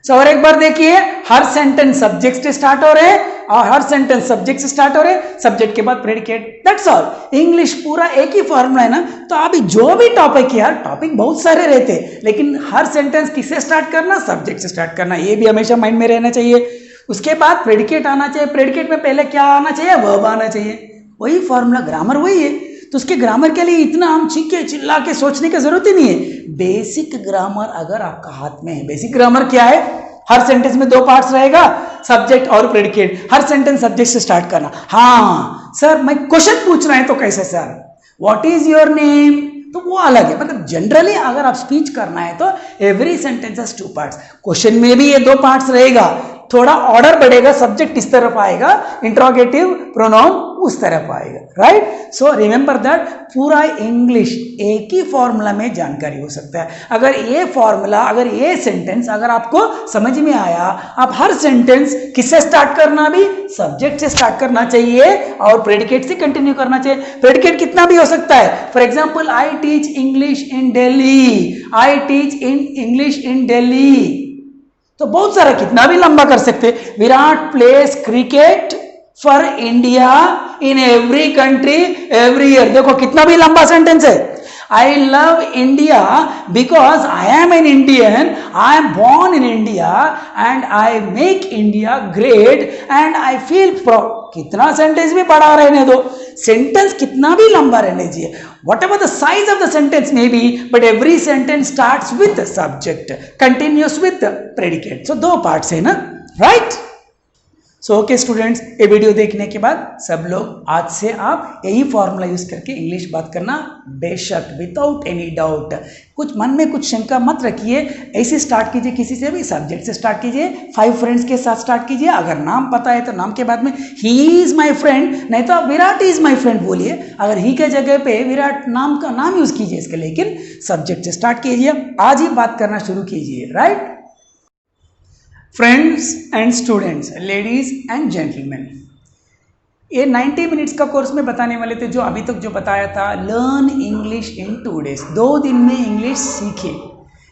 और एक बार देखिए, हर सेंटेंस सब्जेक्ट से स्टार्ट हो रहे हैं और हर सेंटेंस सब्जेक्ट से स्टार्ट हो रहे हैं, सब्जेक्ट के बाद प्रेडिकेट, दैट्स ऑल। इंग्लिश पूरा एक ही फॉर्मूला है ना। तो अभी जो भी टॉपिक है यार, टॉपिक बहुत सारे रहते हैं, लेकिन हर सेंटेंस किससे स्टार्ट करना? सब्जेक्ट से स्टार्ट करना। ये भी हमेशा माइंड में रहना चाहिए। उसके बाद प्रेडिकेट आना चाहिए। प्रेडिकेट में पहले क्या आना चाहिए? वर्ब आना चाहिए। वही फॉर्मूला, ग्रामर वही है। तो उसके ग्रामर के लिए इतना हम चीखे चिल्ला के सोचने की जरूरत ही नहीं है। बेसिक ग्रामर अगर आपका हाथ में है, बेसिक ग्रामर क्या है? हर सेंटेंस में दो पार्ट्स रहेगा, सब्जेक्ट और प्रेडिकेट। हर सेंटेंस सब्जेक्ट से स्टार्ट करना। हाँ सर, मैं क्वेश्चन पूछ रहा है तो कैसे sir? What is your name? तो वो अलग है। मतलब जनरली अगर आप स्पीच करना है तो every sentence has two parts. Question में भी ये दो पार्ट्स रहेगा, थोड़ा ऑर्डर बढ़ेगा, सब्जेक्ट इस तरफ आएगा, इंट्रोगेटिव प्रोनाउन उस तरफ आएगा, राइट। सो रिमेंबर दैट पूरा इंग्लिश एक ही फॉर्मूला में जानकारी हो सकता है। अगर ये फॉर्मूला, अगर ये सेंटेंस अगर आपको समझ में आया, आप हर सेंटेंस किससे स्टार्ट करना? भी सब्जेक्ट से स्टार्ट करना चाहिए और प्रेडिकेट से कंटिन्यू करना चाहिए। प्रेडिकेट कितना भी हो सकता है। For example, I teach English in Delhi, I teach in English in Delhi. तो बहुत सारा, कितना भी लंबा कर सकते। Virat place cricket for India in every country every year. देखो कितना भी लंबा सेंटेंस है। I love India because I am an Indian, I am born in India and I make India great and I feel proud. कितना sentence भी बड़ा रहने दो, सेंटेंस कितना भी लंबा रहने चाहिए, whatever the size of the sentence may be, but every sentence starts with the subject, continues with the predicate. So दो पार्ट्स है ना, राइट। सो ओके स्टूडेंट्स, ये वीडियो देखने के बाद सब लोग आज से आप यही फॉर्मूला यूज करके इंग्लिश बात करना, बेशक विदाउट एनी डाउट। कुछ मन में कुछ शंका मत रखिए, ऐसे स्टार्ट कीजिए, किसी से भी सब्जेक्ट से स्टार्ट कीजिए, 5 फ्रेंड्स के साथ स्टार्ट कीजिए। अगर नाम पता है तो नाम के बाद में ही इज माई फ्रेंड, नहीं तो आप विराट इज माई फ्रेंड बोलिए। अगर ही के जगह पे विराट नाम का नाम यूज कीजिए इसके, लेकिन सब्जेक्ट से स्टार्ट कीजिए, आज ही बात करना शुरू कीजिए, right. Friends and students, ladies and gentleman, ये 90 मिनट्स का कोर्स में बताने वाले थे, जो अभी तक जो बताया था, लर्न इंग्लिश इन 2 days, 2 दिन में इंग्लिश सीखे।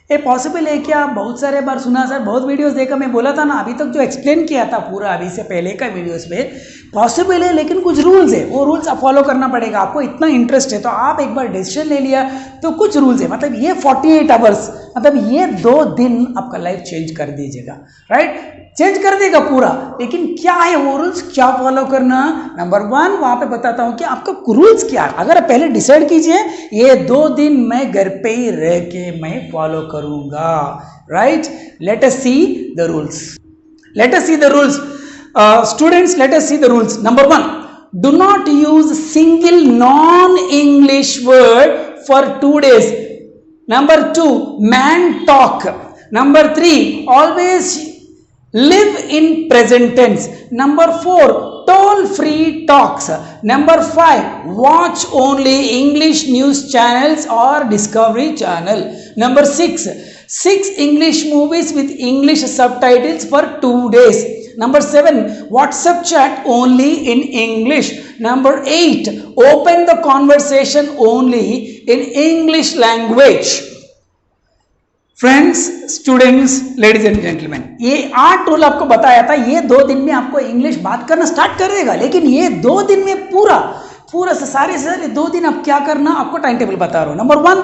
ये पॉसिबल है क्या? बहुत सारे बार सुना सर, बहुत वीडियोस देखा, मैं बोला था ना अभी तक जो एक्सप्लेन किया था पूरा अभी से पहले का वीडियोस में, पॉसिबल है, लेकिन कुछ रूल्स है, वो रूल्स आप फॉलो करना पड़ेगा। आपको इतना इंटरेस्ट है तो आप एक बार डिसीजन ले लिया तो कुछ रूल्स है, मतलब ये 48 आवर्स, मतलब ये 2 दिन आपका लाइफ चेंज कर दीजिएगा, राइट, चेंज कर देगा पूरा। लेकिन क्या है वो रूल्स, क्या फॉलो करना? नंबर 1 वहां पे बताता हूं कि आपका रूल्स क्या है। अगर पहले डिसाइड कीजिए ये 2 दिन मैं घर पे ही रह के मैं फॉलो करूंगा, right. Let us see the rules, late us see the rules students, late us see the rules. Number 1, do not use single non-English word for 2 days. Number 2, man talk. Number 3, always live in present tense. Number 4, toll-free talks. Number 5, watch only English news channels or Discovery Channel. Number 6 English movies with English subtitles for 2 days. Number 7, WhatsApp chat only in English. Number 8, open the conversation only in English language. Friends, students, ladies and gentleman, ये 8 rule आपको बताया था। ये 2 दिन में आपको English बात करना स्टार्ट कर देगा, लेकिन ये 2 दिन में पूरा से सारे 2 दिन आप क्या करना, आपको टाइम टेबल बता रहा हूं। नंबर 1,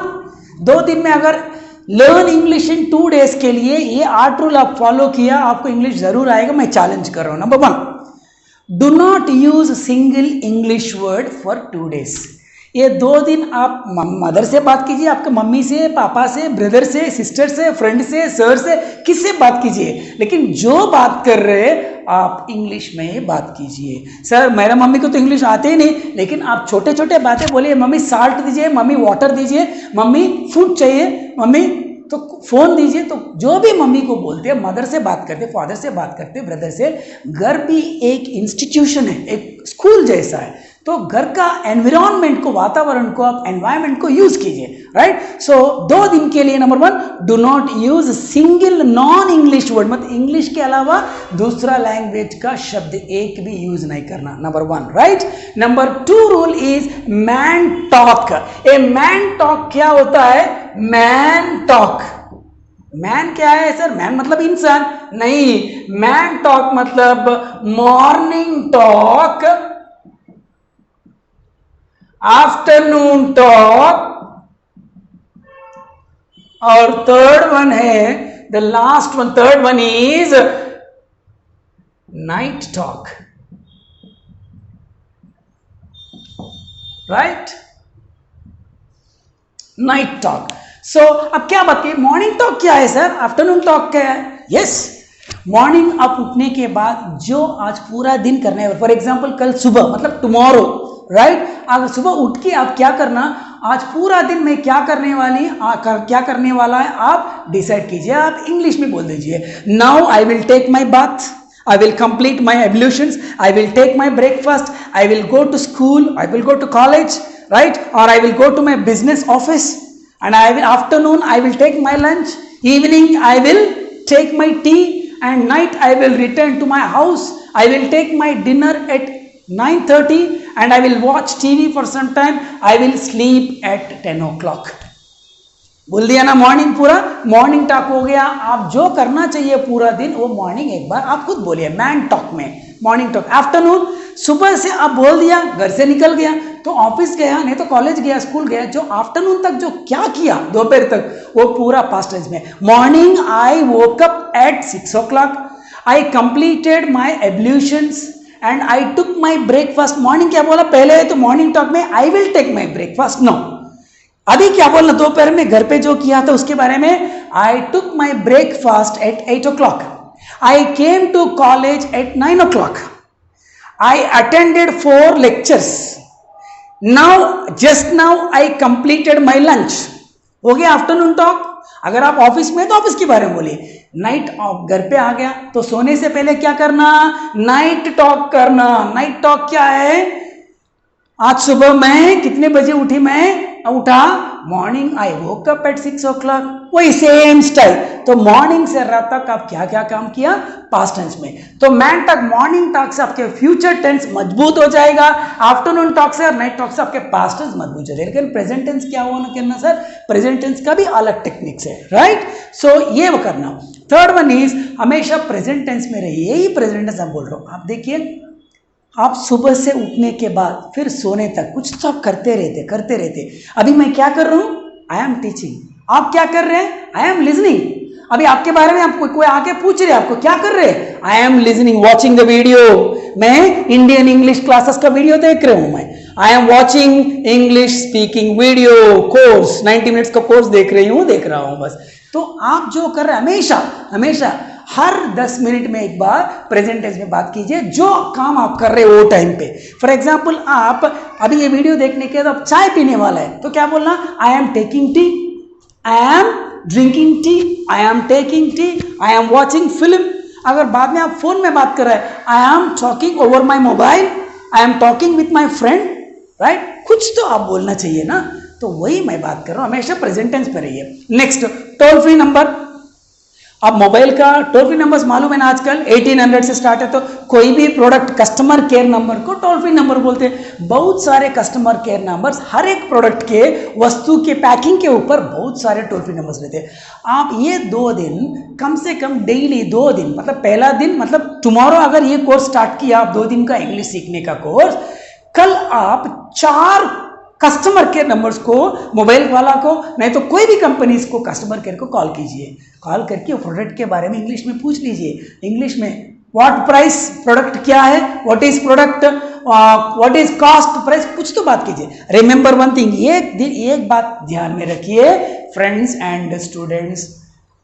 2 दिन में अगर लर्न इंग्लिश इन 2 डेज के लिए ये 8 रूल आप फॉलो किया, आपको इंग्लिश जरूर आएगा। मैं चैलेंज कर रहा हूं। Number 1, do not use single English word for 2 days. ये 2 दिन आप मदर से बात कीजिए, आपके मम्मी से, पापा से, ब्रदर से, सिस्टर से, फ्रेंड से, सर से, किससे बात कीजिए, लेकिन जो बात कर रहे आप इंग्लिश में बात कीजिए। सर मेरा मम्मी को तो इंग्लिश आते ही नहीं, लेकिन आप छोटे छोटे बातें बोलिए। मम्मी साल्ट दीजिए, मम्मी वाटर दीजिए, मम्मी फूड चाहिए, मम्मी तो फोन दीजिए। तो जो भी मम्मी को बोलते हैं, मदर से बात करते, फादर से बात करते, ब्रदर से, घर भी एक इंस्टीट्यूशन है, एक स्कूल जैसा है। तो घर का एनवायरनमेंट को, वातावरण को, आप एनवायरनमेंट को यूज कीजिए, राइट। सो 2 दिन के लिए number 1, do not use single non English word, मतलब इंग्लिश के अलावा दूसरा लैंग्वेज का शब्द एक भी यूज नहीं करना। Number 1, right. Number 2 rule is man talk. A man talk क्या होता है? मैन टॉक, मैन क्या है सर? मैन मतलब इंसान नहीं, मैन टॉक मतलब मॉर्निंग टॉक, आफ्टरनून टॉक, और थर्ड वन है, the last one, third one is night talk, right, night talk. So अब क्या बात की, मॉर्निंग टॉक क्या है सर, आफ्टरनून टॉक क्या है? यस, मॉर्निंग आप उठने के बाद जो आज पूरा दिन करने है, फॉर एग्जाम्पल कल सुबह मतलब टुमारो, राइट। अगर सुबह उठ के आप क्या करना, आज पूरा दिन में क्या करने क्या करने वाला है आप डिसाइड कीजिए। आप इंग्लिश में बोल दीजिए, now I will take my bath, I will complete my ablutions, I will take my breakfast, I will go to school, I will go to college, right? Or I will go to my business office, and afternoon I will take my lunch, evening I will take my tea, and night I will return to my house. I will take my dinner at 9:30 and I will watch TV for some time. I will sleep at 10 o'clock. बोल दिया ना, morning पूरा morning talk हो गया। आप जो करना चाहिए पूरा दिन वो मॉर्निंग एक बार आप खुद बोलिए, मैन टॉक में मॉर्निंग टॉक। आफ्टरनून सुबह से आप बोल दिया, घर से निकल गया तो ऑफिस गया, नहीं तो कॉलेज गया, स्कूल गया, जो आफ्टरनून तक जो क्या किया दोपहर तक वो पूरा पास्ट टेंस में। Morning I woke up at 6 o'clock, I completed my ablutions and I took my breakfast. Morning क्या बोला पहले, तो मॉर्निंग टॉक में I will take my breakfast, no. अभी क्या बोलना, दोपहर में घर पे जो किया था उसके बारे में, I took my breakfast at 8 o'clock, I came to college at 9 o'clock, I attended 4 lectures, now just now I completed my lunch. हो गया आफ्टरनून टॉक। अगर आप ऑफिस में तो ऑफिस के बारे में बोलिए। नाइट घर पे आ गया तो सोने से पहले क्या करना, नाइट टॉक करना। नाइट टॉक क्या है, आज सुबह मैं कितने बजे उठी, मैं उठा morning I woke up at 6 o'clock, वही सेम स्टाइल। तो मॉर्निंग से रात तक आप क्या क्या काम किया पास्ट टेंस में। तो मैन टॉक मॉर्निंग टॉक से आपके फ्यूचर टेंस मजबूत हो जाएगा, आफ्टरनून टॉक से और नाइट टॉक से आपके पास्ट टेंस मजबूत हो जाएगा। लेकिन प्रेजेंट टेंस क्या होना करना सर, प्रेजेंट टेंस का भी अलग टेक्निक्स है, राइट। सो ये वो करना। थर्ड वन इज हमेशा प्रेजेंट टेंस में रहिए, यही प्रेजेंट टेंस मैं बोल रहा हूं। आप देखिए, आप सुबह से उठने के बाद फिर सोने तक कुछ तो आप करते रहते। अभी मैं क्या कर रहा हूं, आई एम टीचिंग। आप क्या कर रहे हैं, आई एम लिजनिंग। अभी आपके बारे में आपको कोई आके पूछ रहे, आपको क्या कर रहे हैं, I am listening, watching the video. मैं इंडियन इंग्लिश क्लासेस का वीडियो देख रहा हूं। मैं I am watching English speaking video course, 90 minutes का कोर्स देख रहा हूं बस। तो आप जो कर रहे हैं हमेशा हर 10 मिनट में एक बार प्रेजेंट टेंस में बात कीजिए, जो काम आप कर रहे हो वो टाइम पे। फॉर एग्जाम्पल, आप अभी ये वीडियो देखने के बाद आप चाय पीने वाला है तो क्या बोलना, I am taking tea, I am drinking tea, I am taking tea, I am watching film. अगर बाद में आप फोन में बात कर रहे हैं, I am talking over my mobile, I am talking with my friend, right. कुछ तो आप बोलना चाहिए ना, तो वही मैं बात कर रहा हूं, हमेशा प्रेजेंट टेंस पे रहिए। नेक्स्ट, टोल फ्री नंबर अब मोबाइल का टोल फ्री नंबर्स मालूम है ना, आजकल 1800 से स्टार्ट है, तो कोई भी प्रोडक्ट कस्टमर केयर नंबर को टोल फ्री नंबर बोलते हैं। बहुत सारे कस्टमर केयर नंबर्स, हर एक प्रोडक्ट के वस्तु के पैकिंग के ऊपर बहुत सारे टोल फ्री नंबर्स रहते हैं। आप ये 2 दिन कम से कम डेली 2 दिन, मतलब पहला दिन मतलब टुमारो अगर ये कोर्स स्टार्ट किया आप 2 दिन का इंग्लिश सीखने का कोर्स, कल आप 4 कस्टमर केयर नंबर्स को, मोबाइल वाला को नहीं तो कोई भी कंपनीज को कस्टमर केयर को कॉल कीजिए। कॉल करके प्रोडक्ट के बारे में इंग्लिश में पूछ लीजिए। इंग्लिश में व्हाट प्राइस, प्रोडक्ट क्या है, what is product, what is cost, price, कुछ तो बात कीजिए। रिमेंबर वन थिंग, एक बात ध्यान में रखिए फ्रेंड्स एंड स्टूडेंट्स,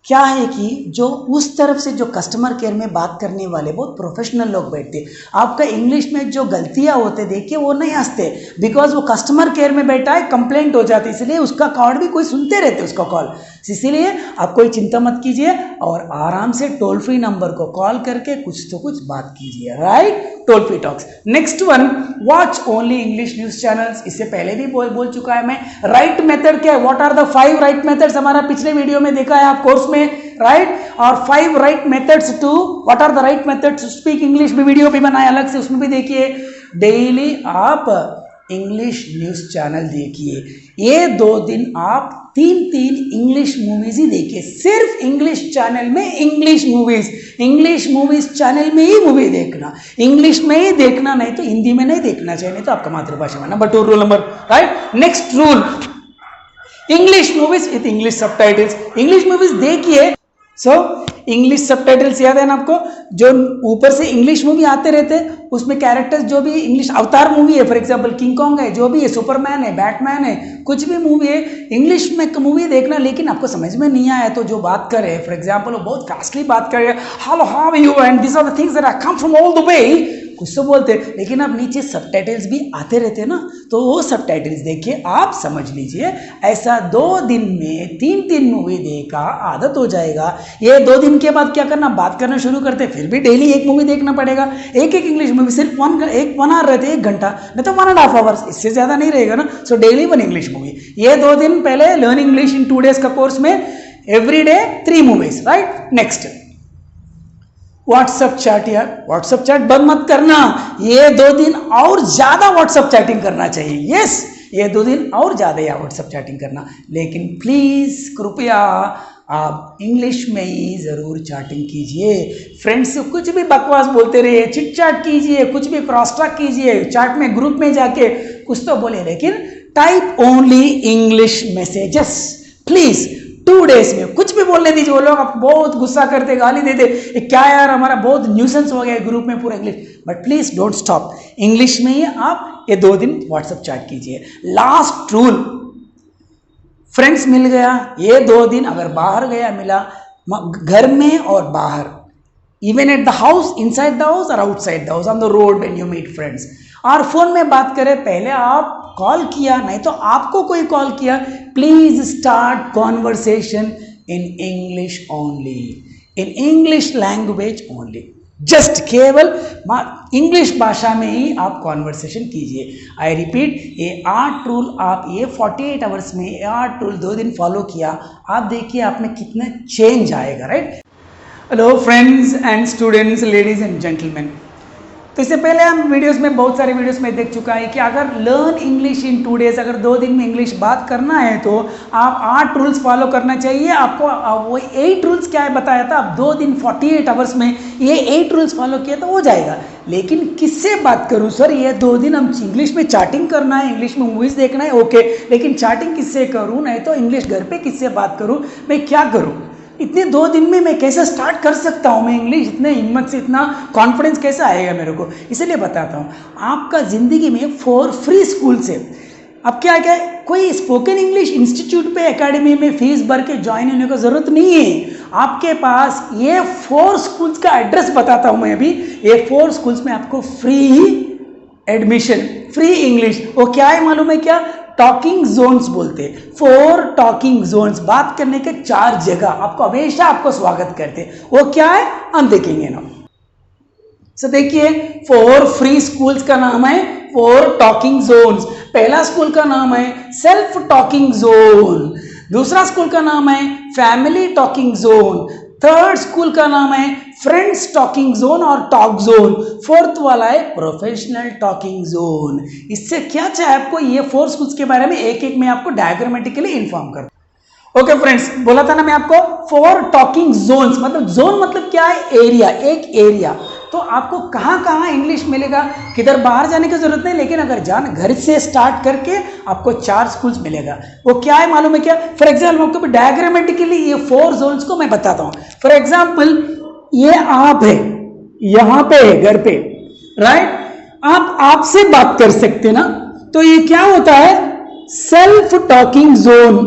क्या है कि जो उस तरफ से जो कस्टमर केयर में बात करने वाले बहुत प्रोफेशनल लोग बैठते, आपका इंग्लिश में जो गलतियां होते देखिए वो नहीं हंसते, बिकॉज वो कस्टमर केयर में बैठा है, कंप्लेंट हो जाती, इसलिए उसका कॉल भी कोई सुनते रहते उसका कॉल। इसीलिए आप कोई चिंता मत कीजिए और आराम से टोल फ्री नंबर को कॉल करके कुछ तो कुछ बात कीजिए, right. Toll free talks. Next one, watch only English news channels. इससे पहले भी बोल चुका है मैं। राइट मेथड क्या है, what are the 5 right methods, हमारा पिछले वीडियो में देखा है आप कोर्स में, राइट। और 5 right methods to, what are the right methods to speak English भी वीडियो भी बनाया अलग से, उसमें भी देखिए। डेली आप इंग्लिश न्यूज चैनल देखिए। ये 2 दिन आप 3 इंग्लिश मूवीज ही देखिए, सिर्फ इंग्लिश चैनल में इंग्लिश मूवीज चैनल में ही मूवी देखना, इंग्लिश में ही देखना, नहीं तो हिंदी में नहीं देखना चाहिए, नहीं तो आपका मातृभाषा में। Number 2 rule number, right. Next rule, English movies with English subtitles. English movies देखिए, इंग्लिश सबटाइटल्स याद है ना आपको, जो ऊपर से इंग्लिश मूवी आते रहते हैं, उसमें कैरेक्टर्स जो भी इंग्लिश, अवतार मूवी है फॉर एग्जांपल, किंग कॉन्ग है, जो भी है, सुपरमैन है, बैटमैन है, कुछ भी मूवी है, इंग्लिश में मूवी देखना। लेकिन आपको समझ में नहीं आया तो जो बात करे, फॉर एग्जांपल वो बहुत फास्टली बात करे, hello how are you and this are the things that I come from all the way, कुछ तो बोलते, लेकिन अब नीचे सबटाइटल्स भी आते रहते हैं ना, तो वो सबटाइटल्स देखिए, आप समझ लीजिए। ऐसा 2 दिन में 3 मूवी देखा, आदत हो जाएगा। ये 2 दिन के बाद क्या करना, बात करना शुरू करते, फिर भी डेली 1 मूवी देखना पड़ेगा। एक इंग्लिश मूवी सिर्फ 1 आवर रहते, 1 घंटा, नहीं तो 1.5 आवर्स, इससे ज्यादा नहीं रहेगा ना। So daily 1 English movie. ये 2 दिन पहले लर्न इंग्लिश इन 2 डेज का कोर्स में every day 3 movies, right. Next, WhatsApp chat. यार व्हाट्सएप चैट बंद मत करना, ये 2 दिन और ज्यादा व्हाट्सएप चैटिंग करना चाहिए। यस, ये 2 दिन और ज्यादा या व्हाट्सएप चैटिंग करना, लेकिन प्लीज कृपया आप इंग्लिश में ही जरूर चैटिंग कीजिए। फ्रेंड्स से कुछ भी बकवास बोलते रहिए, चिट चैट कीजिए, कुछ भी क्रॉस टॉक कीजिए, चैट में ग्रुप में जाके कुछ तो बोले, लेकिन type only English messages please. 2 days में कुछ भी बोलने दीजिए। वो लोग आप बहुत गुस्सा करते, गाली देते, क्या यार हमारा बहुत न्यूसेंस हो गया ग्रुप में पूरा English, but please don't stop, English में ही आप ये 2 दिन व्हाट्सएप चैट कीजिए। लास्ट रूल, फ्रेंड्स मिल गया, ये 2 दिन अगर बाहर गया मिला, घर में और बाहर, even at the house, inside the house और outside the house, on the road when you meet friends, और फोन में बात करें, पहले आप कॉल किया, नहीं तो आपको कोई कॉल किया, please start conversation in English only, in English language only, just केवल इंग्लिश भाषा में ही आप कॉन्वर्सेशन कीजिए। आई रिपीट, ये 8 रूल आप ये 48 आवर्स में 8 रूल 2 दिन फॉलो किया, आप देखिए आप में कितना चेंज आएगा, right. Hello friends and students, ladies and gentleman, तो इससे पहले हम वीडियोस में, बहुत सारे वीडियोस में देख चुका है कि अगर लर्न इंग्लिश इन 2 डेज, अगर 2 दिन में इंग्लिश बात करना है तो आप 8 रूल्स फॉलो करना चाहिए। आपको वो 8 रूल्स क्या है बताया था, आप 2 दिन 48 आवर्स में ये 8 रूल्स फॉलो किया तो हो जाएगा। लेकिन किससे बात करूं सर, ये 2 दिन हम इंग्लिश में चैटिंग करना है, इंग्लिश में मूवीज देखना है, ओके, लेकिन चैटिंग किससे करूं, नहीं तो इंग्लिश घर पे किससे बात करूं, मैं क्या करूं, इतने 2 दिन में मैं कैसे स्टार्ट कर सकता हूँ, मैं इंग्लिश इतने हिम्मत से, इतना कॉन्फिडेंस कैसे आएगा मेरे को, इसलिए बताता हूँ। आपका ज़िंदगी में 4 फ्री स्कूल से, अब क्या क्या कोई स्पोकन इंग्लिश इंस्टीट्यूट पे एकेडमी में फीस भर के ज्वाइन होने की ज़रूरत नहीं है। आपके पास ये 4 स्कूल्स का एड्रेस बताता हूँ मैं अभी, ये 4 स्कूल्स में आपको फ्री एडमिशन, फ्री इंग्लिश, वो क्या है मालूम है क्या, टॉकिंग जोन्स बोलते, 4 टॉकिंग जोन्स, बात करने के 4 जगह आपको हमेशा आपको स्वागत करते, वो क्या है हम देखेंगे ना। सो देखिए 4 फ्री स्कूल्स का नाम है 4 टॉकिंग जोन्स। पहला स्कूल का नाम है सेल्फ टॉकिंग जोन, दूसरा स्कूल का नाम है family talking zone, third school का नाम है फ्रेंड्स टॉकिंग जोन और टॉक जोन। फोर्थ वाला है प्रोफेशनल टॉकिंग जोन। इससे क्या चाहे आपको, ये 4 स्कूल्स के बारे में एक एक मैं आपको डायग्रामेटिकली इन्फॉर्म कर। ओके फ्रेंड्स, बोला था ना मैं आपको 4 टॉकिंग जोन्स, मतलब जोन मतलब क्या है, एरिया, एक एरिया। तो आपको कहाँ कहाँ इंग्लिश मिलेगा, किधर बाहर जाने की जरूरत नहीं, लेकिन अगर घर से स्टार्ट करके आपको 4 स्कूल्स मिलेगा। वो क्या है मालूम है क्या? फॉर एग्जाम्पल आपको डायग्रामेटिकली ये 4 जोन्स को मैं बताता हूँ। फॉर एग्जाम्पल ये आप है, यहाँ पे है घर पे, राइट, आप आपसे बात कर सकते ना, तो ये क्या होता है, सेल्फ टॉकिंग जोन।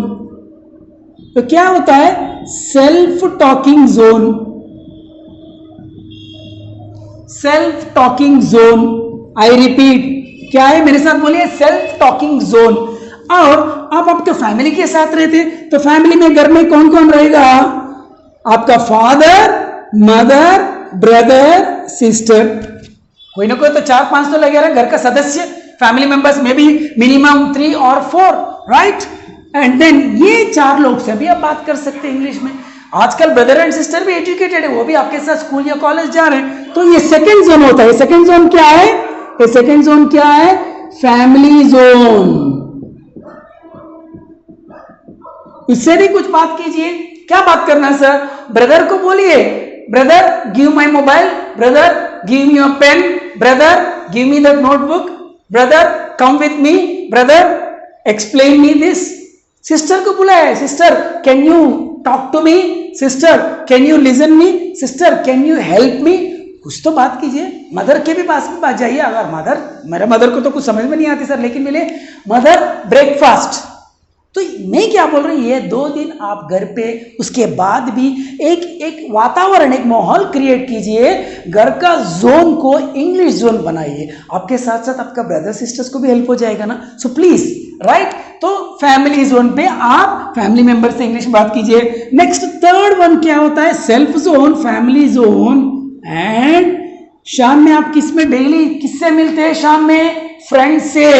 तो क्या होता है, self talking zone, self talking zone. I repeat, क्या है, मेरे साथ बोलिए, सेल्फ टॉकिंग जोन। और आप आपके फैमिली के साथ रहते, तो फैमिली में घर में कौन कौन रहेगा, आपका फादर, मदर, ब्रदर, सिस्टर, कोई ना कोई तो 4-5 तो लगेगा घर का सदस्य, फैमिली मेंबर्स में भी मिनिमम 3 और 4, राइट। एंड देन ये 4 लोग से भी आप बात कर सकते हैं इंग्लिश में। आजकल ब्रदर एंड सिस्टर भी एजुकेटेड है, वो भी आपके साथ स्कूल या कॉलेज जा रहे हैं, तो ये सेकंड जोन होता है। सेकंड जोन क्या है, ये सेकंड जोन क्या है, फैमिली जोन। इससे भी कुछ बात कीजिए, क्या बात करना है सर, ब्रदर को बोलिए, brother give my mobile, brother give me your pen, brother give me the notebook, brother come with me, brother explain me this. Sister को बुलाए, sister can you talk to me, sister can you listen me, sister can you help me. कुछ तो बात कीजिए। Mother के भी पास में बात जाइए, अगर मदर, मेरे मदर को तो कुछ समझ में नहीं आती सर, लेकिन मिले मदर ब्रेकफास्ट। तो मैं क्या बोल रही हूँ, ये 2 दिन आप घर पे, उसके बाद भी एक वातावरण, एक माहौल क्रिएट कीजिए, घर का जोन को इंग्लिश जोन बनाइए। आपके साथ साथ आपका ब्रदर सिस्टर्स को भी हेल्प हो जाएगा ना। सो प्लीज, राइट, तो फैमिली जोन पे आप फैमिली मेंबर से इंग्लिश बात कीजिए। नेक्स्ट थर्ड वन क्या होता है, self zone, family zone. And शाम में आप किस में डेली किससे मिलते हैं, शाम में फ्रेंड्स से।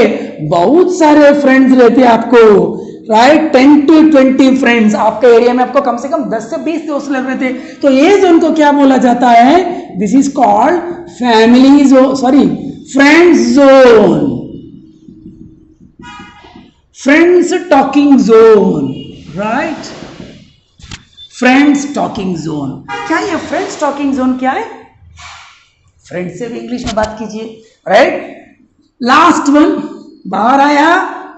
बहुत सारे फ्रेंड्स रहते हैं आपको, राइट, 10 to 20 फ्रेंड्स। आपके एरिया में आपको कम से कम 10 से 20 दोस्त लग रहे थे, तो ये जोन को क्या बोला जाता है, this is called family zone, sorry friends zone, friends talking zone, right, friends talking zone. क्या ये फ्रेंड्स टॉकिंग जोन क्या है, फ्रेंड्स से भी इंग्लिश में बात कीजिए, राइट। लास्ट वन, बाहर आया,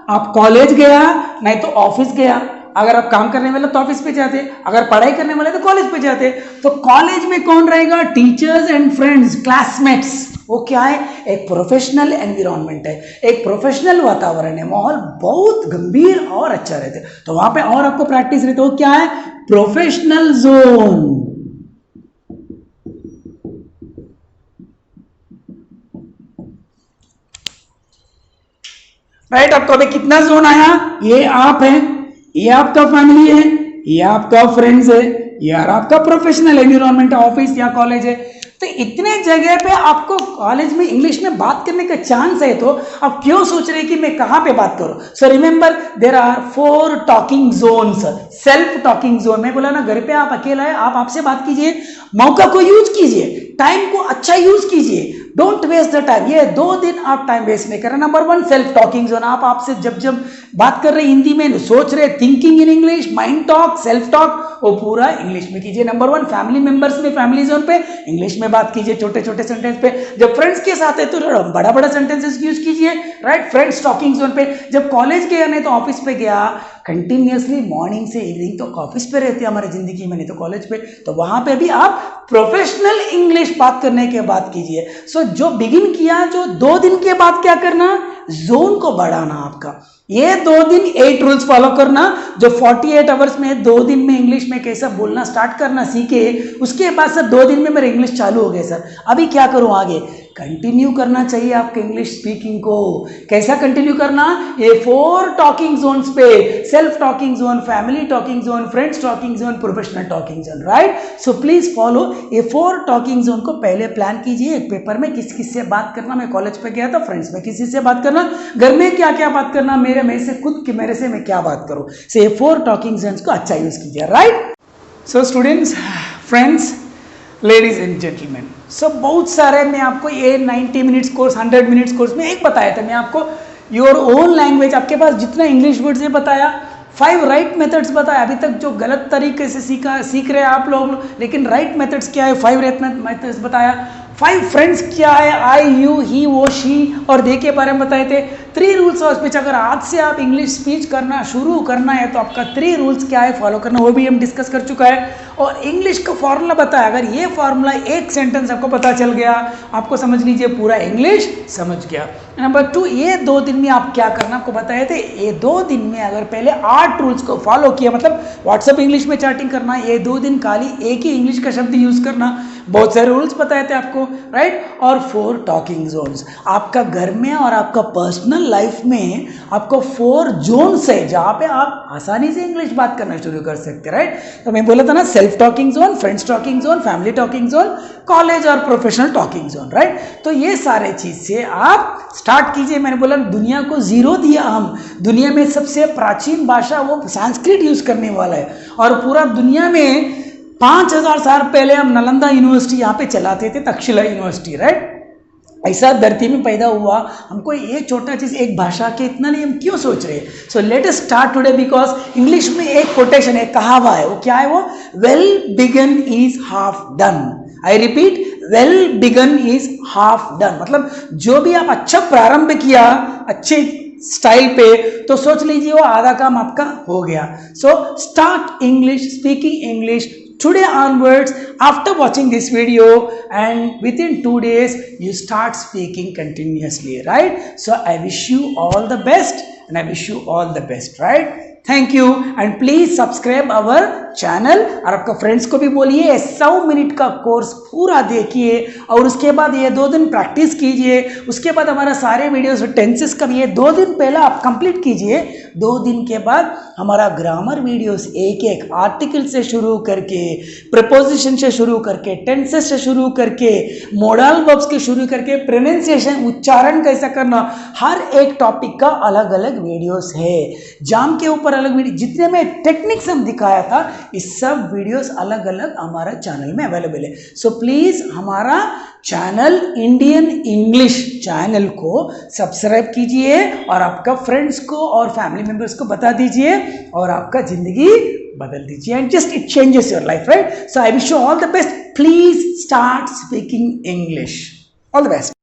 आप कॉलेज गया, नहीं तो ऑफिस गया। अगर आप काम करने वाले तो ऑफिस पे जाते, अगर पढ़ाई करने वाले तो कॉलेज पे जाते। तो कॉलेज में कौन रहेगा, टीचर्स एंड फ्रेंड्स, क्लासमेट्स। वो क्या है, एक प्रोफेशनल एनवायरनमेंट है, एक प्रोफेशनल वातावरण है, माहौल बहुत गंभीर और अच्छा रहता है। तो वहां पे और आपको प्रैक्टिस रहती है, वो क्या है, प्रोफेशनल जोन। राइट, आपको अभी कितना जोन आया, ये आप है, ये आपका फैमिली है, ये आपका फ्रेंड्स है, ये आपका प्रोफेशनल एनवायरनमेंट है, ऑफिस या कॉलेज है। तो इतने जगह पे आपको कॉलेज में इंग्लिश में बात करने का चांस है, तो आप क्यों सोच रहे हैं कि मैं कहां पे बात करूं। So remember, there are 4 talking zones. Self talking zone, मैं बोला ना, घर पे आप अकेला है, आप आपसे बात कीजिए, मौका को यूज कीजिए, टाइम को अच्छा यूज कीजिए, डोंट वेस्ट द टाइम। ये 2 दिन आप टाइम वेस्ट नहीं करना। Number 1, self talking zone. आप आपसे जब बात कर रहे हिंदी में, सोच रहे, thinking in English, mind talk, self talk, वो पूरा इंग्लिश में कीजिए। नंबर 1, फैमिली मेंबर्स में, फैमिली जोन पे इंग्लिश में बात कीजिए, छोटे छोटे सेंटेंस पे। जब फ्रेंड्स के साथ है तो बड़ा बड़ा सेंटेंसेस यूज कीजिए, राइट, फ्रेंड्स टॉकिंग जोन पे। जब कॉलेज गया, नहीं तो ऑफिस पे गया, कंटिन्यूअसली मॉर्निंग से इवनिंग तो ऑफिस पे रहते हैं हमारी जिंदगी में, नहीं तो कॉलेज पे, तो वहां पे भी आप प्रोफेशनल इंग्लिश बात करने के बाद कीजिए। सो जो बिगिन किया, जो 2 दिन के बाद क्या करना, जोन को बढ़ाना आपका। ये 2 दिन 8 रूल्स फॉलो करना, जो 48 आवर्स में 2 दिन में इंग्लिश में कैसा बोलना स्टार्ट करना सीखे। उसके बाद सर 2 दिन में मेरा इंग्लिश चालू हो गया सर, अभी क्या करूं आगे, कंटिन्यू करना चाहिए आपके इंग्लिश स्पीकिंग को। कैसा कंटिन्यू करना, ये 4 टॉकिंग जोन्स पे, self talking zone, family talking zone, friends talking zone, professional talking zone, right. So please follow ये 4 टॉकिंग जोन को पहले प्लान कीजिए, एक पेपर में किस किस से बात करना, मैं कॉलेज पे गया था, फ्रेंड्स में किसी से बात करना, घर में क्या क्या बात करना, मेरे से खुद की मेरे से मैं क्या बात करूं। से 4 टॉकिंग जोन्स को अच्छा यूज कीजिए, right. So students, friends, ladies and gentleman, so बहुत सारे मैं आपको ये 90 मिनट्स कोर्स 100 मिनट्स कोर्स में एक बताया था, मैं आपको योर ओन लैंग्वेज, आपके पास जितना इंग्लिश वर्ड्स है बताया, 5 राइट मेथड्स बताया। अभी तक जो गलत तरीके से सीख रहे हैं आप लोग, लेकिन राइट मेथड्स क्या है, 5 राइट मेथड्स बताया। 5 फ्रेंड्स क्या है, आई, यू, ही, वो, शी और दे के बारे में बताए थे। 3 रूल्स ऑफ स्पीच, अगर आज से आप इंग्लिश स्पीच करना शुरू करना है तो आपका 3 रूल्स क्या है फॉलो करना, वो भी हम डिस्कस कर चुका है। और इंग्लिश का फॉर्मूला बताया, अगर ये फॉर्मूला एक सेंटेंस आपको पता चल गया, आपको समझ लीजिए पूरा इंग्लिश समझ गया। नंबर 2, ये 2 दिन में आप क्या करना आपको बताए थे। ये 2 दिन में अगर पहले 8 रूल्स को फॉलो किया, मतलब व्हाट्सएप इंग्लिश में चैटिंग करना, ये 2 दिन खाली एक ही इंग्लिश का शब्द यूज करना, बहुत सारे रूल्स बताए थे आपको, राइट। और 4 टॉकिंग जोन्स, आपका घर में और आपका पर्सनल लाइफ में आपको 4 जोन्स है जहां पे आप आसानी से इंग्लिश बात करना शुरू कर सकते हैं, राइट। तो मैं बोला था ना, self talking zone, friends talking zone, family talking zone, college और प्रोफेशनल टॉकिंग जोन, राइट। तो ये सारे चीज से आप स्टार्ट कीजिए। मैंने बोला दुनिया को 0 दिया, हम दुनिया में सबसे प्राचीन भाषा वो संस्कृत यूज करने वाला है, और पूरा दुनिया में 5000 साल पहले हम नालंदा यूनिवर्सिटी यहाँ पे चलाते थे, तक्षशिला यूनिवर्सिटी, राइट। ऐसा धरती में पैदा हुआ, हमको ये छोटा चीज एक भाषा के इतना नहीं, हम क्यों सोच रहे हैं। सो let us start today, because English में एक कोटेशन है, कहावा है, वो क्या है, वो well begun is half done. I repeat, well begun is half done, मतलब जो भी आप अच्छा प्रारंभ किया अच्छे स्टाइल पे, तो सोच लीजिए वो आधा काम आपका हो गया। So start English, speaking English today onwards after watching this video, and within 2 days you start speaking continuously, right? So I wish you all the best, and I wish you all the best, right? Thank you, and please subscribe our channel, और आपका friends को भी बोलिए 100 minute का course पूरा देखिए, और उसके बाद ये 2 दिन प्रैक्टिस कीजिए। उसके बाद हमारा सारे वीडियोस टेंसेस का ये 2 दिन पहले आप कंप्लीट कीजिए। 2 दिन के बाद हमारा ग्रामर वीडियोस एक आर्टिकल से शुरू करके, प्रीपोजिशन से शुरू करके, टेंसेस से शुरू करके, मॉडल वर्ब्स के शुरू करके, प्रोनाउंसिएशन, उच्चारण कैसा करना, हर एक टॉपिक का अलग अलग वीडियोस है। जाम के ऊपर अलग वीडियो, जितने में टेक्निक्स हम दिखाया था, इस सब वीडियोस अलग अलग हमारा चैनल में अवेलेबल है। सो प्लीज हमारा चैनल इंडियन इंग्लिश चैनल को सब्सक्राइब कीजिए, और आपका फ्रेंड्स को और फैमिली मेंबर्स को बता दीजिए, और आपका जिंदगी बदल दीजिए, and just it changes your life, right. So I wish you all the best, please start speaking English, all the best.